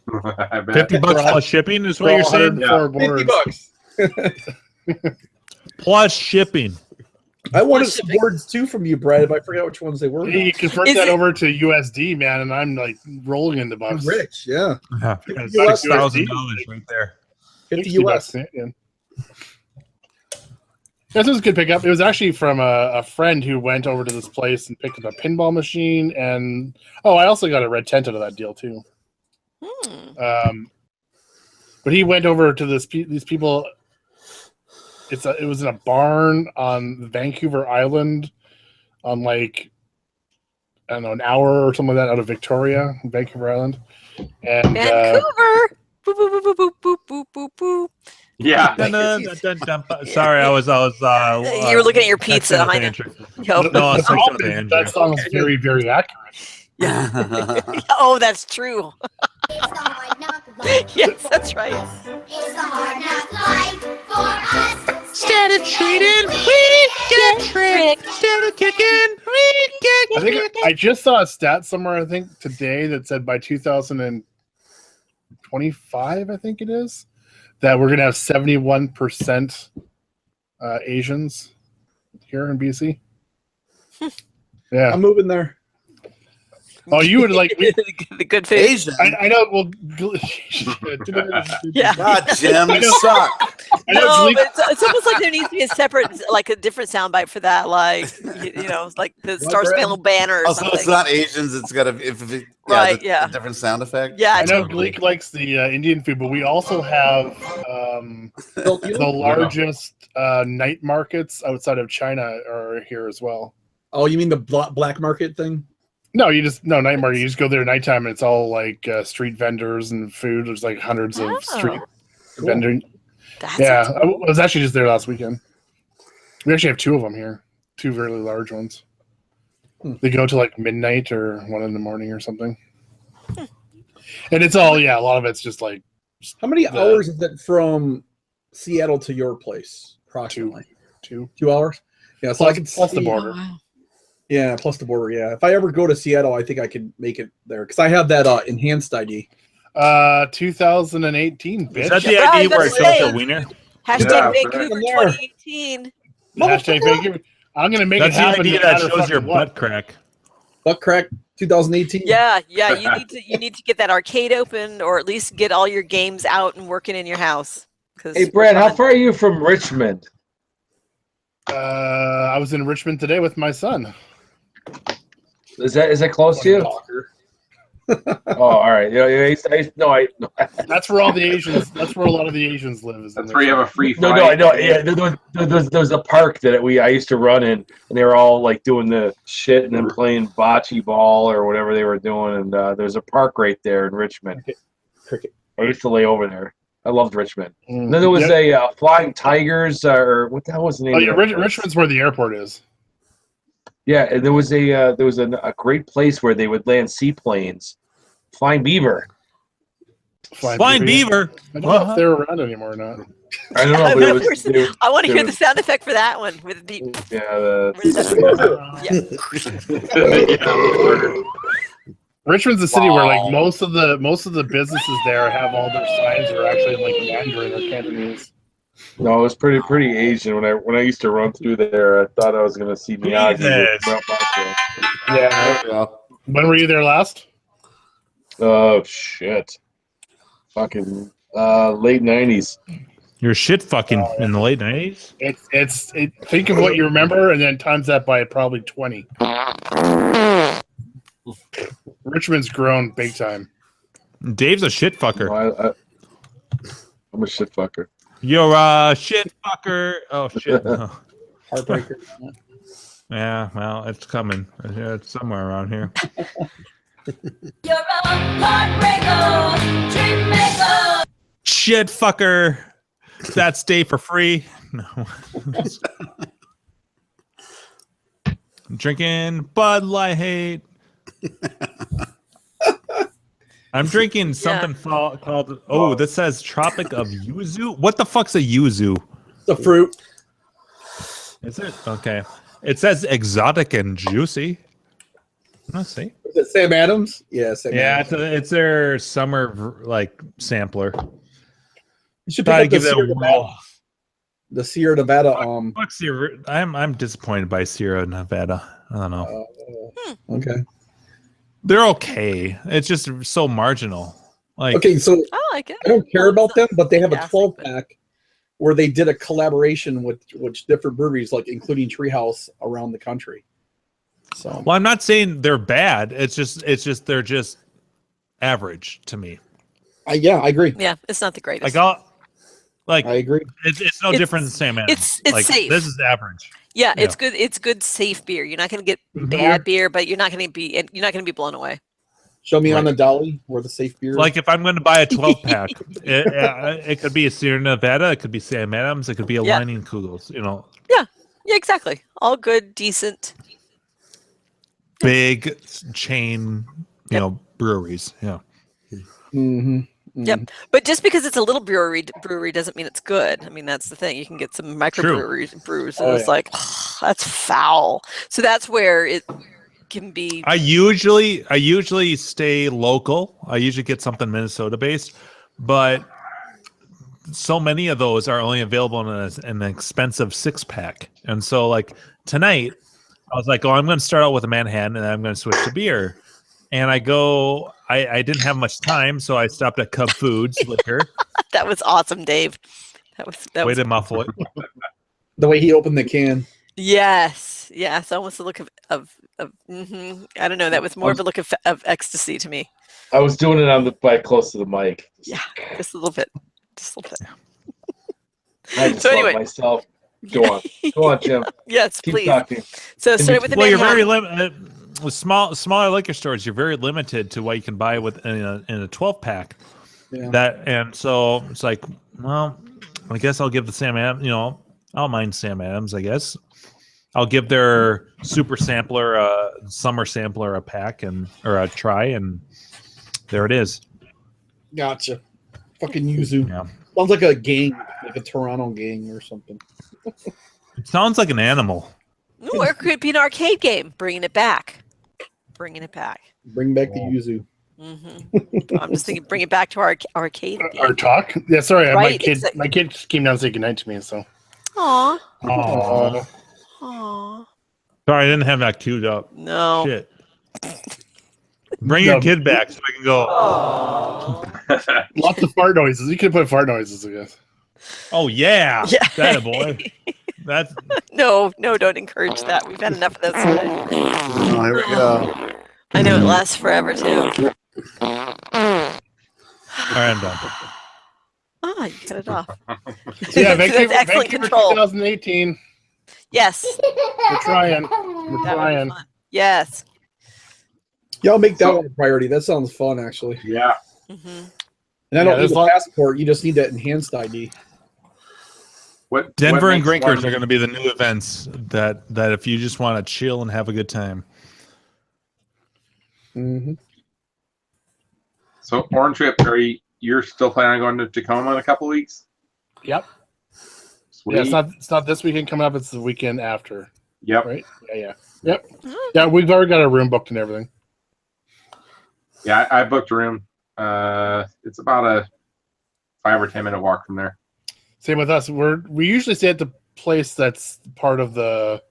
$50 plus shipping is what you're saying? Yeah. $50. Plus shipping. I wanted some boards too from you, Brad, but I forgot which ones they were. You convert that over to USD, man, and I'm like rolling in the bucks. I'm rich, yeah. $6,000 right there. 50 US. Yeah. This was a good pickup. It was actually from a friend who went over to this place and picked up a pinball machine, and I also got a red tent out of that deal too. But he went over to these people. It was in a barn on Vancouver Island, on like I don't know, an hour or something like that out of Victoria, Vancouver Island, and Vancouver. Boop, boop, boop, boop, boop, boop, boop, boop. Yeah. Sorry, I was. You were looking at your pizza. I know. That song is very, very accurate. Yeah. Oh, that's true. Yes, that's right. It's the hard knock life for us. Instead of treating, we get tricked. Instead of kicking, we get kicked. I just saw a stat somewhere, I think, today that said by 2025, I think it is, that we're going to have 71% Asians here in BC. Yeah. I'm moving there. Oh, you would like the good food. Asian. I know. Well, yeah. God, Jim, you suck. No, but it's almost like there needs to be a separate, like a different soundbite for that, like like the Star Spangled Banner. Or something. So it's not Asians. It's got a a different sound effect. Yeah, I know Gleek likes the Indian food, but we also have the largest night markets outside of China are here as well. Oh, you mean the black market thing? No, night market. You just go there at nighttime, and it's all like street vendors and food. There's like hundreds of street vendors. Yeah, I was actually just there last weekend. We actually have two of them here, two really large ones. They go to like midnight or 1 in the morning or something. And it's all a lot of it's just like. How many hours is it from Seattle to your place? Approximately 2 hours. Yeah, so plus the border. Wow. Yeah, plus the border. Yeah, if I ever go to Seattle, I think I could make it there because I have that enhanced ID. 2018. Bitch. Is that the ID where it shows your wiener? Hashtag Vancouver 2018. Hashtag Vancouver. I'm gonna make it happen. That's the ID that shows your butt crack. Butt crack 2018. Yeah. You need to get that arcade open, or at least get all your games out and working in your house. Hey, Brad, how far are you from Richmond? I was in Richmond today with my son. Is that close to you? Oh, all right. No, That's where all the Asians. That's where a lot of the Asians live. That's where you have a free flight. No, I know. Yeah, there's a park that I used to run in, and they were all like doing the shit and then playing bocce ball or whatever they were doing. And there's a park right there in Richmond. Cricket. I used to lay over there. I loved Richmond. And then there was a Flying Tigers, or what the hell was the name? Oh yeah, Richmond's where the airport is. Yeah, and there was a great place where they would land seaplanes. Flying Beaver. Flying Beaver. I don't know if they're around anymore or not. I don't know. But I want to hear the sound effect for that one with the beep. Yeah. Richmond's a city where like most of the businesses there have all their signs are actually like Mandarin or Cantonese. No, it was pretty Asian. When I used to run through there, I thought I was going to see Miyagi. Yeah. When were you there last? Oh shit! Fucking late 90s. You're shit fucking in the late 90s. Think of what you remember and then times that by probably 20. Richmond's grown big time. Dave's a shit fucker. No, I'm a shit fucker. You're a shit fucker. Oh shit. No. Heartbreaker. Yeah, well, it's coming. It's somewhere around here. You're a heartbreaker, dream maker. Shit fucker. That's Dave for free. No. I'm drinking Bud Light. I'm drinking something called. Oh, this says Tropic of Yuzu. What the fuck's a yuzu? The fruit. Is it? Okay. It says exotic and juicy. Let's see. Is it Sam Adams? Yeah, Sam Adams. It's their summer like sampler. You should pick up the Sierra Nevada. Fuck Sierra. I'm disappointed by Sierra Nevada. I don't know. Okay. They're okay. It's just so marginal. Like okay, so I like it. I don't care about them, but they have a 12-pack where they did a collaboration with different breweries, like including Treehouse around the country. So, well, I'm not saying they're bad. It's just they're just average to me. Yeah, I agree. Yeah, it's not the greatest. I agree. It's no different than Sam Adams. It's like, safe. This is average. Yeah, it's good. It's good, safe beer. You're not going to get bad beer, but you're not going to be blown away. Show me on the dolly where the safe beer. Like if I'm going to buy a 12-pack, it could be a Sierra Nevada, it could be Sam Adams, it could be a Lining Kugels. You know. Yeah, exactly. All good, decent, big chain, breweries. Yeah. Mm-hmm. Yep, but just because it's a little brewery doesn't mean it's good. I mean, that's the thing. You can get some microbreweries brews, and it's like that's foul. So that's where it can be. I usually stay local. I usually get something Minnesota based, but so many of those are only available in an expensive 6-pack. And so like tonight, I was like, I'm going to start out with a Manhattan, and then I'm going to switch to beer. And I didn't have much time, so I stopped at Cub Foods Liquor. That was awesome, Dave. That way was to muffle it. The way he opened the can. Yes, almost a look of I don't know. That was more of a look of ecstasy to me. I was doing it on the close to the mic. Yeah, just a little bit. I just love myself. Go on, Jim. Yes, keep please. Talking. So start with the You're very limited. With smaller liquor stores, you're very limited to what you can buy in a 12-pack. Yeah. And so it's like, well, I guess I'll give the Sam Adams. I'll mind Sam Adams. I guess I'll give their super sampler, summer sampler, a pack or a try, and there it is. Gotcha. Fucking yuzu. Yeah. Sounds like a gang, like a Toronto gang or something. It sounds like an animal. Ooh, or it could be an arcade game. Bringing it back. Bring back the yuzu. I'm just thinking, bring it back to our arcade game. Our talk? Yeah, sorry, Right, my kid came down to say goodnight to me. So. Aww. Sorry, I didn't have that queued up. No. Shit. Bring your kid back so I can go. Lots of fart noises. You could put fart noises, I guess. Oh yeah, that boy. That's no, don't encourage that. We've had enough of this today. Oh, here we go. I know it lasts forever too. All right, I'm done. You cut it off. Yeah, That's excellent Vancouver control. 2018. Yes. We're trying. That would be fun. Yes. Y'all make that one a priority. That sounds fun, actually. Yeah. And I don't need a passport. You just need that enhanced ID. Denver and Grinkers are going to be the new events that if you just want to chill and have a good time. So Orange Trip, you're still planning on going to Tacoma in a couple weeks? Yep. Sweet. Yeah, it's not this weekend coming up. It's the weekend after. Yep. Right. Yeah. Yep. Yeah, we've already got a room booked and everything. Yeah, I booked a room. It's about a 5 or 10 minute walk from there. Same with us. We usually stay at the place that's part of the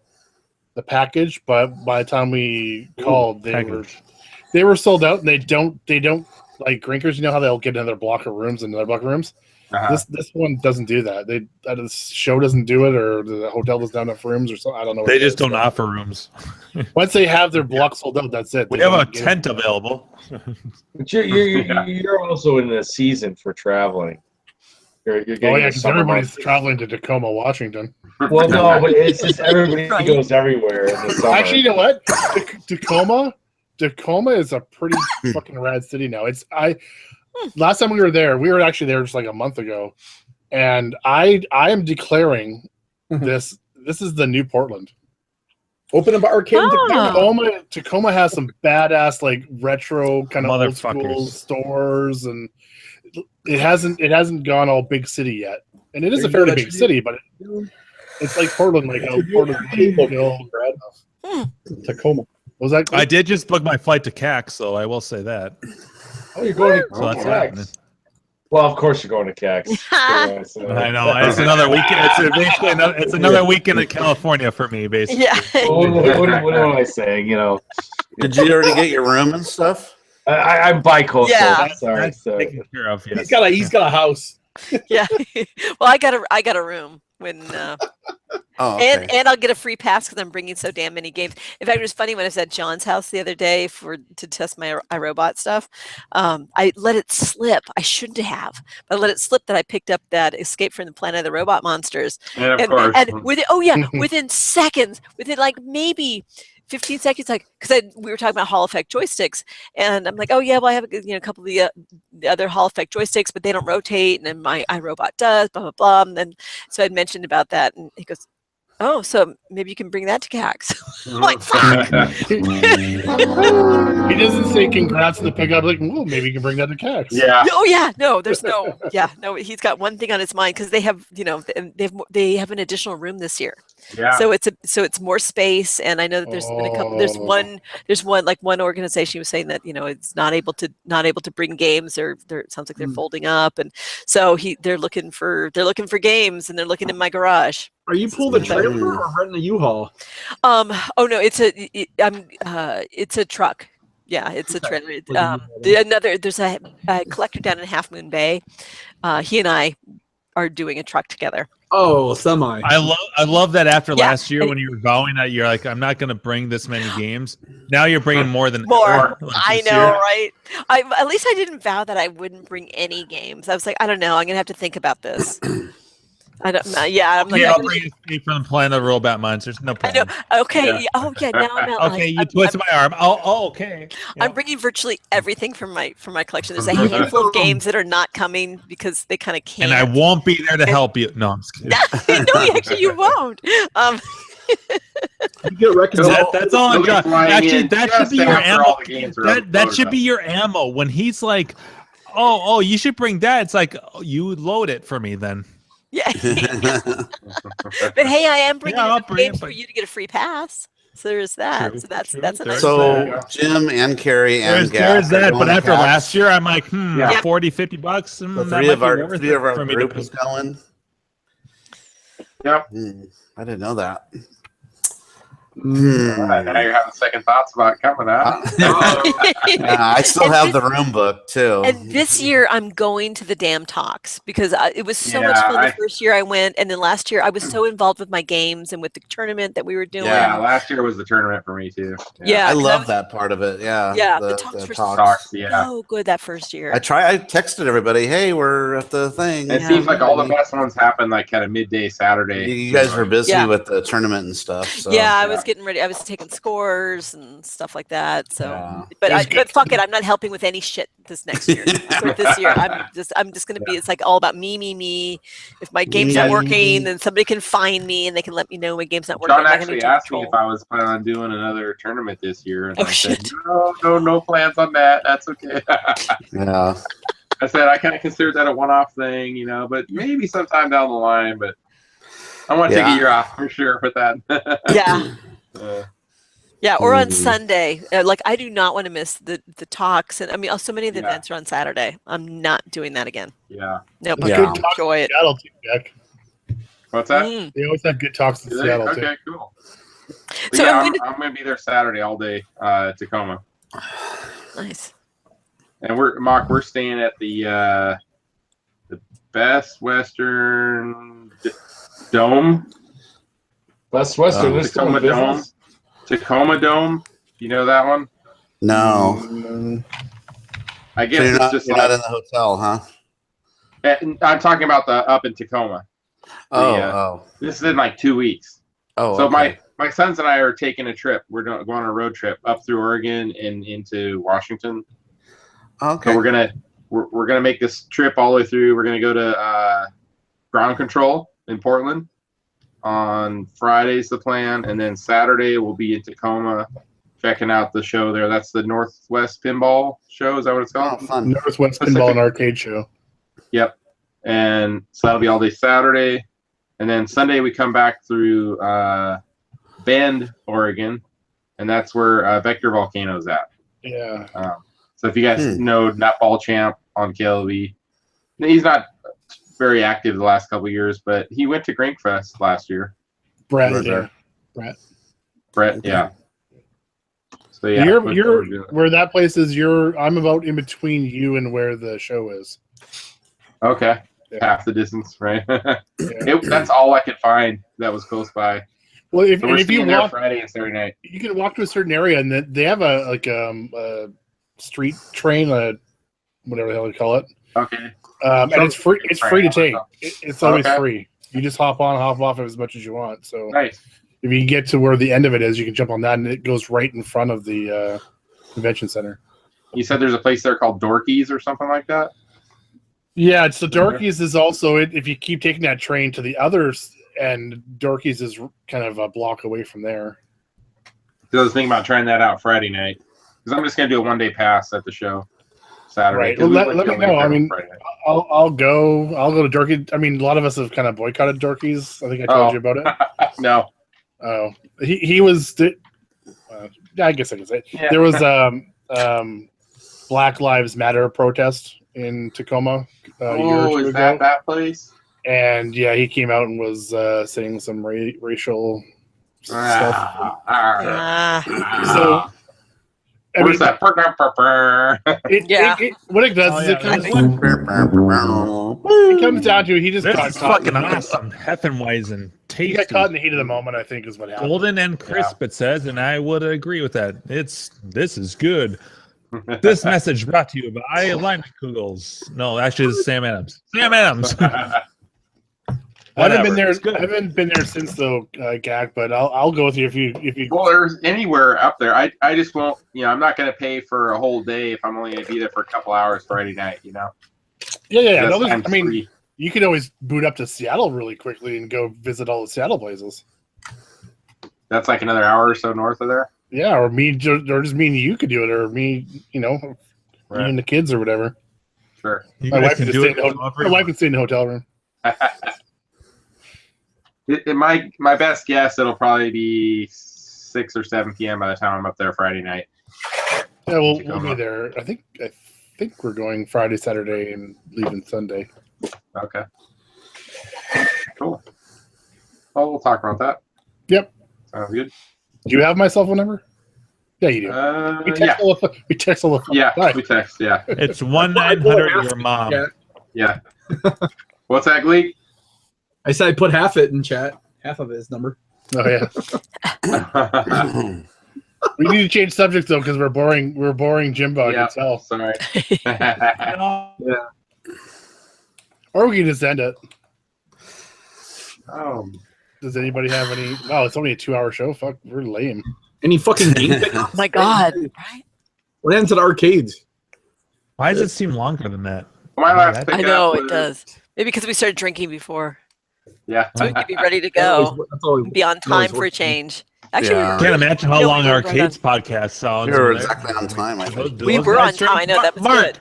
package, but by the time we called, they were sold out, and they don't like drinkers. You know how they'll get another block of rooms and another block of rooms. This one doesn't do that. The show doesn't do it, or the hotel doesn't have enough rooms, or something. I don't know. They just don't offer rooms. Once they have their block sold out, that's it. We have a tent available. But you're also in the season for traveling. You're getting because everybody's traveling to Tacoma, Washington. Well, no, but it's just everybody goes everywhere in the summer. Actually, you know what? Tacoma is a pretty fucking rad city now. Last time we were there, we were actually there just like a month ago, and I am declaring this is the new Portland. Open up arcade. Tacoma has some badass like retro kind of old school stores, and it hasn't gone all big city yet. And it is a fairly big city, but it's like Portland, like how Portland Tacoma. Was that cool? I did just book my flight to CAC, so I will say that. Oh, you're going to so that's happening. Well, of course you're going to CAX. I know. It's another weekend. It's another weekend in California for me, basically. Yeah. What am I saying? Did you already get your room and stuff? I'm bi-coastal. Yeah. Sorry. Taken care of. Yes. He's got a house. Yeah. Well, I got a room when. Okay. And I'll get a free pass because I'm bringing so damn many games. In fact, it was funny when I was at John's house the other day to test my iRobot stuff. I let it slip. I shouldn't have, but I let it slip that I picked up that Escape from the Planet of the Robot Monsters. And of course. And within seconds, within like maybe 15 seconds, like because we were talking about Hall Effect joysticks, and I'm like, oh yeah, well I have a couple of the other Hall Effect joysticks, but they don't rotate, and then my iRobot does, blah blah blah. And then so I'd mentioned about that, and he goes, oh, so maybe you can bring that to CAX. I'm like, fuck. He doesn't say congrats to the pickup. Like, oh, maybe you can bring that to CAX. Yeah. Oh yeah, no, there's no. Yeah, no. He's got one thing on his mind because they have, they have an additional room this year. Yeah. So it's more space, and I know that there's been a couple. There's one organization was saying that it's not able to bring games, or it sounds like they're folding up, and so they're looking for games, and they're looking in my garage. Are you pulling the trailer or renting a U-Haul? Oh no, it's a truck. Yeah, it's a trailer. There's a collector down in Half Moon Bay. He and I are doing a truck together. Oh, semi. I love that after last year when you were going that you're like, I'm not going to bring this many games. Now you're bringing more than more. Like I know, right? At least I didn't vow that I wouldn't bring any games. I was like, I don't know. I'm going to have to think about this. I don't know. Yeah, I'm like, I'll bring Escape from the Planet of the Robot Monsters. No problem. I know. Okay. Yeah. Oh yeah. Now I'm out. Okay, you twisted my arm. Oh, okay. I'm bringing virtually everything from my collection. There's a handful of games that are not coming because they kind of can't. And I won't be there to help you. No, I'm just kidding. No, actually, you won't. You get reconciled. That's all I'm doing. Actually, that should be your ammo. That should be your ammo. When he's like, oh, you should bring that. It's like, you load it for me then. Yeah. But hey, I am bringing games for you to get a free pass. So there's that. True, so that's true. a nice So Jim and Carrie and there's that. But after CAX. last year, I'm like, $40, $50. The three of our group is going. Yep. I didn't know that. All right, now you're having second thoughts about coming out. I still have the room book too. And this year I'm going to the damn talks because it was so much fun the first year I went, and then last year I was so involved with my games and with the tournament that we were doing. Yeah, last year was the tournament for me too. Yeah, I love that part of it. Yeah, the talks were yeah. so good that first year. I texted everybody, hey, we're at the thing. It seems like all the best ones happen like kind of midday Saturday. You guys were busy with the tournament and stuff. So. Yeah, I was getting ready. I was taking scores and stuff like that. So, but fuck it, I'm not helping with any shit this next year. Or this year, I'm just gonna be. It's like all about me. If my game's not working, then somebody can find me and they can let me know my game's not working. John actually asked me if I was planning on doing another tournament this year, and I said, no plans on that. That's okay. Yeah. I said I kind of considered that a one-off thing, but maybe sometime down the line. But I want to take a year off for sure with that. Yeah. Yeah, or on Sunday. Like I do not want to miss the talks, and I mean, so many of the events are on Saturday. I'm not doing that again. Yeah. Nope. There's good talks Enjoy in it. Seattle too, Jack. What's that? They always have good talks in Seattle too. Okay, cool. But So yeah, I'm I'm going to be there Saturday all day, Tacoma. Nice. And we're staying at the Best Western Dome. Best Western. Tacoma Dome. Tacoma Dome. You know that one? No. I guess So you're it's not, just you're like not in the hotel, huh? I'm talking about the up in Tacoma. This is in like 2 weeks. Oh, so okay. my sons and I are taking a trip. We're going on a road trip up through Oregon and into Washington. Okay. So we're gonna make this trip all the way through. We're gonna go to ground control in Portland on Friday's the plan, and then Saturday we'll be in Tacoma checking out the show there. That's the Northwest Pinball Show. Is that what it's called? Oh, fun. Northwest Pinball and Arcade Show. Yep. And so that'll be all day Saturday. And then Sunday we come back through Bend, Oregon, and that's where Vector Volcano's at. Yeah. So if you guys know Nutball Champ on KLV, he's not very active the last couple of years, but he went to Grinkfest last year. Brett, yeah. So yeah, you're where that place is. I'm about in between you and where the show is. Okay, half the distance, right? That's all I could find that was close by. Well, if, so and if you walk Friday and Saturday night, you can walk to a certain area, and they have a street train, whatever the hell they call it. Okay. And it's free. It's free to take. It's always free. You just hop on, hop off as much as you want. So nice. If you get to where the end of it is, you can jump on that, and it goes right in front of the convention center. You said there's a place there called Dorky's or something like that. Yeah, so Dorky's is also it. If you keep taking that train to the others, and Dorky's is kind of a block away from there. So I was thinking about trying that out Friday night because I'm just gonna do a 1-day pass at the show Saturday. Right. Well, let me know. I mean, I'll go to Dorky. I mean, a lot of us have kind of boycotted Dorky's. I think I told you about it. No. Oh, he was. I guess I can say yeah. There was Black Lives Matter protest in Tacoma. A year or two is ago. that place? And yeah, he came out and was saying some racial stuff. So, where's that? What it does is it comes down to he just this got is caught. fucking awesome. Heffenweisen, tasty. He got caught in the heat of the moment, I think, is what happened. Golden and crisp, it says, and I would agree with that. This is good. This message brought to you by Alignment Kugels. No, actually, it's Sam Adams. Sam Adams. I haven't been there since though, Gak. But I'll go with you if you. Well, there's anywhere up there. I just won't. I'm not going to pay for a whole day if I'm only going to be there for a couple hours Friday night. Yeah. No, I mean, free. You could always boot up to Seattle really quickly and go visit all the Seattle places. That's like another hour or so north of there. Yeah, or just me and you could do it, or me, me and the kids or whatever. Sure. My wife can stay in the hotel room. My best guess, it'll probably be 6 or 7 p.m. by the time I'm up there Friday night. Yeah, we'll be there. I think we're going Friday, Saturday, and leaving Sunday. Okay. Cool. Well, we'll talk about that. Yep. Sounds good. Do you have my cell phone number? Yeah, you do. We text all the Yeah, we text. Yeah. It's 1-900 your mom. Yeah. What's that, Gleek? I said I put half it in chat. Half of his number. Oh yeah. We need to change subjects though because we're boring Jimbo. Yeah. I can tell. Sorry. Yeah. Or we can just end it. Does anybody have any? Oh, it's only a 2-hour show. Fuck, we're lame. Any fucking game? Oh my god! Right? What happens at arcades? Why does it seem longer than that? I know it does. Maybe because we started drinking before. Yeah. So we could be ready to go. Be on time for a change. Actually, I can't imagine how long Arcades podcast sounds. We were exactly on time. I think. We were on time. I know that was good.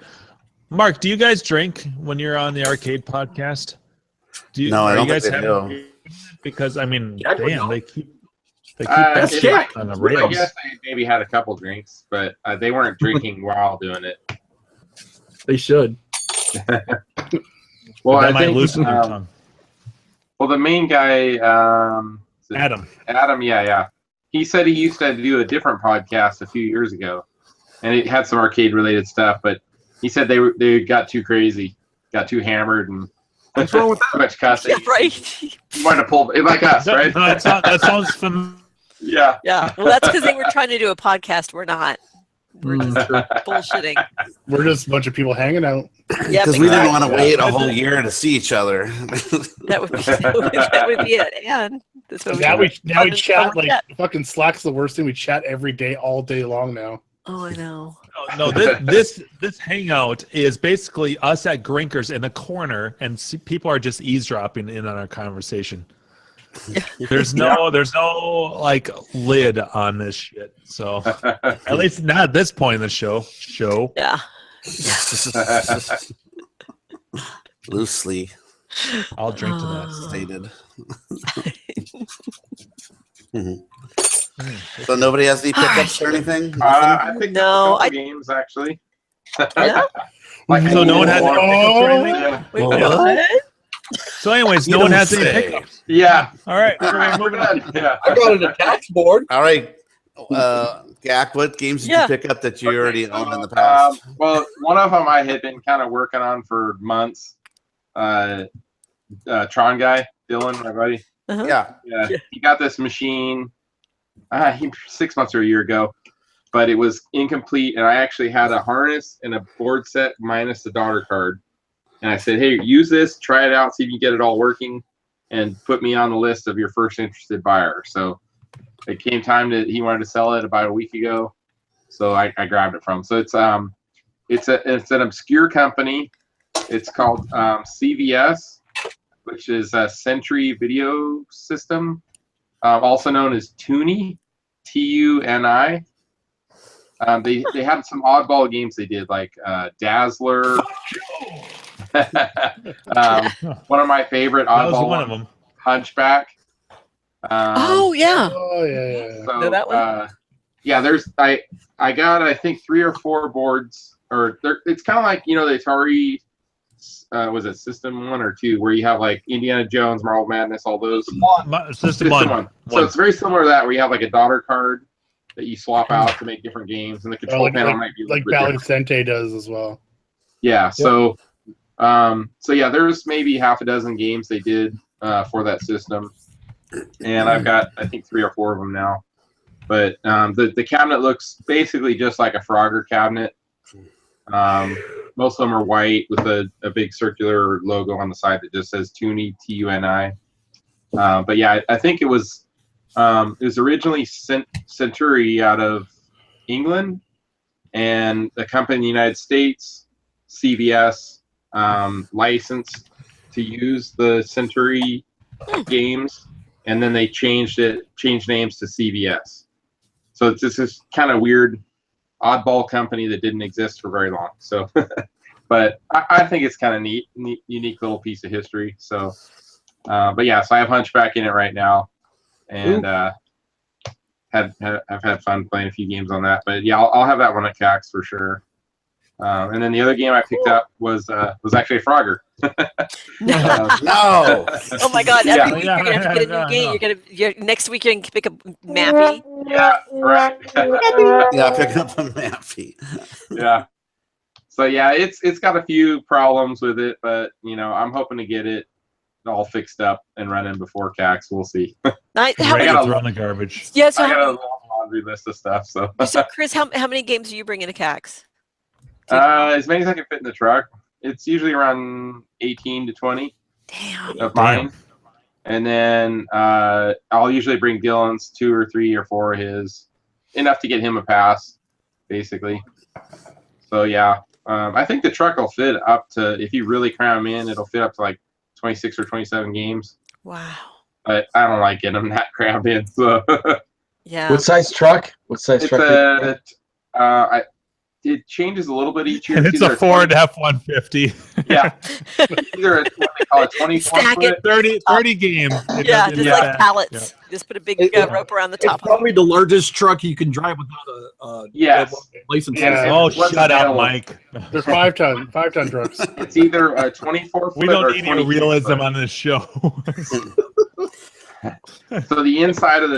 Mark, do you guys drink when you're on the Arcade podcast? No, I don't think they do. Because I mean, damn, they keep. They keep that I shit on the rails. guess they maybe had a couple drinks, but they weren't drinking while doing it. They should. Well, that I might think, loosen their tongue. well, the main guy, Adam. Adam, yeah. He said he used to do a different podcast a few years ago, and it had some arcade-related stuff. But he said they got too crazy, got too hammered, and what's wrong with too much cussing. Yeah, right. He wanted to pull like us, right? That sounds familiar. Yeah. Yeah. Well, that's because they were trying to do a podcast. We're not. We're just bullshitting. We're just a bunch of people hanging out. Yeah, Because we didn't want to wait a whole year to see each other. That would be it. And that's what Now we chat like chat. fucking Slack's the worst thing. We chat every day, all day long now. Oh, I know. No, this hangout is basically us at Grinkers in the corner, and people are just eavesdropping in on our conversation. There's no like lid on this shit. So at least not at this point in the show. Yeah. Loosely. I'll drink to that. Stated. So nobody has any pickups or anything? I picked No, up a couple games actually. Yeah? So no one has any pickups or anything? Yeah. Wait, what? So anyways, no You one don't has any say. pickups. Yeah. All right, we're moving on. Yeah. I got an attached board. All right. Gak, what games did Yeah. you pick up that you already owned in the past? Well, one of them I had been kind of working on for months. Tron guy, Dylan, my buddy. Uh-huh. Yeah. He got this machine 6 months or a year ago, but it was incomplete, and I actually had a harness and a board set minus the daughter card. And I said, hey, use this, try it out, see if you can get it all working, and put me on the list of your first interested buyer. So it came time he wanted to sell it about a week ago, so I grabbed it from him. So it's an obscure company. It's called CVS, which is a Century Video System, also known as Tuni, Tuni. They had some oddball games they did, like Dazzler. One of my favorite oddball one of them. Hunchback. Oh yeah. Oh yeah. So, Know that one? Yeah, there's I got I think 3 or 4 boards, or it's kind of like the Atari. Was it System 1 or 2, where you have like Indiana Jones, Marvel Madness, all those? System 1. So it's very similar to that, where you have like a daughter card that you swap out to make different games, and the control panel might be a like little bit different. Balancente does as well. Yeah. So yeah, there's maybe half a dozen games they did for that system, and I've got I think 3 or 4 of them now. But the cabinet looks basically just like a Frogger cabinet. Most of them are white with a big circular logo on the side that just says Tuni, Tuni. But yeah, I think it was originally Century out of England, and a company in the United States, CVS, licensed to use the Century games, and then they changed names to CVS. So it's just this kind of weird oddball company that didn't exist for very long. So, but I think it's kind of neat, unique little piece of history. So, but yeah, so I have Hunchback in it right now, and I've had fun playing a few games on that. But yeah, I'll have that one at CAX for sure. And then the other game I picked up was actually a Frogger. No. Oh my God! Every week you're gonna have to get a new game. Next week you're gonna pick up Mappy. Yeah, right. Yeah, pick up a Mappy. Yeah. So yeah, it's got a few problems with it, but I'm hoping to get it all fixed up and running before CAX. We'll see. Ready to throw in the garbage. Yeah, so I got a long laundry list of stuff. So Chris, how many games do you bring into CAX? As many as I can fit in the truck. It's usually around 18 to 20 of mine. And then I'll usually bring Dylan's 2 or 3 or 4 of his, enough to get him a pass, basically. So yeah, I think the truck will fit up to, if you really cram them in, it'll fit up to like 26 or 27 games. Wow. But I don't like getting them that crammed in. So yeah. What size truck? What size truck? it changes a little bit each year. And it's a Ford F-150. Yeah. Either what they call a 24 Stack foot. it. 30 games. Yeah, just like pallets. Just put a big rope around the top. It's probably the largest truck you can drive without a license. Yeah. Oh, What's shut up, available? Mike. They're 5-ton trucks. It's either a 24 foot We don't or need any 22 realism foot. on this show. So the inside of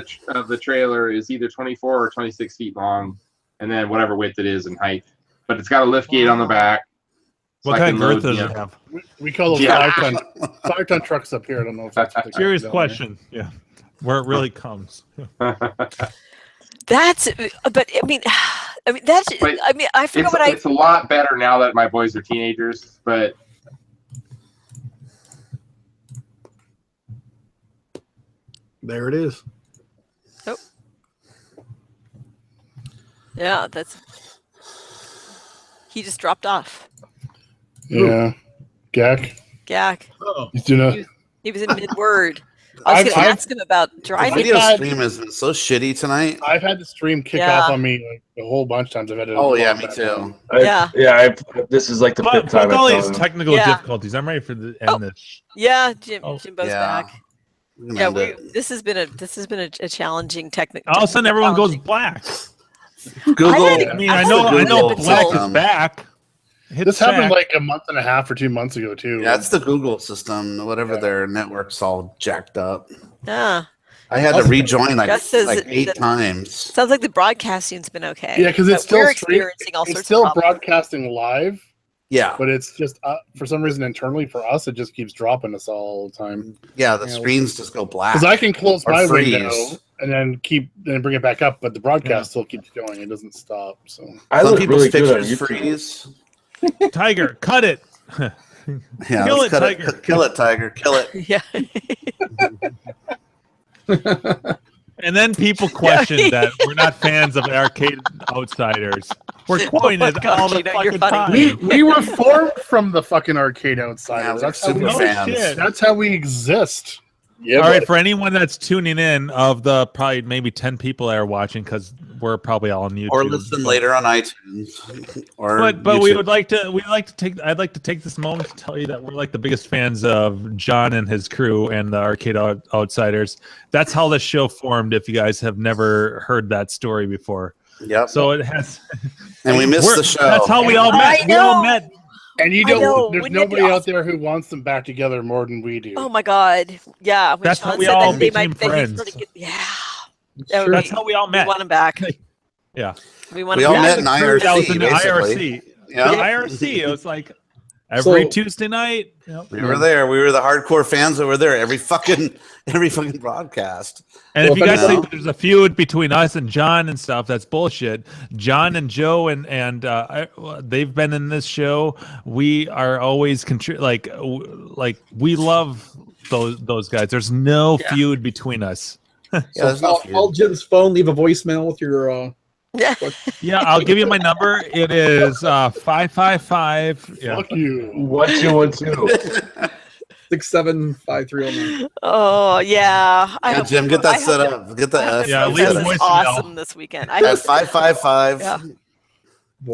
the trailer is either 24 or 26 feet long, and then whatever width it is in height. But it's got a lift gate on the back. So What I kind can of girth load, does it have? We call those 5-ton trucks up here. I don't know if that's what they call Serious it down question. Yeah. Where it really comes. That's, but I mean that's. But I mean, I forgot what I. It's a lot better now that my boys are teenagers, but. There it is. Oh. Yeah, that's. He just dropped off. there. Yeah. Gak. Oh. He's doing He was in mid-word. I was going to ask him about The driving. video stream has been so shitty tonight. I've had the stream kick Yeah. off on me like a whole bunch of times. I've had to. Oh yeah, log me back too. on. This is like the fifth But time. with all I've these done it. technical Yeah. difficulties, I'm ready for the end this. Yeah, Jimbo's Yeah. back. We can Yeah, end it. this has been a challenging technical. All of a sudden, everyone goes black. Google. I mean, I know black is back. This happened like a month and a half or 2 months ago too. Yeah, it's the Google system. Whatever their network's all jacked up. Yeah. I had to rejoin Gus says like that- 8 that- times. Sounds like the broadcasting's been okay. Yeah, because it's but still we're experiencing all it's sorts still of problems. broadcasting live. Yeah. But it's just for some reason internally for us, it just keeps dropping us all the time. Yeah, the screens just go black. Because I can close Or my freeze. window and then bring it back up, but the broadcast still keeps going. It doesn't stop. So Some people's pictures freeze. Tiger, cut it. Yeah, Kill let's it, cut Tiger. Kill it, Tiger. Kill it. Yeah. And then people question that we're not fans of Arcade Outsiders. We're quoting it all the fucking time. we were formed from the fucking Arcade Outsiders. Yeah, that's how super fans. That's how we exist. All right, for anyone that's tuning in, of the probably maybe 10 people that are watching, because we're probably all on YouTube, Or listen later on iTunes. Or but we YouTube. would like to I'd like to take this moment to tell you that we're like the biggest fans of John and his crew and the Arcade Outsiders. That's how the show formed. If you guys have never heard that story before, Yep. So it has, and we missed the show. That's how we all met. We all met. And you I know. don't. There's Wouldn't it be nobody out awesome? there who wants them back together more than we do. Oh my God! Yeah, when That's Sean how we said all that they became might, that he's friends. gonna get- yeah, That's how we all met. We want him back. Yeah. We want We him all back. met in That was IRC, in the basically. IRC. Yeah. The IRC. It was like every So- Tuesday night. Yep. We were there. We were the hardcore fans that were there every fucking broadcast. And if you guys know. think there's a feud between us and John and stuff, that's bullshit. John and Joe and they've been in this show. We are always like we love those guys. There's no feud between us. So call Jim's phone, leave a voicemail with your. Yeah, I'll give you my number. It is 555. Yeah. Fuck you. 1212. 675-309. Oh yeah. Yeah, Jim, get that set up. Get that. Yeah, This leave a is voicemail. awesome this weekend. I At hope 555. Yeah.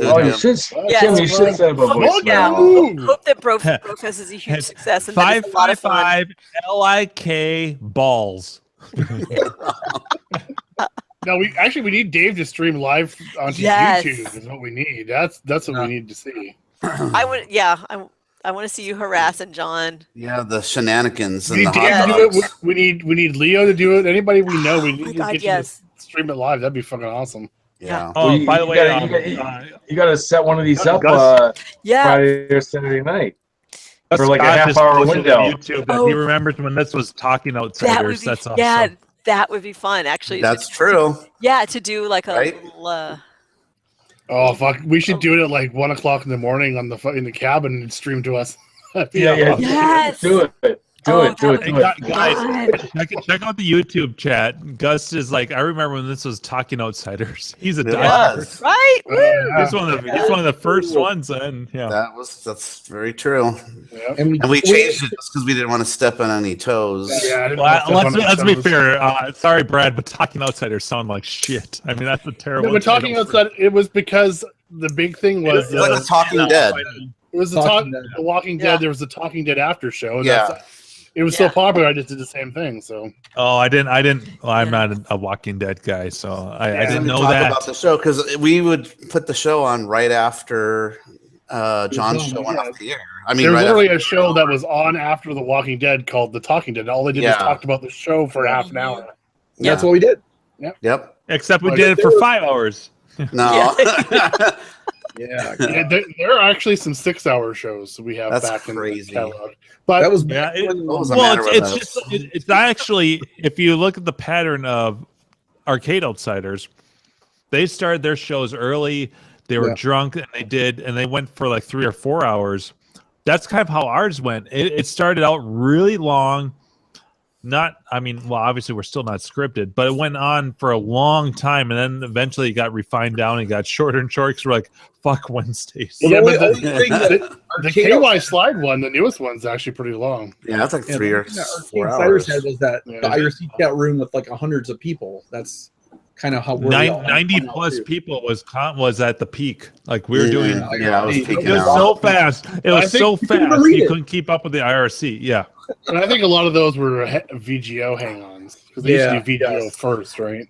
Oh, you should, Jim, you should set up a voicemail. Hope that Brofest is a huge success. And that it's a lot of fun. 555 LIK balls. No, we need Dave to stream live onto Yes. YouTube. Is what we need. That's what we need to see. I would. Yeah. I want to see you harassing John. Yeah, the shenanigans We and need the Dave hot to do it. dogs. We need Leo to do it. Anybody we know, we need to God, get yes. you to stream it live. That'd be fucking awesome. Yeah. Oh, by the way, you gotta set one of these up Yeah. Friday or Saturday night for like a Scott half just hour posted window. on YouTube that he remembers when this was Talking That would Outsiders. be. That's awesome. Yeah. That would be fun. Actually. That's true. Yeah. To do like a Right? little. Oh fuck! We should do it at like 1 o'clock in the morning on in the cabin and stream to us. Yeah. Yes. Do it. Do it. Hey, guys, check out the YouTube chat. Gus is like, I remember when this was Talking Outsiders. He's a It diehard. was. Right. Woo. He's one of the first ones, and yeah. That's very true. Yeah. And we changed it just because we didn't want to step on any toes. Yeah, I didn't Well, know if let's be was- fair. Sorry, Brad, but Talking Outsiders sound like shit. I mean, that's a terrible. No, but Talking title for- Outside, it was because the big thing was It's like The Talking Dead. It was the Walking Dead. There was the Talking Dead after show. And Yeah. it was so popular. I just did the same thing. So. Oh, I didn't. Well, I'm not a Walking Dead guy, so I didn't know talk that. about the show because we would put the show on right after John's show went off the air. I mean, there was right literally after. a show that was on after The Walking Dead called The Talking Dead. All they did was talked about the show for half an hour. That's what we did. Yep. Except we did it for 5 hours. No. Yeah, there are actually some 6-hour shows we have back crazy. in the catalog. But that was it's actually, if you look at the pattern of Arcade Outsiders, they started their shows early. They were drunk, and they went for like 3 or 4 hours. That's kind of how ours went. It started out really long. Obviously we're still not scripted, but it went on for a long time, and then eventually it got refined down and got shorter and shorter because we're like, fuck Wednesdays. Well, the KY Slide one, the newest one's actually pretty long. Yeah, that's like 3 or 4 hours. hours. Had was that the IRC chat room with like hundreds of people. That's kind of how 90 plus people was at the peak. Like we were doing. I was peaking it was out. so fast. It was so fast. You couldn't keep up with the IRC. Yeah. And I think a lot of those were VGO hang-ons because they used to do VGO first, right?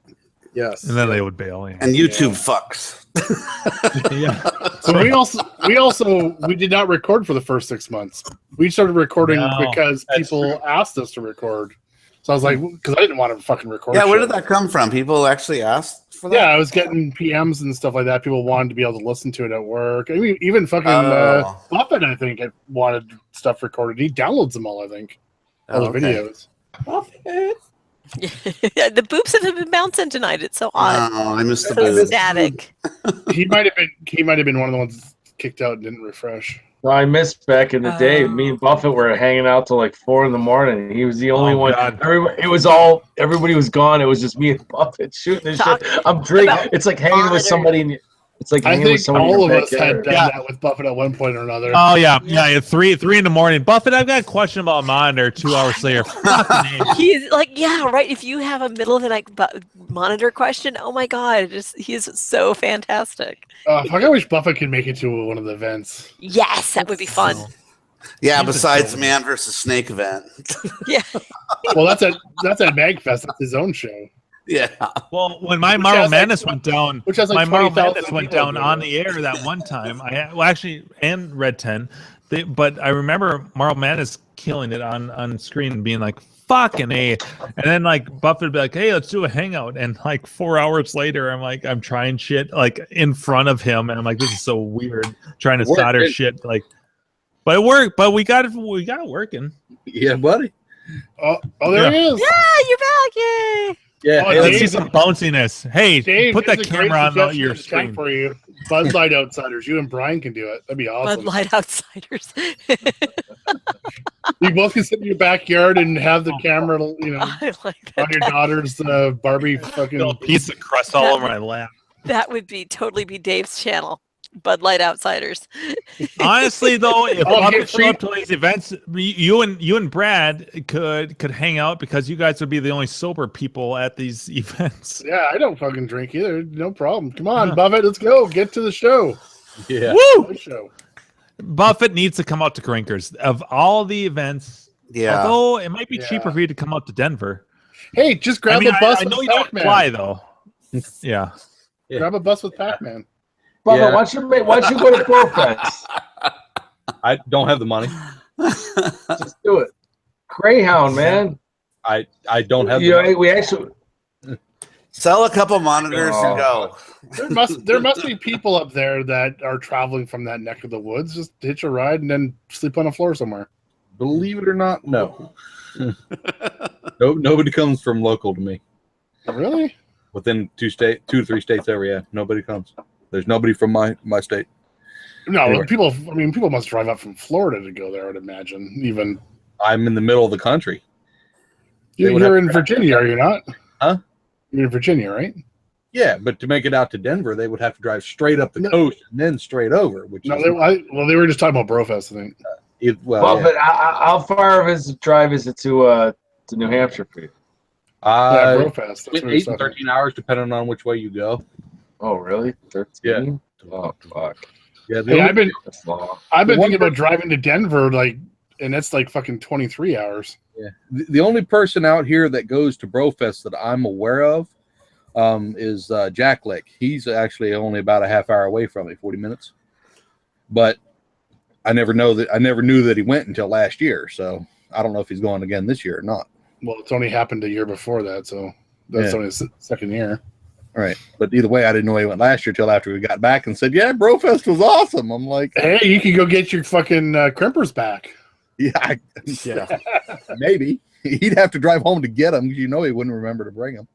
Yes. And then they would bail. Yeah. And YouTube fucks. Yeah. So we did not record for the first 6 months. We started recording because people asked us to record. So I was like, because I didn't want to fucking record. Yeah, where did that come from? People actually asked for that? Yeah, I was getting PMs and stuff like that. People wanted to be able to listen to it at work. I mean, even fucking Buffett, I think, wanted stuff recorded. He downloads them all, I think. All the videos. The boops have been bouncing tonight. It's so odd. Oh, I missed the so boops. static. He might have been one of the ones kicked out and didn't refresh. Well, I missed back in the day. Me and Buffett were hanging out till like 4 a.m. He was the only one. Everybody was gone. It was just me and Buffett shooting this shit. I'm drinking. It's like hanging with somebody. It's like I hanging with think somebody. all of us had done that with Buffett at one point or another. Oh yeah. 3 a.m. Buffett, I've got a question about a monitor. 2 hours later. He's like, yeah, right. If you have a middle of the night monitor question, oh my god, he's so fantastic. I wish Buffett could make it to one of the events. Yes, that would be fun. Yeah, besides Man versus Snake event. Yeah. Well, that's at MagFest. That's his own show. Yeah. Well, when my Marvel Madness went down, my Marvel 20,000 Madness went down on the air that one time. And Red 10, but I remember Marvel Madness killing it on screen and being like, fucking A. And then like Buffett would be like, hey, let's do a hangout. And like 4 hours later, I'm trying shit like in front of him. And I'm like, this is so weird trying to solder shit. Like, but it worked, but we got it working. Yeah, buddy. Oh, there he is. Yeah, you're back. Yay. Yeah, hey, let's see some bounciness. Hey, Dave, put that camera on your screen for you. Bud Light Outsiders. You and Brian can do it. That'd be awesome. Bud Light Outsiders. You both can sit in your backyard and have the camera, on your daughter's Barbie fucking piece of crust all over my lap. That would totally be Dave's channel. Bud Light Outsiders. Honestly, though, if Buffett showed up to these events, you and Brad could hang out because you guys would be the only sober people at these events. Yeah, I don't fucking drink either. No problem. Come on, Buffett, let's go. Get to the show. Yeah. Woo! Buffett needs to come out to Grinkers. Of all the events, although it might be cheaper for you to come out to Denver. Hey, just grab a bus. I know you don't fly, though. Yeah. Grab a bus with Pac-Man. Bubba, why don't you go to ProFest? I don't have the money. Just do it. Greyhound, man. I don't have the money. We actually sell a couple monitors and go. There must be people up there that are traveling from that neck of the woods. Just hitch a ride and then sleep on the floor somewhere. Believe it or not, no. Nobody comes from local to me. Really? Within 2 to 3 states over, yeah. Nobody comes. There's nobody from my state. No, anyway. people must drive up from Florida to go there, I would imagine. Even I'm in the middle of the country. You're in Virginia, are you not? Huh? You're in Virginia, right? Yeah, but to make it out to Denver, they would have to drive straight up the coast and then straight over. They were just talking about Brofest, I think. But how far of his drive is it to New Hampshire for you? Brofest. 8 and 13 hours, depending on which way you go. Oh, really? 13? Yeah, Oh fuck. Yeah, Hey, I've been thinking about driving to Denver, and that's like fucking 23 hours. Yeah. The only person out here that goes to Brofest that I'm aware of is Jack Lick. He's actually only about a half hour away from me, 40 minutes. But I never knew that he went until last year, so I don't know if he's going again this year or not. Well, it's only happened a year before that, so that's only the second year. All right, but either way, I didn't know he went last year till after we got back and said, "Yeah, Brofest was awesome." I'm like, "Hey, you can go get your fucking crimpers back." Yeah, yeah, maybe he'd have to drive home to get them because he wouldn't remember to bring them.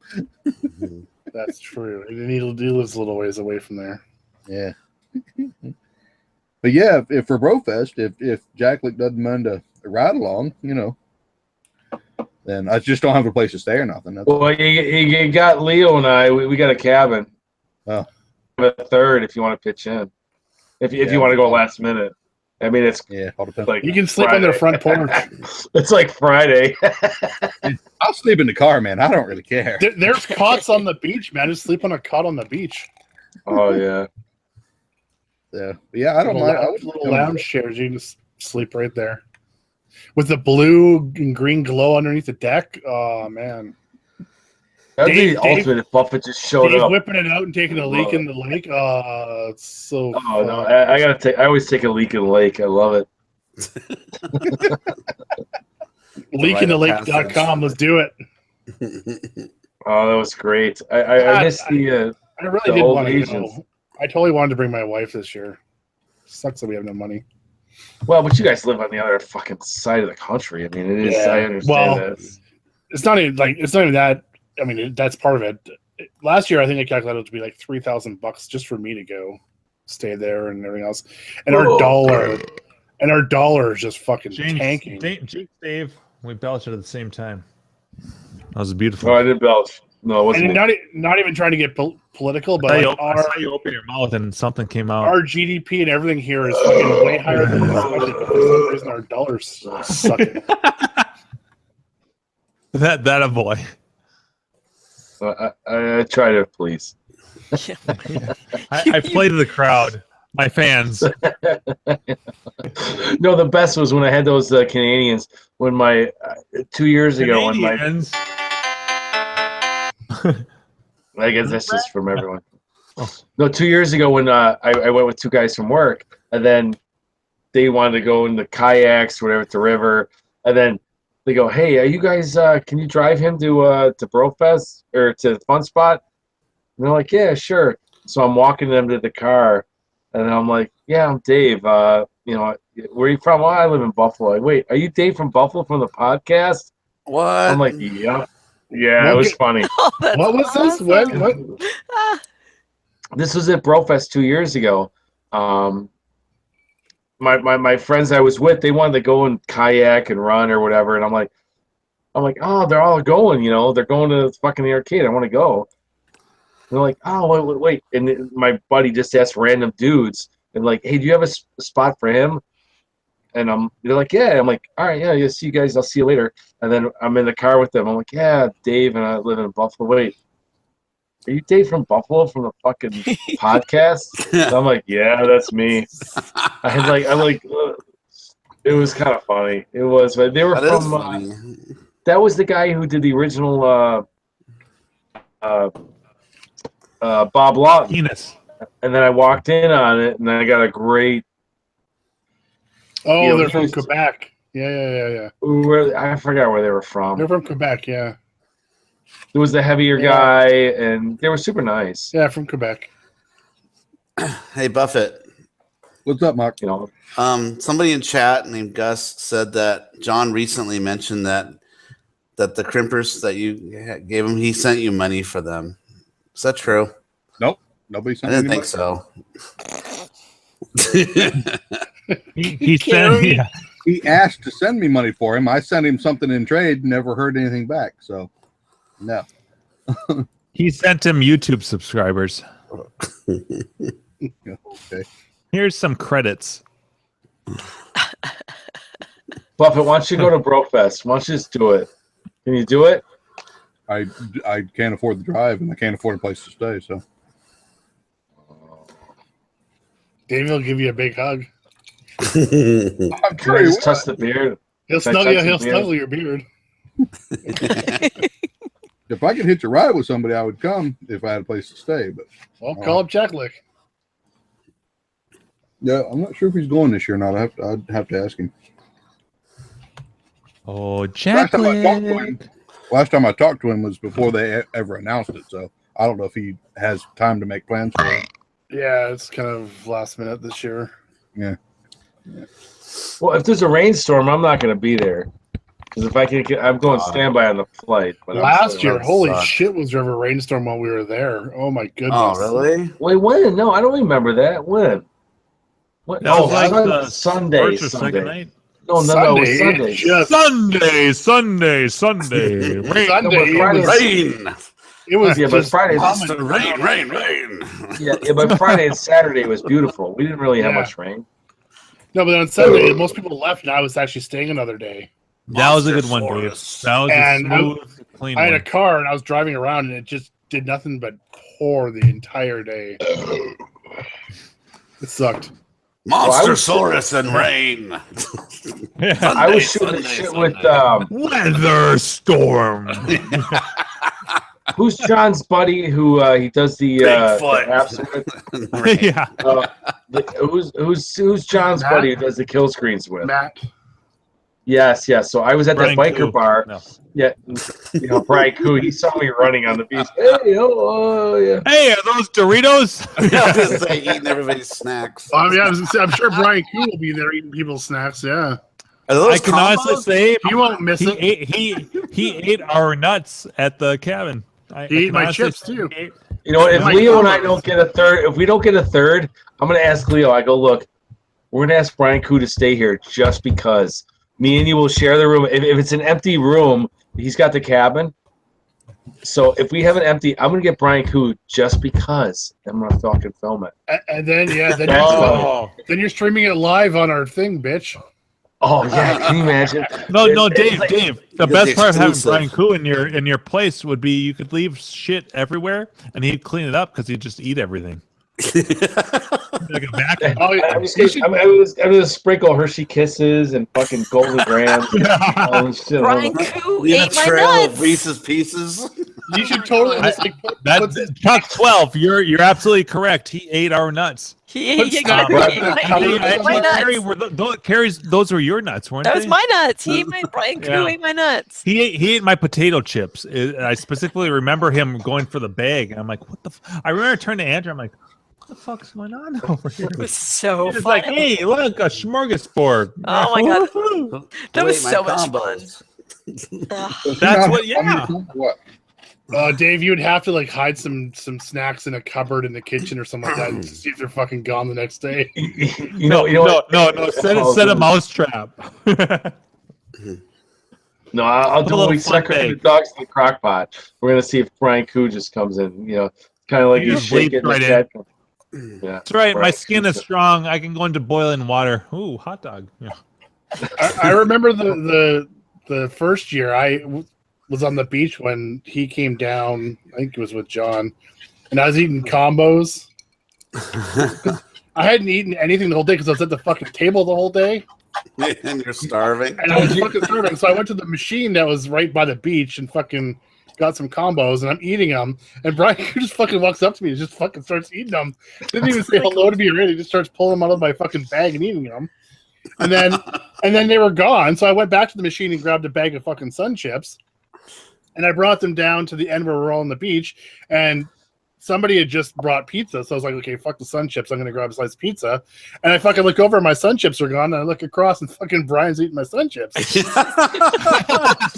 That's true. He lives a little ways away from there. Yeah. But yeah, if for Brofest, if Jack Lick doesn't mind a ride along, then I just don't have a place to stay or nothing. Well, you got Leo and I. We got a cabin. Oh, a third if you want to pitch in. If you want to go last minute. I mean, it's all depends. Like you can sleep on their front porch. It's like Friday. I'll sleep in the car, man. I don't really care. There's cots on the beach, man. Just sleep on a cot on the beach. Oh yeah. Yeah, I don't mind. Little lounge chairs. You can just sleep right there with the blue and green glow underneath the deck. Oh man, that'd be the ultimate if Buffett just showed up, whipping it out and taking a leak in the lake. It's so. Oh no, I always take a leak in the lake. I love it. Leakinthелake.com. Let's do it. Oh, that was great. I missed the. I really did want to go. I totally wanted to bring my wife this year. Sucks that we have no money. Well, but you guys live on the other fucking side of the country. I mean, it is. I understand that. It's not even that. I mean, that's part of it. Last year, I think I calculated it to be like $3,000 just for me to go stay there and everything else. And our dollar is just fucking tanking. Dave, we belched at the same time. That was beautiful. Oh, I didn't belch. No, it wasn't. And not even trying to get political, but I saw you open your mouth and something came out. Our GDP and everything here is fucking way higher than the budget. For some reason, our dollars sucking. that a boy. I try to please. I play to the crowd, my fans. No, the best was when I had those Canadians. When 2 years ago, Canadians. I guess that's just from everyone. No, 2 years ago when I went with two guys from work, and then they wanted to go in the kayaks, whatever, at the river, and then they go, "Hey, are you guys? Can you drive him to Brofest or to the Fun Spot?" And they're like, "Yeah, sure." So I'm walking them to the car, and then I'm like, "Yeah, I'm Dave. Where are you from?" "Oh, I live in Buffalo." Like, "Wait, are you Dave from Buffalo from the podcast?" What? I'm like, "Yeah." Yeah, it was funny. What was this? What? This was at Brofest 2 years ago. My friends I was with, they wanted to go and kayak and run or whatever, and I'm like, oh, they're all going, they're going to fucking the arcade. I want to go. And they're like, oh, wait. And my buddy just asked random dudes, and like, hey, do you have a spot for him? And they're like, yeah. I'm like, all right, yeah, see you guys. I'll see you later. And then I'm in the car with them. I'm like, yeah, Dave, and I live in Buffalo. Wait, are you Dave from Buffalo from the fucking podcast? And I'm like, yeah, that's me. I'm like, it was kind of funny. It was, but they were from. That was the guy who did the original Bob Lawton. Penis. And then I walked in on it, and I got a great. Oh, they're from Quebec. Yeah. I forgot where they were from. They're from Quebec, yeah. There was the heavier guy, and they were super nice. Yeah, from Quebec. Hey, Buffett. What's up, Mark? Somebody in chat named Gus said that John recently mentioned that the crimpers that you gave him, he sent you money for them. Is that true? Nope. Nobody sent me. I didn't think so. He asked to send me money for him. I sent him something in trade, never heard anything back. So, no. He sent him YouTube subscribers. Okay. Here's some credits. Buffett, why don't you go to Brofest? Why don't you just do it? Can you do it? I can't afford the drive, and I can't afford a place to stay. So David will give you a big hug. I'm Can sure I he just will. touch the beard? He'll Can I snuggle, touch the he'll beard? snuggle your beard. If I could hitch a ride with somebody, I would come if I had a place to stay. But Well, call up Jack Lick. yeah, I'm not sure if he's going this year or not. I'd have to ask him. Oh, Jack Last time I talked to him was before they ever announced it, so I don't know if he has time to make plans for it. Yeah, it's kind of last minute this year. Yeah. Well, if there's a rainstorm, I'm not going to be there. Because if I can get, I'm going standby on the flight. But Last year, holy shit, was there a rainstorm while we were there? Oh my goodness! Oh, really? Wait, when? No, I don't remember that. When? What? That was like Sunday, the Sunday. first or second night. No, it was Sunday. Sunday. Rain. Rain. It was but Friday. Rain. Yeah, but Friday and Saturday was beautiful. We didn't really have much rain. No, but on Sunday, most people left, and I was actually staying another day. That was a good one, Dave. That was a smooth, clean I had one. a car, and I was driving around, and it just did nothing but pour the entire day. It sucked. Monstersaurus and rain. I was shooting shit with weather storm. Who's John's buddy who he does the apps with? Yeah. Who's John's Matt? buddy who does the kill screens with? Matt. Yes. So I was at that Brian biker Koo. bar. No. Yeah, Brian Koo. He saw me running on the beach. Hey, yeah. Hey, are those Doritos? I was gonna say, eating everybody's snacks. I mean, I'm sure Brian Koo will be there eating people's snacks. Yeah. Are those I can honestly say he won't miss he it. He ate our nuts at the cabin. He ate my chips too. You know, if Leo and I don't get a third, if we don't get a third, I'm gonna ask Leo. I go, look, we're gonna ask Brian Koo to stay here just because. Me and you will share the room. If it's an empty room, he's got the cabin. So if we have an empty, I'm gonna get Brian Koo just because. I'm gonna fucking film it. And then then you're streaming it live on our thing, bitch. Oh yeah, can you imagine? No, Dave. The best part of having exclusive. Brian Koo in your place would be you could leave shit everywhere and he'd clean it up because he'd just eat everything. Like a vacuum. Oh, yeah. I'm gonna sprinkle Hershey Kisses and fucking Golden Grams. All this shit. Brian Koo Leave a ate my trail nuts. of Reese's Pieces. You should totally just like Chuck 12. You're absolutely correct. He ate our nuts. He ate my nuts. Carrie's, those were your nuts, weren't That they? was my nuts. He ate my Brian Koo ate my nuts. He ate my potato chips. I specifically remember him going for the bag, and I'm like, "What the?" I remember turning to Andrew. I'm like, "What the fuck's going on over here?" It was so It's fun. like, "Hey, look, a smorgasbord." Oh my god, that was Wait, so my much combos. fun. That's what. Yeah. What? Dave, you would have to like hide some snacks in a cupboard in the kitchen or something like that to see if they're fucking gone the next day. No. Set a mouse trap. No, I'll do little we fun separate the thing. dogs in the crock pot. We're gonna see if Brian Koo just comes in. You know, kind of like You he's just leap shaking right the in. cat. Yeah, That's right. My Brian skin Koo. is strong. I can go into boiling water. Ooh, hot dog. Yeah. I remember the first year was on the beach when he came down. I think it was with John, and I was eating combos. I hadn't eaten anything the whole day because I was at the fucking table the whole day. And you're starving. And I was fucking starving. So I went to the machine that was right by the beach and fucking got some combos, and I'm eating them. And Brian just fucking walks up to me and just fucking starts eating them. Didn't even say hello to me or anything. Just starts pulling them out of my fucking bag and eating them. And then they were gone. So I went back to the machine and grabbed a bag of fucking Sun Chips. And I brought them down to the end where we're all on the beach. And somebody had just brought pizza. So I was like, okay, fuck the Sun Chips. I'm going to grab a slice of pizza. And I fucking look over and my Sun Chips are gone. And I look across and fucking Brian's eating my Sun Chips.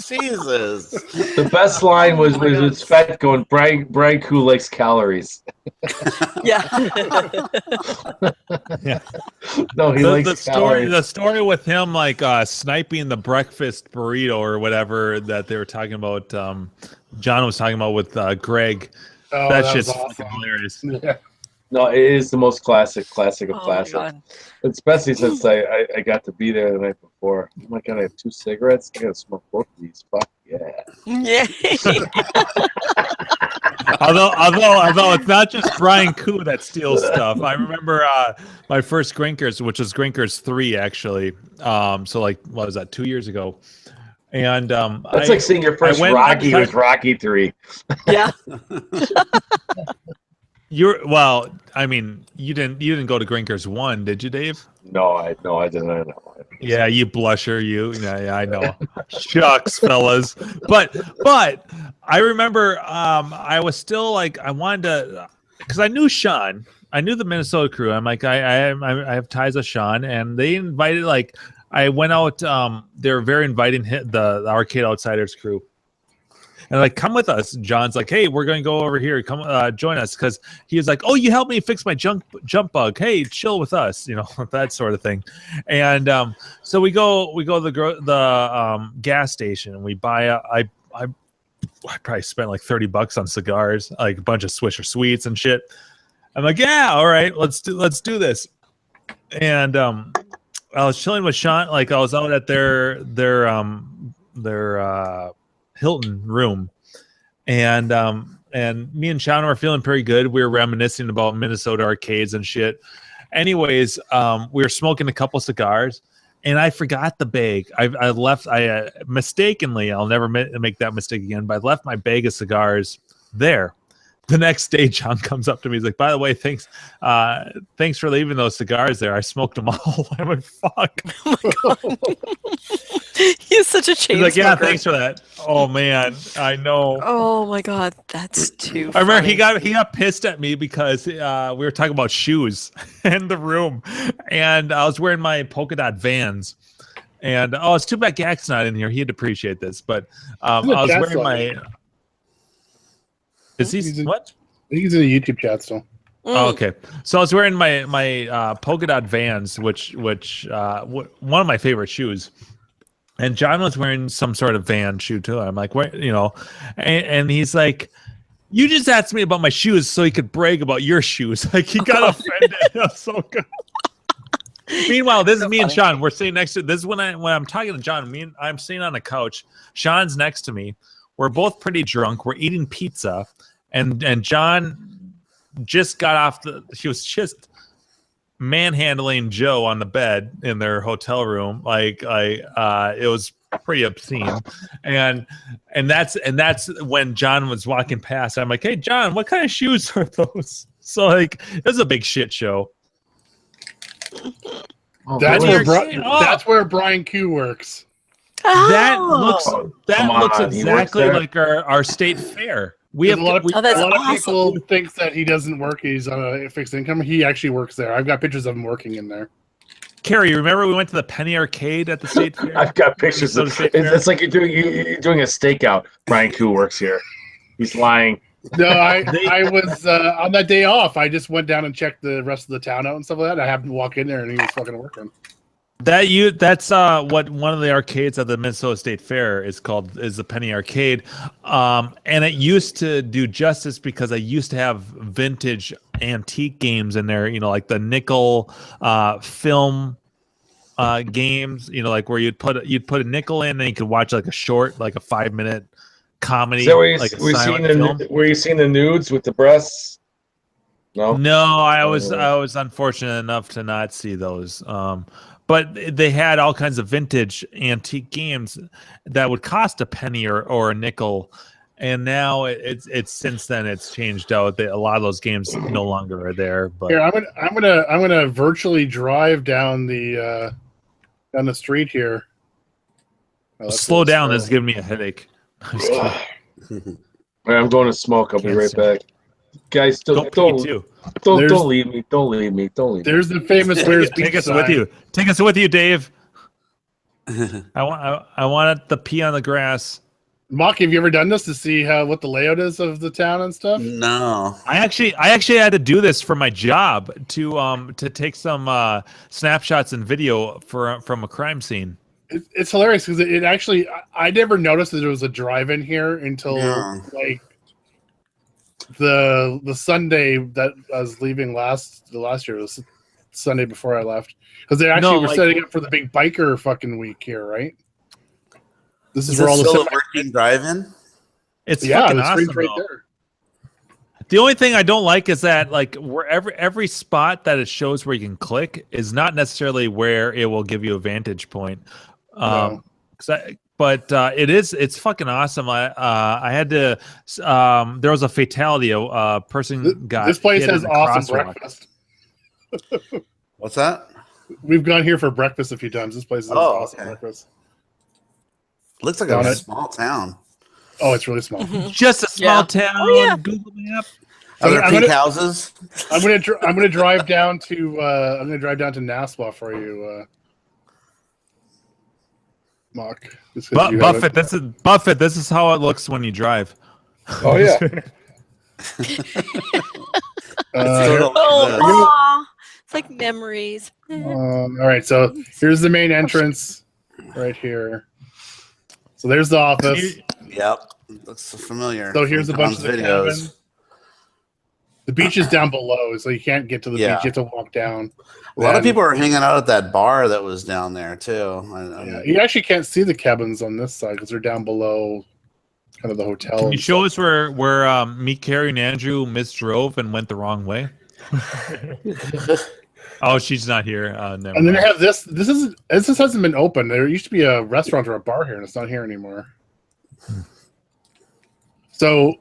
Jesus. The best line was with Spet going, Brian Koo likes calories. Yeah. Yeah. No, he likes calories. The story with him like sniping the breakfast burrito or whatever that they were talking about. John was talking about with Greg. Oh, that that shit's was fucking awesome. hilarious. Yeah. No, it is the most classic of Oh, classics. God. Especially since I got to be there the night before. Oh my god, I have 2 cigarettes. I gotta smoke both of these. Fuck yeah. Yeah. although it's not just Brian Koo that steals stuff. I remember my first Grinkers, which was Grinkers 3, actually. So like, what was that, 2 years ago? And that's like seeing your first Rocky was Rocky 3. Yeah. Well, I mean, you didn't go to Grinkers 1, did you, Dave? No, I didn't. Yeah, you blusher, you. Yeah, I know. Shucks, fellas. But I remember I was still like, I wanted to, because I knew Sean. I knew the Minnesota crew. I'm like, I have ties with Sean, and they invited, like, I went out. They were very inviting, the Arcade Outsiders crew. And like, come with us. John's like, hey, we're going to go over here. Come join us. Because he was like, oh, you helped me fix my jump bug. Hey, chill with us. You know, that sort of thing. And so we go to the gas station. And we buy I probably spent like $30 on cigars, like a bunch of Swisher Sweets and shit. I'm like, yeah, all right, let's do this. And I was chilling with Sean. Like, I was out at their Hilton room, and me and Sean were feeling pretty good. We were reminiscing about Minnesota arcades and shit. Anyways, we were smoking a couple cigars, and I forgot the bag. I left. I mistakenly, I'll never make that mistake again, but I left my bag of cigars there. The next day, John comes up to me. He's like, by the way, thanks for leaving those cigars there. I smoked them all. I'm like, fuck. Oh my God. He's such a chain He's like, yeah, smoker. thanks for that. Oh man, I know. Oh my God, that's too I remember funny. he got pissed at me because we were talking about shoes in the room, and I was wearing my polka dot Vans. And it's too bad Gak's not in here. He'd appreciate this, but I was wearing my. Is he what? He's in the YouTube chat still. Oh, okay, so I was wearing my polka dot Vans, which one of my favorite shoes, and John was wearing some sort of Van shoe too. I'm like, what, you know, and he's like, you just asked me about my shoes so he could brag about your shoes. Like, he got offended. That was so good. Meanwhile, this is me and Sean. We're sitting next to. This is when I'm talking to John. I'm sitting on a couch. Sean's next to me. We're both pretty drunk. We're eating pizza, and John just got off she was just manhandling Joe on the bed in their hotel room. Like, it was pretty obscene. And that's when John was walking past. I'm like, hey John, what kind of shoes are those? So like, it was a big shit show. That's where Brian Koo works. That looks exactly like our state fair. We have a lot of people think that he doesn't work. He's on a fixed income. He actually works there. I've got pictures of him working in there. Carrie, remember we went to the Penny Arcade at the state fair? I've got pictures of it. It's like you're doing a stakeout. Brian Koo works here. He's lying. No, I was on that day off. I just went down and checked the rest of the town out and stuff like that. I happened to walk in there and he was fucking working. That's what one of the arcades at the Minnesota State Fair is the Penny Arcade, and it used to do justice because I used to have vintage antique games in there. You know, like the nickel film games. You know, like where you'd put a nickel in and you could watch like a short, like a 5-minute comedy. So were you seeing the nudes with the breasts? No, I was unfortunate enough to not see those. But they had all kinds of vintage antique games that would cost a penny or a nickel, and now it's since then it's changed out. A lot of those games no longer are there. But here, I'm gonna virtually drive down the street here. Slow down. This is giving me a headache. I'm going to smoke. I'll be right back. Guys, don't leave me. Don't leave me. Don't leave me. There's the famous "Where's Take us with you. Take us with you, Dave. I want the pee on the grass. Mock, have you ever done this to see what the layout is of the town and stuff? No. I actually had to do this for my job to take some snapshots and video from a crime scene. It's hilarious because it actually I never noticed that there was a drive-in here until like the Sunday that I was leaving the last year was Sunday before I left, because they actually were setting up for the big biker fucking week here, right? This is where all the the working drive-in. It's fucking awesome. Right there. The only thing I don't like is that like wherever every spot that it shows where you can click is not necessarily where it will give you a vantage point. But it's fucking awesome. I had to. There was a fatality. A person got. This place hit has in a awesome crosswalk. breakfast. What's that? We've gone here for breakfast a few times. This place has awesome breakfast. Looks like a small town. Oh, it's really small. Just a small town. Oh, yeah. Google Map. Are there pink houses? I'm gonna drive down to Nassau for you, Mock. Buffett. This is how it looks when you drive. Oh yeah. It's like memories. All right, so here's the main entrance right here. So there's the office. Yep, looks familiar. So here's a bunch of the videos. The beach is down below, so you can't get to the beach. You have to walk down. A lot of people are hanging out at that bar that was down there too. You actually can't see the cabins on this side because they're down below, kind of the hotel. Can you show us where me, Carrie, and Andrew misdrove and went the wrong way? Oh, she's not here. And then they have this. This hasn't been open. There used to be a restaurant or a bar here, and it's not here anymore. So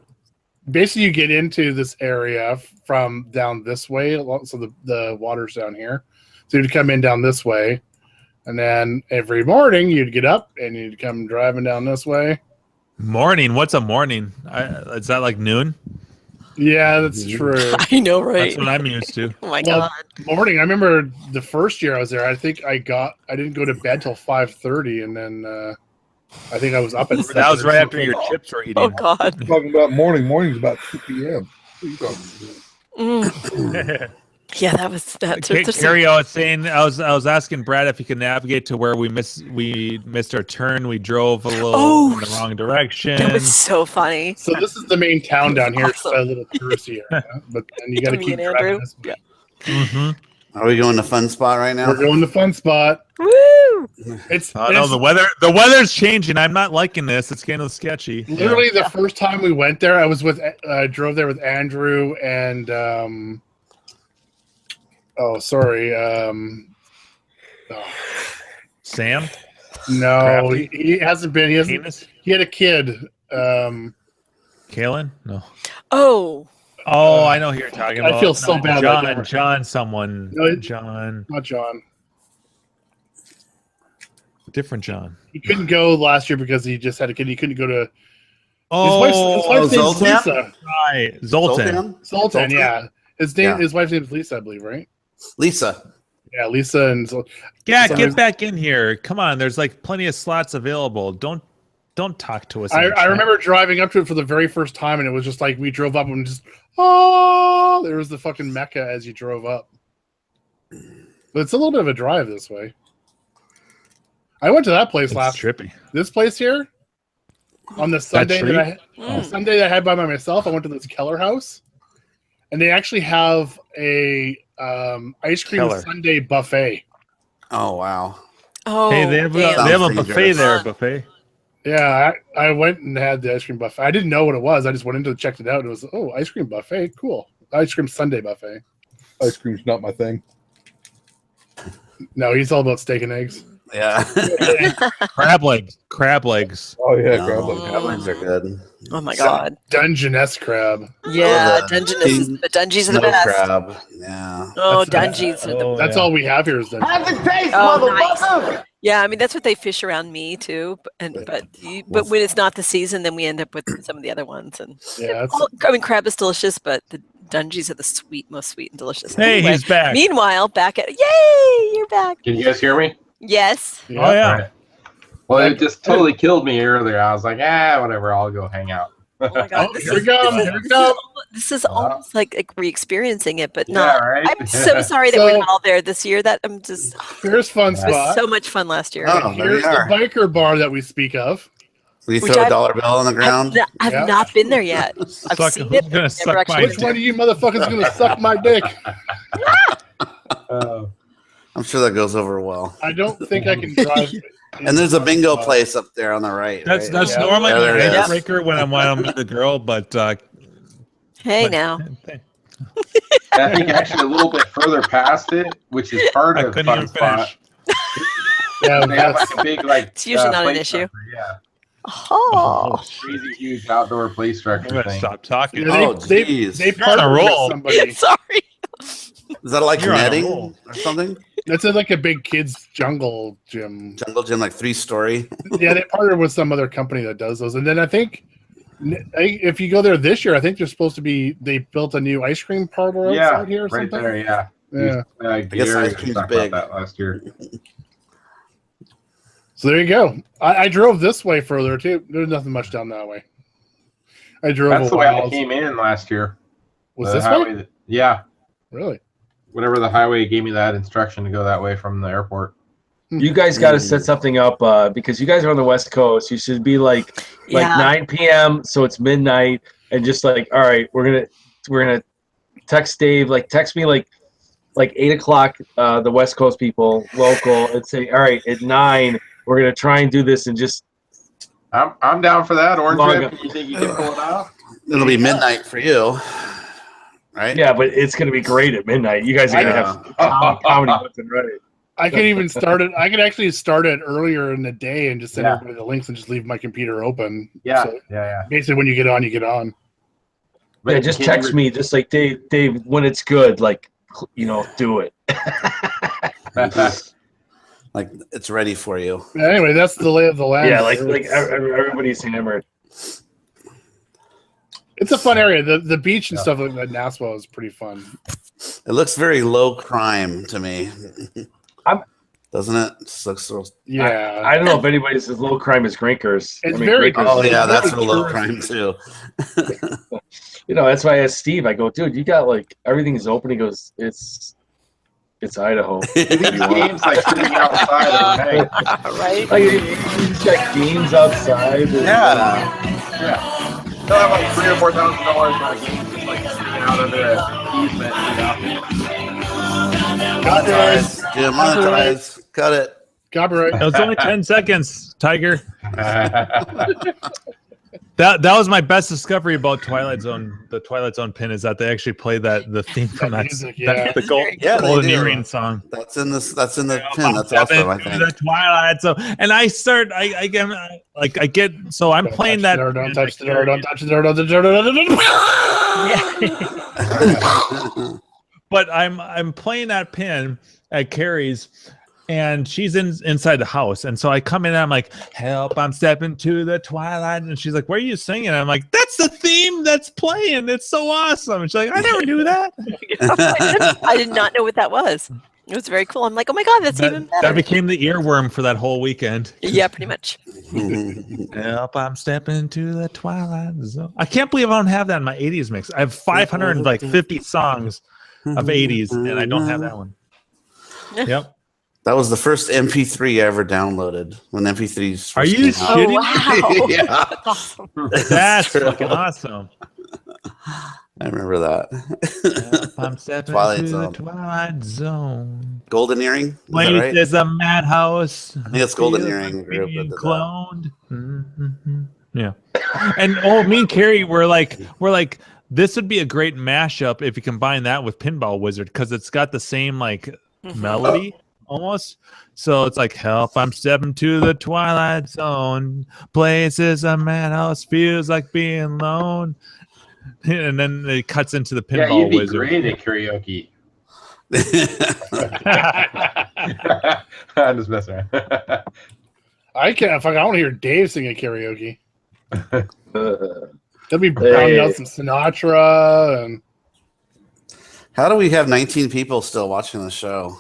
basically, you get into this area from down this way. So the water's down here. So you'd come in down this way, and then every morning you'd get up and you'd come driving down this way. Morning? What's a morning? Is that like noon? Yeah, that's true. I know, right? That's what I'm used to. Oh my god! Morning. I remember the first year I was there. I think I didn't go to bed till 5:30, and then I think I was up at. That was right after your chips were eating. Oh god! You're talking about morning. Morning's about 2 p.m. What are you talking about? Yeah, that was that. Carrie, I was saying, I was asking Brad if he could navigate to where we missed our turn. We drove a little in the wrong direction. That was so funny. So this is the main town down here. It's a little touristy area, but then you got to keep driving this way. Are we going to fun spot right now? We're going to fun spot. Woo! No, the weather's changing. I'm not liking this. It's getting a little sketchy. Literally, the first time we went there, I drove there with Andrew and Sam? No, he hasn't been. He had a kid. Kalen? No. Oh, I know who you're talking about. I feel so bad. John, someone. No, John. Not John. Different John. He couldn't go last year because he just had a kid. He couldn't go to. His wife's name's Lisa. Right, Zoltan. Yeah. His wife's name is Lisa, I believe, right? Lisa. Yeah, Lisa and get back in here. Come on, there's like plenty of slots available. Don't talk to us. I remember driving up to it for the very first time, and it was just like we drove up and just there was the fucking Mecca as you drove up. But it's a little bit of a drive this way. I went to that place trippy. This place here on the Sunday Sunday that I had by myself. I went to this Keller house, and they actually have a ice cream Sunday buffet. Oh wow! Oh, hey, they have a buffet there. Buffet. Yeah, I went and had the ice cream buffet. I didn't know what it was. I just went into checked it out. It was ice cream buffet, cool. Ice cream Sunday buffet. Ice cream's not my thing. No, he's all about steak and eggs. Yeah. Crab legs. Oh yeah, crab legs. Crab legs are good. Oh my god. Dungeness crab. Yeah, Dungies are the best. Crab. Yeah. Oh, Dungies are the best. That's all we have here is Dungies. Have the taste, motherfucker! Nice. Yeah, I mean that's what they fish around me too. But when it's not the season, then we end up with some of the other ones. And yeah, I mean crab is delicious, but the Dungies are the most sweet and delicious. Hey, anyway, he's back. Meanwhile, yay, you're back. Can you guys hear me? Yes. Yeah. Oh yeah. Right. Well, it just totally killed me earlier. I was like, whatever, I'll go hang out. Oh my god! Here we go. This is almost like re-experiencing it, but not. Right? I'm so sorry that we're not all there this year. That I'm just. Here's fun spot. It was so much fun last year. Oh, here's the biker bar that we speak of. We throw a $1 bill on the ground. I've not been there yet. I've seen it. Which one of you motherfuckers gonna suck my dick? I'm sure that goes over well. I don't think I can drive. And there's a bingo place up there on the right. That's right? normally yeah, an icebreaker when I'm with the girl, but Hey now. I think actually a little bit further past it, which is part of couldn't Fun even Spot. Yeah, They have like a big It's usually not an play issue. structure, Yeah, Oh. crazy huge outdoor play I'm structure gonna thing. stop talking. Yeah, they You're on a partnered with roll. somebody. Sorry. Is that like You're on a netting roll. or something? That's in like a big kids jungle gym. Jungle gym, like 3-story. Yeah, they partnered with some other company that does those. And then I think if you go there this year, I think they're supposed to be. They built a new ice cream parlor Yeah, outside here or right something. there. Yeah. Yeah. I guess Gary ice cream's talked big. about that last year. So there you go. I drove this way further too. There's nothing much down that way. I drove. That's a the way I while. came in last year. Was The this highway way? Yeah. Really? Whatever the highway gave me that instruction to go that way from the airport. You guys got to set something up because you guys are on the West Coast. You should be like 9 p.m. so it's midnight, and just like, all right, we're gonna text Dave, like text me like 8 o'clock, the West Coast people, local, and say, all right, at 9 we're gonna try and do this, and just. I'm down for that. Orange Log Rip, up. you think you can pull it off? It'll be midnight for you, right? Yeah, but it's gonna be great at midnight. You guys are gonna have comedy left and right. I can even start it. I could actually start it earlier in the day and just send Yeah. everybody the links and just leave my computer open. Yeah, So yeah. basically, when you get on, you get on. But Yeah, just can text you me, just like Dave, when it's good, like, do it. Like it's ready for you. Anyway, that's the lay of the land. Yeah, like everybody's hammered. It's a fun area. The beach and stuff like that. Nassau is pretty fun. It looks very low crime to me. Doesn't it? Just looks so. Yeah. I don't know if anybody says low crime is Grinkers. It's very- Grinkers- Oh yeah, that's very a low true. crime too. That's why I asked Steve. I go, dude, you got like everything's open. He goes, it's Idaho. These games like sitting outside overnight. Right? Like, you got games outside. Yeah. They'll have like $3,000 or $4,000 worth of games just like sitting out under an easement. Monetize. Yeah, monetize. Cut it. Copyright. It was only 10 seconds, Tiger. That was my best discovery about Twilight Zone. The Twilight Zone pin is that they actually play the theme from that, music, yeah. the they Golden do. Earring song. That's in the pin. That's awesome. I think. The Twilight Zone, and I get so I'm playing that. Don't touch the door. Don't touch the door. Don't touch the door. But I'm playing that pin at Carrie's, and she's inside the house, and so I come in and I'm like, "Help! I'm stepping to the twilight," and she's like, "What are you singing?" And I'm like, "That's the theme that's playing. It's so awesome." And she's like, "I never knew that." I did not know what that was. It was very cool. I'm like, oh my god, that's even better. That became the earworm for that whole weekend. Yeah, pretty much. Help! I'm stepping to the twilight zone. I can't believe I don't have that in my '80s mix. I have 550 songs of '80s, and I don't have that one. Yep. That was the first MP3 I ever downloaded when MP3s. Are you kidding? Oh, wow. Yeah. That's awesome. That's fucking awesome. I remember that. I'm stepping Twilight to Zone. the twilight zone. Golden Earring. Is that Place right? is a madhouse. I think it's Golden Feels Earring like group that being did that. cloned. Mm-hmm. Yeah. And me and Carrie we're like, this would be a great mashup if you combine that with Pinball Wizard because it's got the same like melody almost. So it's like, help! I'm stepping to the twilight zone. Place is a madhouse. Feels like being alone. And then it cuts into the Yeah, Pinball you'd be Wizard. great at karaoke. I'm just messing around. I can't. I want to hear Dave sing at karaoke. That'd be pounding out some Sinatra and. How do we have 19 people still watching the show?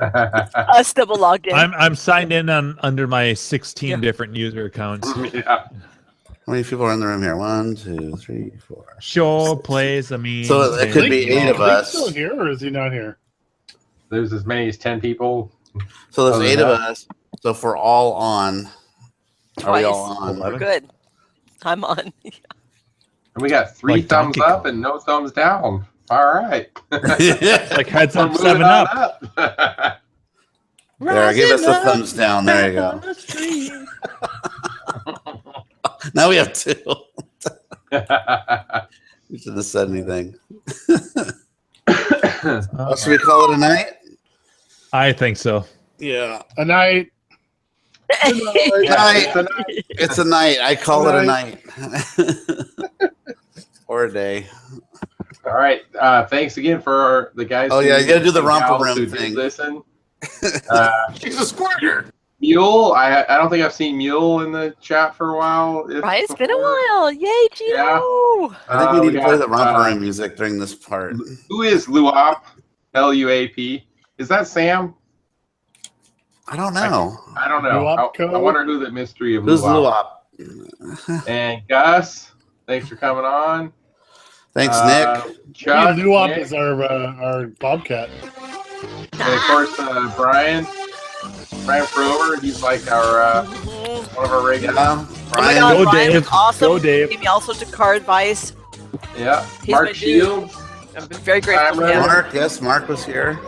Us double logged in. I'm signed in under my 16 different user accounts. Yeah. How many people are in the room here? 1, 2, 3, 4. Sure plays. I mean, So it could be 8 of us. Still here, or is he not here? There's as many as 10 people. So there's Other 8 than of that. us. So if we're all on, are we all on? We're good. I'm on. And we got 3 Like thumbs Donkey up and no thumbs down. All right. like heads We're up, moving 7 on up. There, give us the thumbs down. There you go. Now we have 2. Should have said anything. Should we call it a night? I think so. Yeah. A night. It's a night. I call it a night. Or a day. All right. Thanks again for the guys. Oh, yeah. You got to do the and romper gals room who thing. did listen. She's a squirter. Mule. I don't think I've seen Mule in the chat for a while. Right? It's been a while. Yay, Gio. Yeah. I think we need to play the romper got, room music during this part. Who is Luap? Luap. Is that Sam? I don't know. I don't know. I wonder who the mystery of Who's Luap. And Gus, thanks for coming on. Thanks, Nick. Chuck, Luap Nick. is our bobcat. And of course, Brian Frover. He's like our one of our regulars. Oh my God, Go, Brian Dave. was awesome. Go, Dave. Gave me all sorts of car advice. Yeah. He's Mark my dude. Shields. I'm very grateful for him. Mark, yes, Mark was here.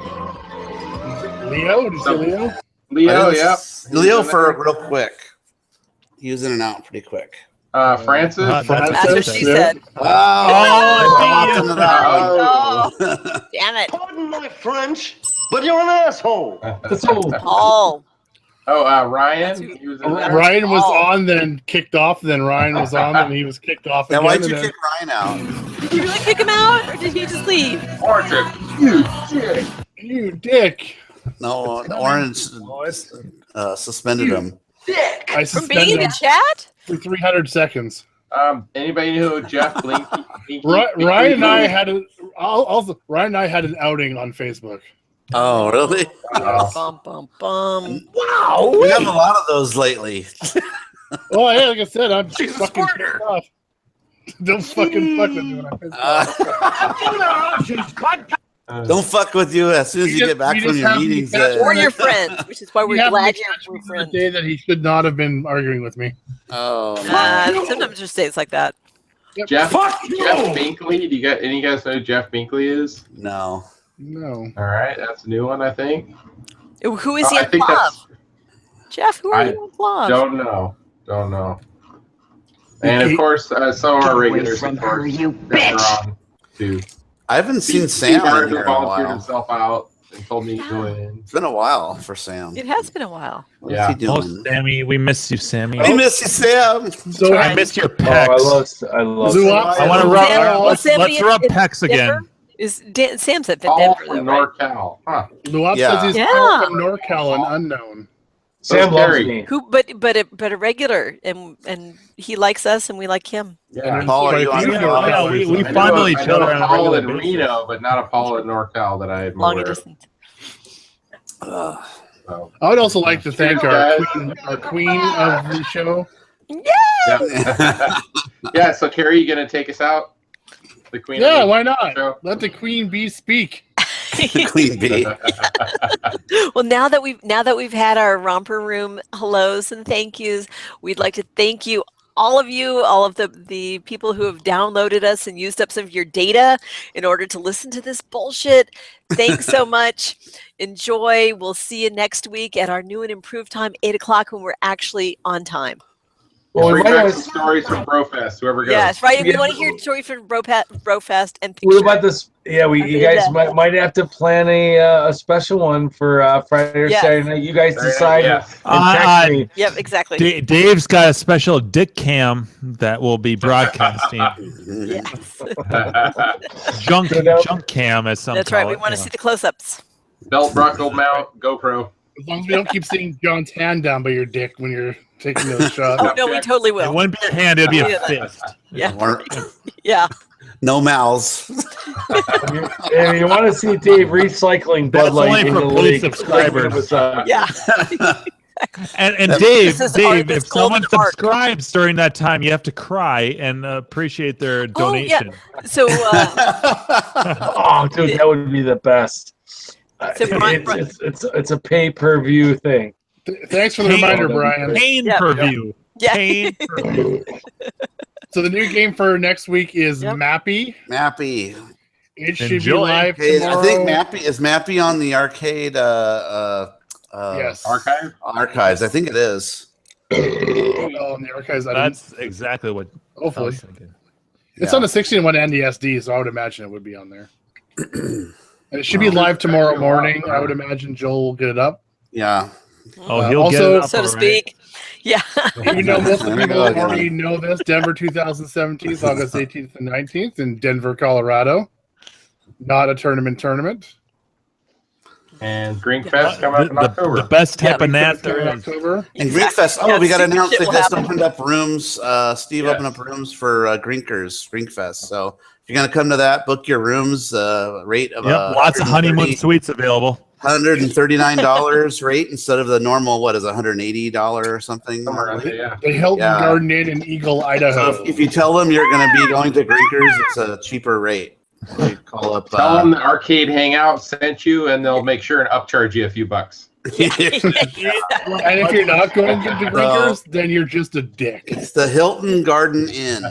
Leo? Did you say Leo? Leo, yeah. Leo for real quick. He was in and out pretty quick. Francis. That's what she said. Damn it. Pardon my French, but you're an asshole. Paul. Ryan. He was in there. Ryan was on, then kicked off, then Ryan was on, then he was kicked off Now, again. why'd you and then- kick Ryan out? Did you really kick him out, or did he just leave? Orchard. You dick. You dick. No, Orange suspended him. I From being in suspended the him chat? for 300 seconds. Anybody know who Jeff Blinky? Ryan and I had Ryan and I had an outing on Facebook. Oh, really? Bum, bum, bum. Wow. We have a lot of those lately. Well, yeah, like I said, I'm fucking pissed off. Don't fucking fuck with me when I'm pissed off. Don't fuck with you as soon as you get back from your meetings. Or your friends, which is why we're glad you're friends. The day that he should not have been arguing with me. Oh, sometimes just stays like that. Yep. Jeff Binkley. Do you got any guys know who Jeff Binkley is? No. No. All right, that's a new one, I think. Who is he I in think love? Jeff, who are I you in love? Don't know. And of course, some of our regulars, of course, that are on too. I haven't seen Steve Sam Barrett, in who here in a volunteered while. himself out and told me to go in. It's been a while for Sam. It has been a while. What's he doing? Oh, Sammy, we miss you, Sammy. We miss you, Sam. So I miss your pecs. I love. I want to rub. Let's rub in pecs again. Denver? Sam's at All Denver, from though, right? NorCal. Huh. Luap Yeah. says he's Yeah. all from NorCal and unknown. Sam loves Terry. me. Who? But a regular, and he likes us, and we like him. Yeah. Paul, are you on? Yeah, we I fondle know each other on a Paul regular in basis. Reno, but not a Paul in NorCal that I Long admire. distance. So, I would also like to thank our Cheers, queen of the show. yeah. Yeah. So, Carrie, you gonna take us out? The queen. Yeah, of the why not? show? Let the queen bee speak. The queen bee. Well, now that we've had our romper room hellos and thank yous, we'd like to thank you, all of the people who have downloaded us and used up some of your data in order to listen to this bullshit. Thanks so much. Enjoy. We'll see you next week at our new and improved time, 8 o'clock, when we're actually on time. Well, we Bring might back have- some stories from Brofest. Whoever goes. Yes, right. We Yeah. want to hear stories from Brofest and What pictures. about this? Yeah, you guys might have to plan a special one for Friday or Yes. Saturday night. You guys Saturday night, decide yes. and text me. Yep, exactly. Dave's got a special dick cam that will be broadcasting. Yes. junk cam, as some That's call right. We it, want to yeah. see the close-ups. Belt buckle mount GoPro. As long as we don't keep seeing John's hand down by your dick when you're taking those shots. Oh no, we totally will. It wouldn't be a hand; it'd be a Yeah. fist. Yeah. Or- Yeah. no mouths. If you want to see Dave recycling Bud That's Light only in for the paid league, subscribers. Yeah. And Dave, This is if golden someone arc. subscribes during that time, you have to cry and appreciate their donation. So Oh, dude, that would be the best. So Brian- It's a pay-per-view thing. Thanks for the reminder, Brian. Pain Yeah. per view. Yeah. Pain per view. So the new game for next week is Mappy. Mappy. It should Enjoy. be live Hey, tomorrow. I think Mappy on the arcade Yes. archives. I think it is. Oh, in the archives. That's exactly what I Hopefully. was thinking. It's on the 16-1 and the SD, so I would imagine it would be on there. And it should be live tomorrow morning. I would imagine Joel will get it up. Yeah. Oh, he'll also, get it up, so to speak. Yeah. Even though most of the people already know this, Denver 2017, August 18th and 19th in Denver, Colorado. Not a tournament. And Greenfest coming up in October. The best type of nat there is. October. And Greenfest. Oh, we got to announce they just opened up rooms. Steve opened up rooms for Greenfest. So if you're going to come to that, book your rooms. Rate of lots of honeymoon suites available. $139 rate instead of the normal, what is $180 or something? The Hilton Garden Inn in Eagle, Idaho. So if you tell them you're going to be going to Grinkers, it's a cheaper rate. You call up. Tell them the Arcade Hangout sent you, and they'll make sure and upcharge you a few bucks. And if you're not going to Grinkers, then you're just a dick. It's the Hilton Garden Inn.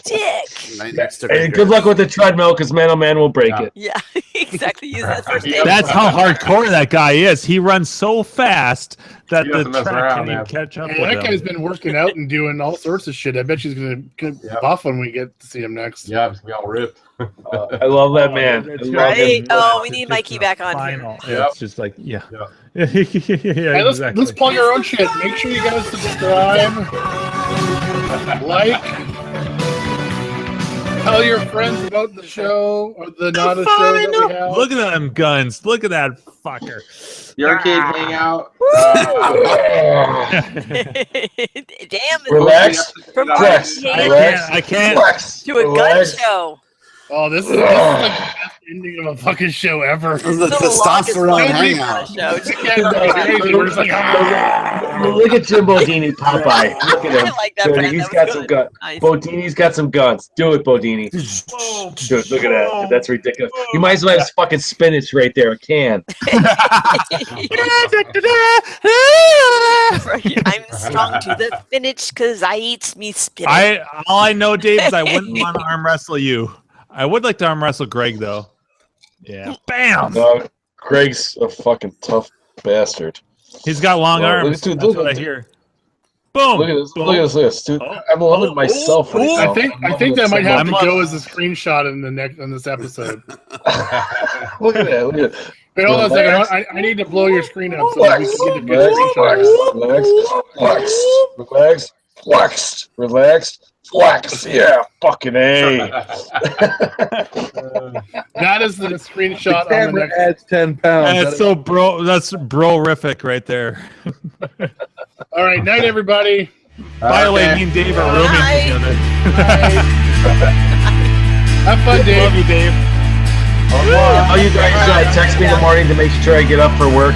Dick. Right next to And good luck with the treadmill, because man, oh man, will break it. Yeah, exactly. Use that first aid. That's how hardcore that guy is. He runs so fast that the mess track around, can't even man. catch up That with him. guy's been working out and doing all sorts of shit. I bet she's gonna buff when we get to see him next. Yeah, it's gonna be all ripped. I love that man. I love Right? him. Oh, we need Mikey back on Final. here. Yeah, it's just like, yeah. Hey, let's plug our own shit. Make sure you guys subscribe, like, tell your friends about the show or the not a show that we have. Look at them guns. Look at that fucker. The Arcade Hangout. Damn. Relax. From Relax. I can't. Relax. to a gun Relax. show. Oh, this is like the best ending of a fucking show ever. This is the testosterone hangout. We're just like, Look at Jim Bodini, Popeye. Look at him. I like that, Dude, Brad. he's That got was some good. guns. Nice. Bodini's got some guns. Do it, Bodini. Dude, look at that. That's ridiculous. You might as well have fucking spinach right there. A can. I'm strong to the finish because I eat me spinach. All I know, Dave, is I wouldn't want to arm wrestle you. I would like to arm wrestle Greg, though. Yeah. Bam! No, Greg's a fucking tough bastard. He's got long arms. Dude, That's what I hear. Boom! Look at this. Boom. Look at this. Dude, I'm loving myself right now. I think that might have to I'm go as a screenshot in this episode. Look at that. Look at that. Wait, hold on a second. I need to blow your screen up so that we can get a good Relax. Relax. Relax. Flex. Yeah, fucking A. That is the screenshot The on the camera next. adds 10 pounds. That's so bro. That's bro-rific right there. All right, night everybody. By the way, me and Dave are rooming together. Have fun, Dave. Love you, Dave. Oh, you guys text me in the morning to make sure I get up for work.